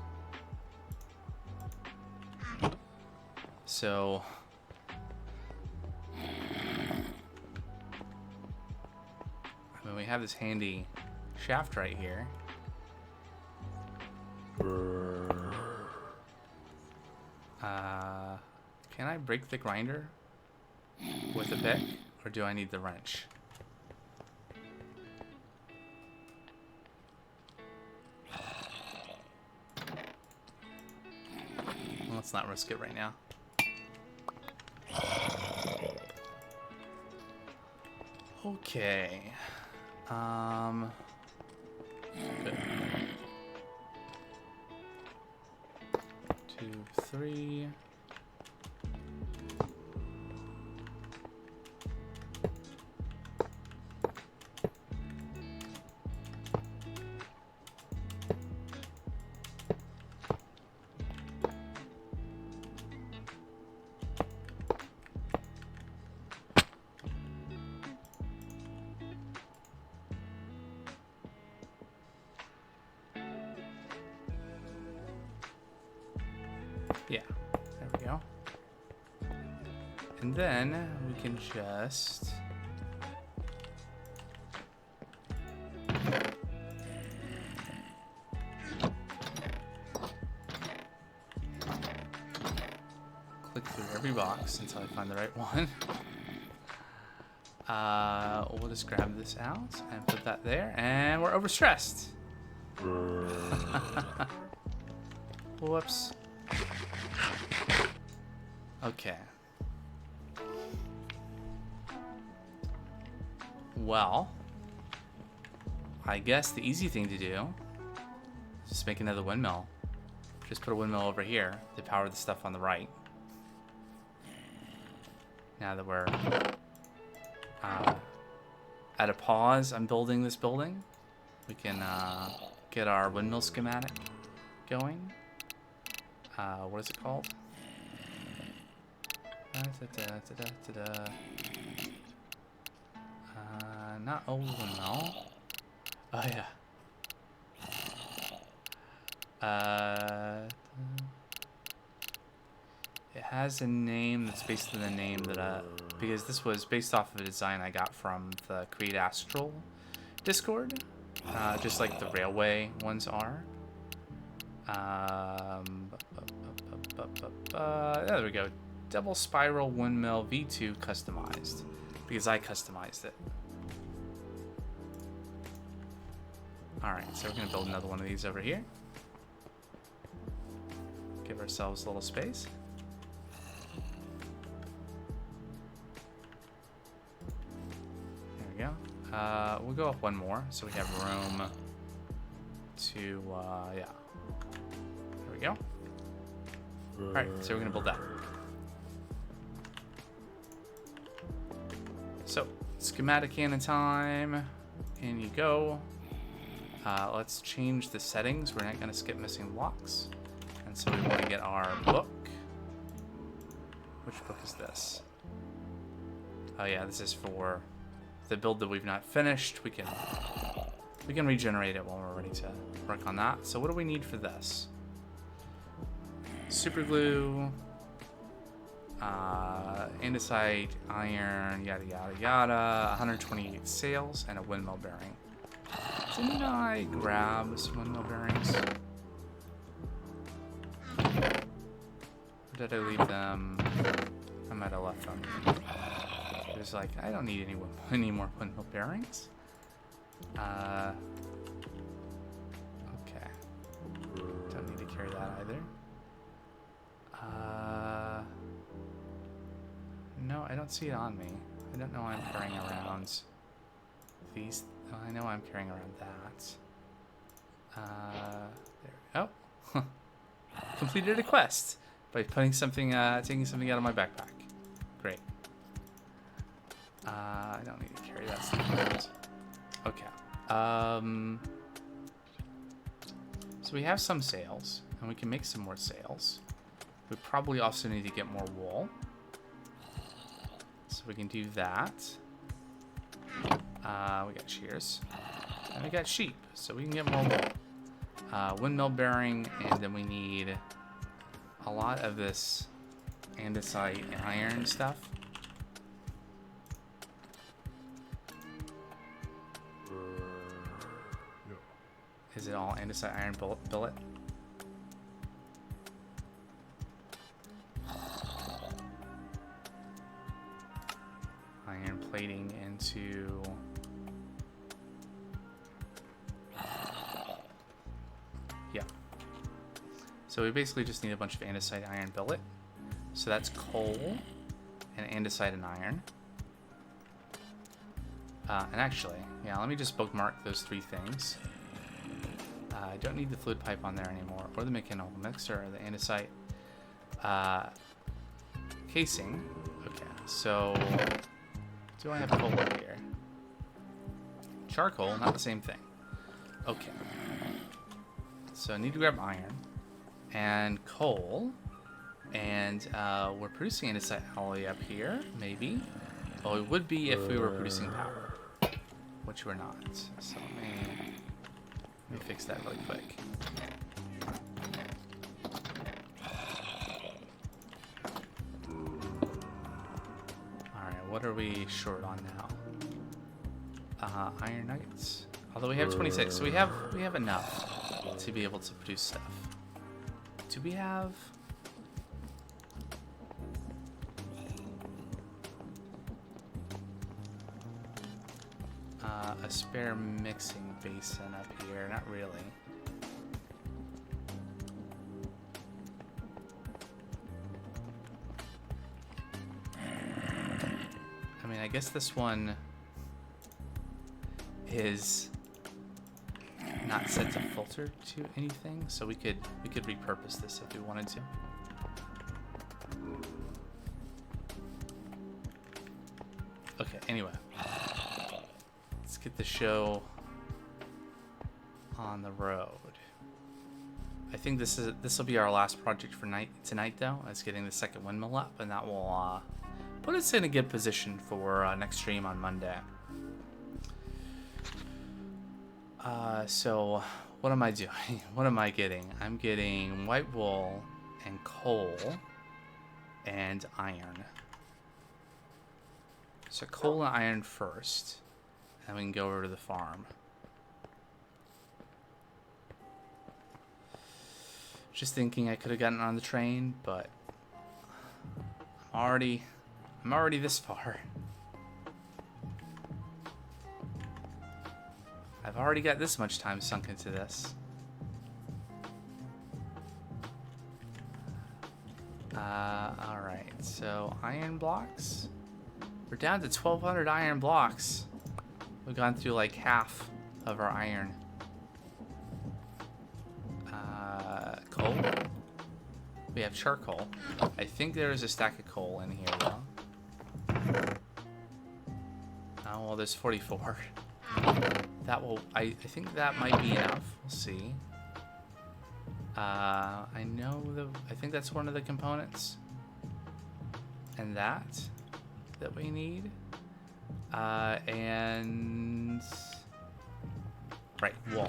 So I mean, we have this handy shaft right here. Can I break the grinder with a pick, or do I need the wrench? Let's not risk it right now. Okay. Good. 2, 3. Yeah, there we go. And then we can just... click through every box until I find the right one. We'll just grab this out and put that there, and we're overstressed. Whoops. Okay. Well, I guess the easy thing to do is just make another windmill. Just put a windmill over here to power the stuff on the right. Now that we're at a pause, I'm building this building. We can get our windmill schematic going. What is it called? Not old windmill. Oh yeah. It has a name that's based on the name that because this was based off of a design I got from the Create Astral Discord, just like the railway ones are. There we go. Double spiral windmill V2 customized, because I customized it. Alright, so we're going to build another one of these over here. Give ourselves a little space. There we go. We'll go up one more so we have room to, yeah. There we go. Alright, so we're going to build that. So, schematic cannon time. In you go. Let's change the settings. We're not going to skip missing blocks. And so we want to get our book. Which book is this? Oh yeah, this is for the build that we've not finished. We can regenerate it while we're ready to work on that. So what do we need for this? Super glue, andesite, iron, yada yada yada, 128 sails, and a windmill bearing. Didn't I grab some windmill bearings? Or did I leave them? I might have left them. It was like, I don't need any more windmill bearings. Okay. Don't need to carry that either. No, I don't see it on me. I don't know I'm carrying around these. Oh, I know I'm carrying around that. There. Oh, completed a quest by putting something, taking something out of my backpack. Great. I don't need to carry that stuff around. Okay. So we have some sails, and we can make some more sails. We probably also need to get more wool. So we can do that. We got shears. And we got sheep, so we can get more wool. Windmill bearing, and then we need a lot of this andesite and iron stuff. Is it all andesite iron billet? Iron plating into yeah. So we basically just need a bunch of andesite iron billet. So that's coal and andesite and iron. And actually, yeah, let me just bookmark those three things. I don't need the fluid pipe on there anymore, or the mechanical mixer, or the andesite casing. Okay, so do I have coal over here? Charcoal, not the same thing. Okay. So I need to grab iron and coal, and we're producing andesite alloy up here, maybe. Well, it would be if we were producing power, which we're not. So let me fix that really quick. what are we short on now? Iron nuggets. Although we have 26, so we have enough to be able to produce stuff. Do we have? A spare mixing basin up here? Not really. I mean, I guess this one is not set to filter to anything, so we could repurpose this if we wanted to. Okay, anyway. Let's get the show on the road. I think this will be our last project for tonight though. Is getting the second windmill up, and that will put us in a good position for next stream on Monday. So what am I doing? What am I getting? I'm getting white wool and coal and iron. So coal and iron first, and we can go over to the farm. Just thinking I could have gotten on the train, but I'm already this far. I've already got this much time sunk into this. Alright, so iron blocks. We're down to 1,200 iron blocks. We've gone through like half of our iron. Coal. We have charcoal. I think there is a stack of coal in here though. Oh, well, there's 44. That will, I think that might be enough. We'll see. I think that's one of the components. And that we need. And right, wool.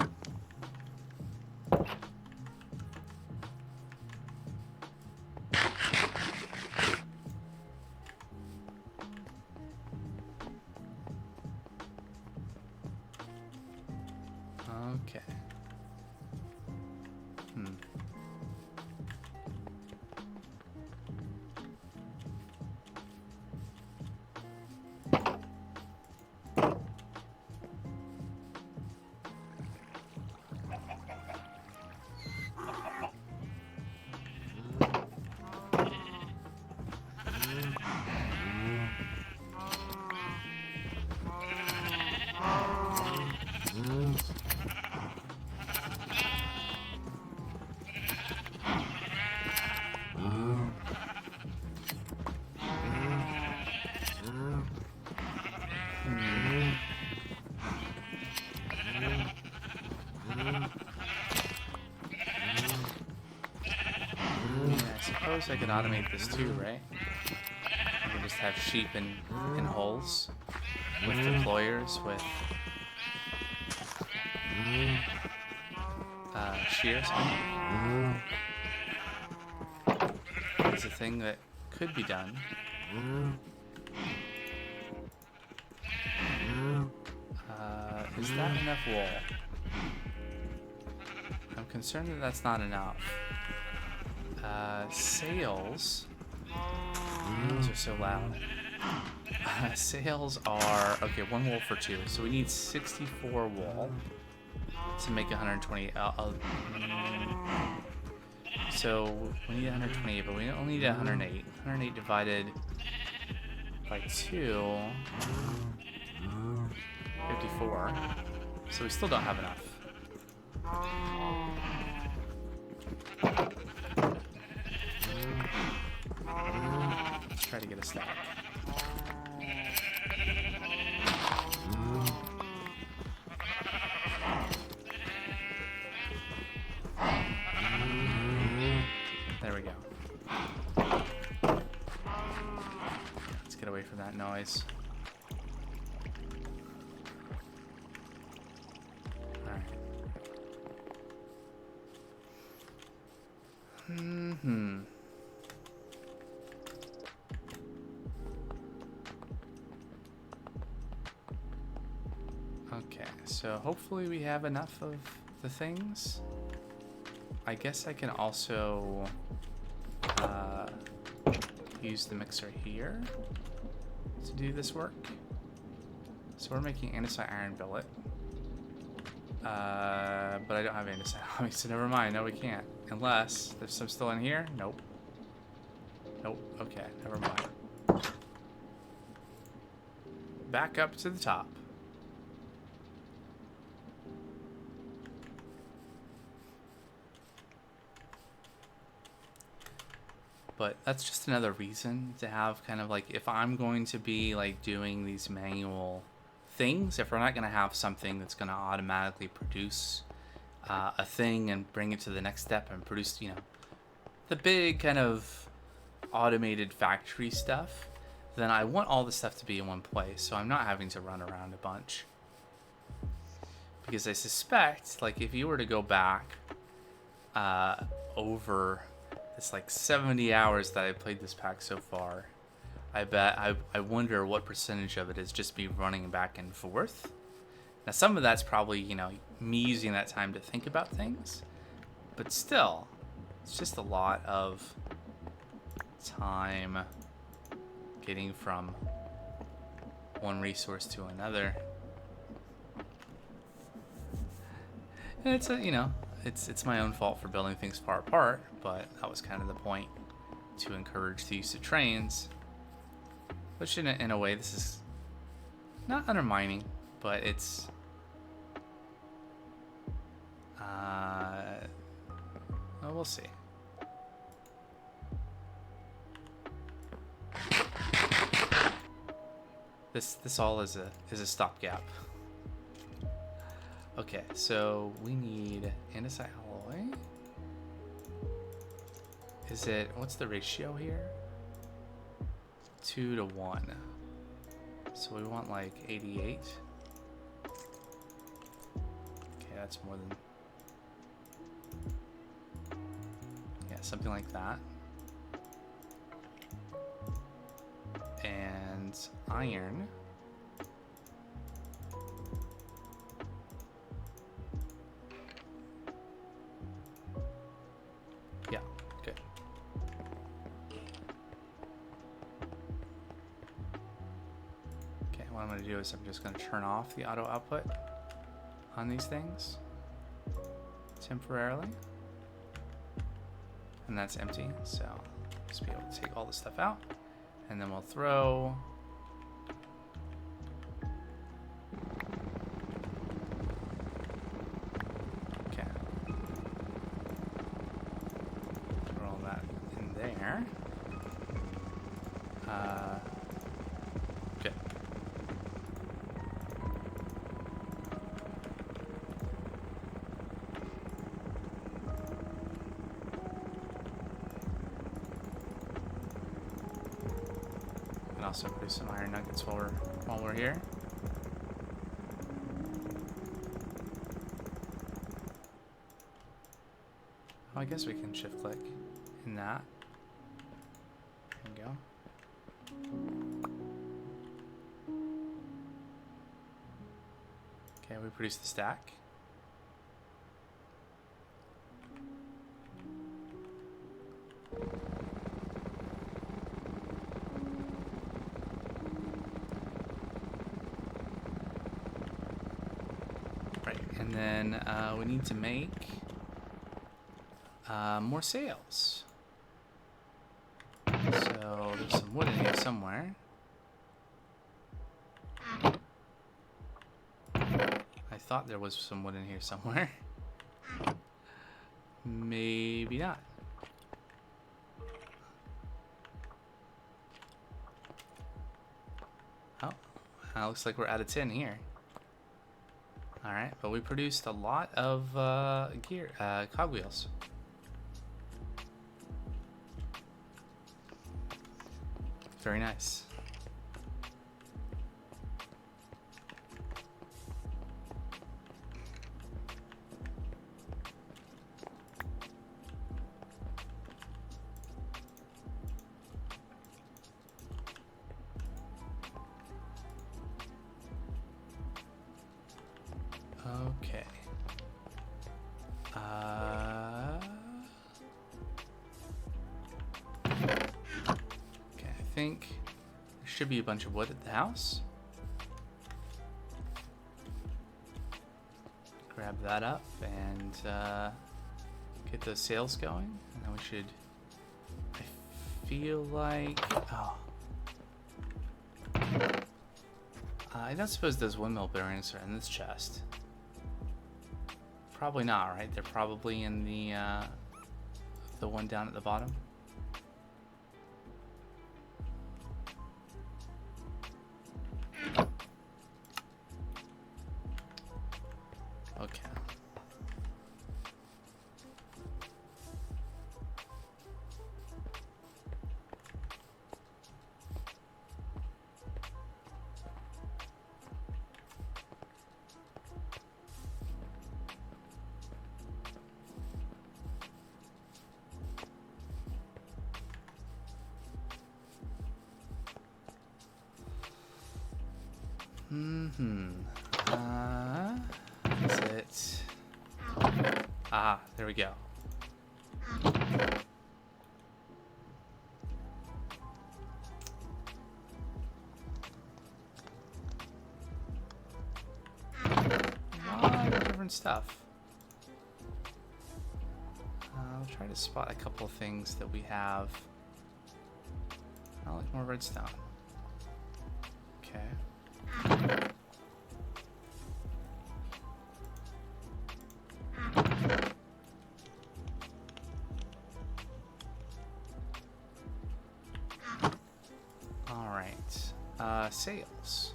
Okay. I could automate this too, right? I can just have sheep in holes with deployers, with shears. It's a thing that could be done. Is that enough wool? I'm concerned that that's not enough. Sales. Those are so loud. Sales are okay. 1 wool for 2, so we need 64 wool to make 120. So we need 128, but we only need 108. 108 divided by 2. 54. So we still don't have enough. Let's try to get a stack. There we go. Let's get away from that noise. Alright. so hopefully we have enough of the things. I guess I can also use the mixer here to do this work. So we're making andesite iron billet. But I don't have andesite on me, so never mind. No, we can't. Unless there's some still in here. Nope. Nope. Okay, never mind. Back up to the top. But that's just another reason to have kind of like, if I'm going to be like doing these manual things, if we're not going to have something that's going to automatically produce a thing and bring it to the next step and produce, you know, the big kind of automated factory stuff, then I want all the stuff to be in one place, so I'm not having to run around a bunch. Because I suspect, like, if you were to go back over it's like 70 hours that I played this pack so far, I wonder what percentage of it is just me running back and forth. Now some of that's probably, you know, me using that time to think about things, but still, it's just a lot of time getting from one resource to another. And it's a, you know, it's my own fault for building things far apart, but that was kind of the point, to encourage the use of trains. Which in a way, this is not undermining, but it's well, we'll see. This all is a stopgap. Okay, so we need andesite alloy. Is it, what's the ratio here? 2 to 1. So we want like 88. Okay, that's more than, yeah, something like that. And iron. Yeah, good. Okay, what I'm going to do is I'm just going to turn off the auto output on these things temporarily. And that's empty, so just be able to take all this stuff out. And then we'll throw all that in there. Good. And also produce some iron nuggets while we're here. Oh, I guess we can shift click in that. There we go. Okay, we produce the stack. Right, and then we need to make more sails. So there's some wood in here somewhere. I thought there was some wood in here somewhere. Maybe not. Oh, looks like we're out of tin here. Alright, but we produced a lot of cogwheels. Very nice. think there should be a bunch of wood at the house. Grab that up and get those sails going. And then we should, I feel like, oh. I don't suppose those windmill bearings are in this chest. Probably not, right? They're probably in the one down at the bottom. Okay. Is it? Ah, there we go. A lot of different stuff. I'll try to spot a couple of things that we have. I like more redstone. Okay. All right. Sails.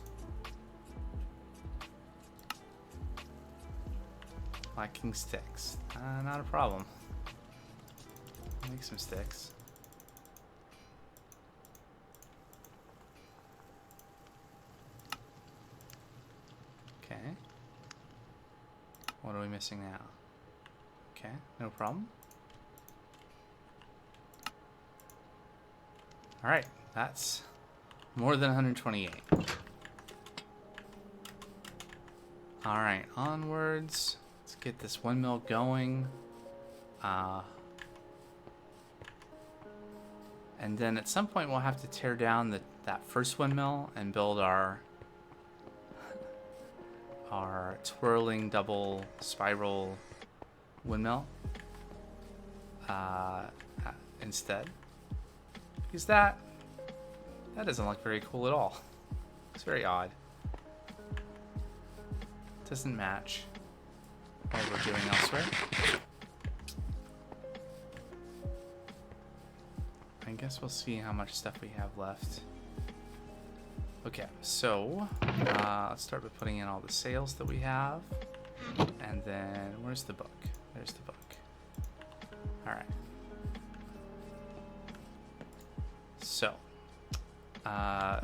Lacking sticks. Not a problem. I'll make some sticks. Okay. What are we missing now? Okay, no problem. Alright, that's more than 128. Alright, onwards. Let's get this windmill going. And then at some point we'll have to tear down that first windmill and build our twirling double spiral windmill instead, because that doesn't look very cool at all. It's very odd. Doesn't match what we're doing elsewhere. I guess we'll see how much stuff we have left. Okay, so let's start by putting in all the sails that we have. And then, where's the book? There's the book. Alright. So,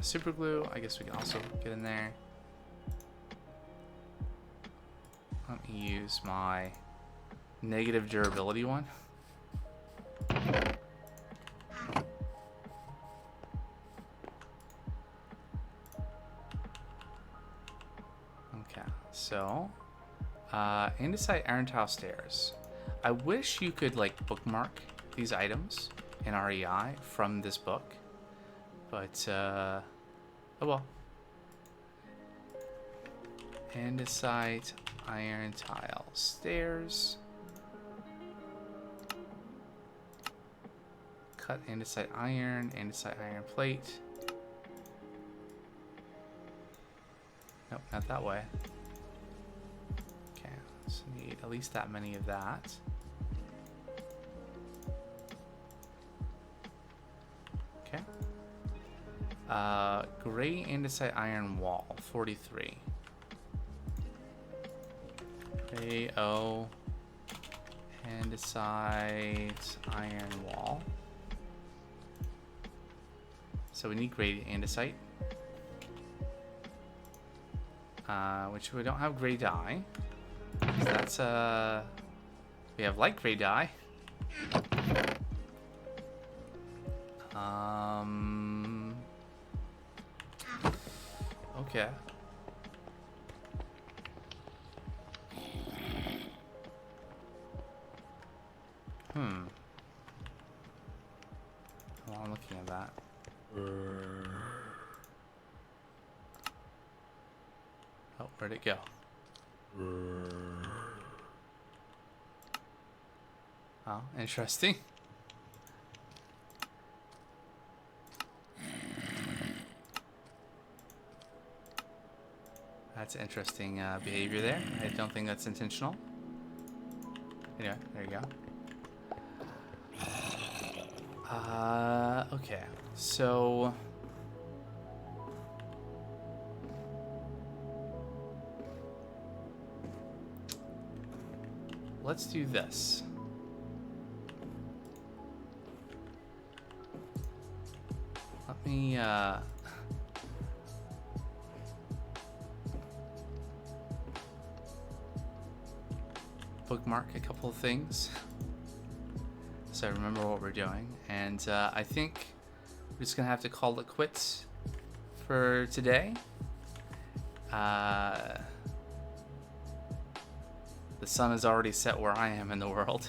super glue, I guess we can also get in there. Let me use my negative durability one. So, andesite iron tile stairs. I wish you could like bookmark these items in REI from this book, but oh well. Andesite iron tile stairs. Cut andesite iron plate. Nope, not that way. So need at least that many of that. Okay. Gray andesite iron wall, 43. Gray andesite iron wall. So we need gray andesite. Which we don't have gray dye. So that's we have light gray dye. Okay. While I'm looking at that. Oh, where'd it go? Oh, interesting. That's interesting behavior there. I don't think that's intentional. Anyway, there you go. Okay. So let's do this. Let me bookmark a couple of things so I remember what we're doing, and I think we're just gonna have to call it quits for today. The sun is already set where I am in the world,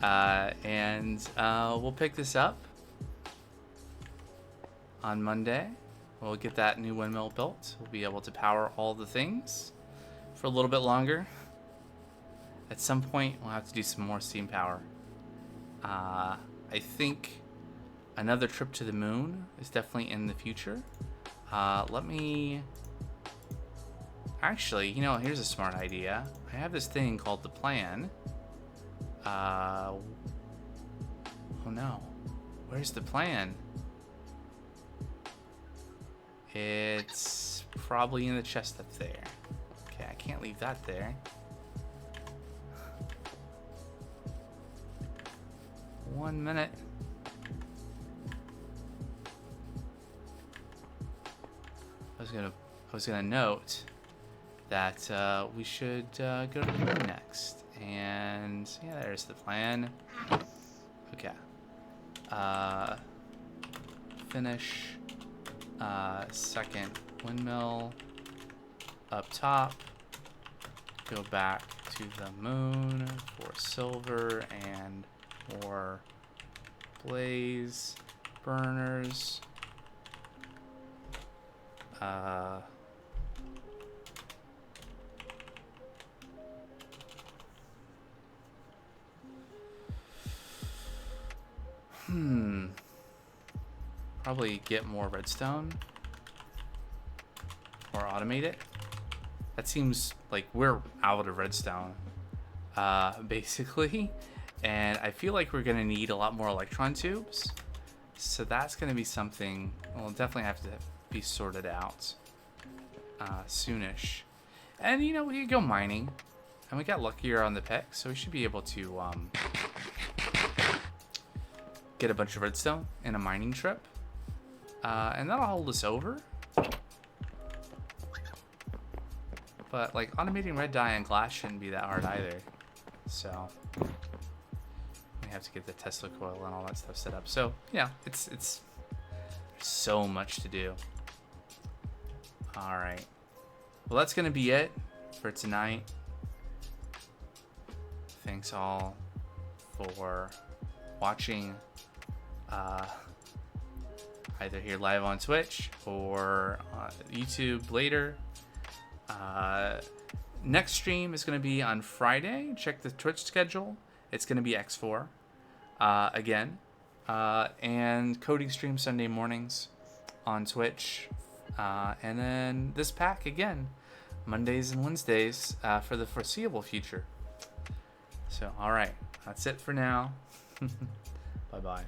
and we'll pick this up on Monday. We'll get that new windmill built. We'll be able to power all the things for a little bit longer. At some point, we'll have to do some more steam power. I think another trip to the moon is definitely in the future. Let me... Actually, you know, here's a smart idea. I have this thing called the plan. Oh no. Where's the plan? It's probably in the chest up there. Okay, I can't leave that there. One minute. I was gonna note that we should go to the moon next, and yeah, there's the plan. Okay. Finish second windmill up top. Go back to the moon for silver and more blaze burners. Probably get more redstone or automate it. That seems like we're out of redstone, basically. And I feel like we're gonna need a lot more electron tubes. So that's gonna be something we'll definitely have to be sorted out soonish. And you know, we could go mining. And we got luckier on the pick, so we should be able to get a bunch of redstone in a mining trip. And that'll hold us over. But like automating red dye and glass shouldn't be that hard either. So we have to get the Tesla coil and all that stuff set up. So yeah, it's so much to do. All right. Well, that's gonna be it for tonight. Thanks all for watching. Either here live on Twitch or YouTube later. Next stream is going to be on Friday. Check the Twitch schedule. It's going to be X4 again. And coding stream Sunday mornings on Twitch. And then this pack again, Mondays and Wednesdays for the foreseeable future. So, all right. That's it for now. Bye-bye.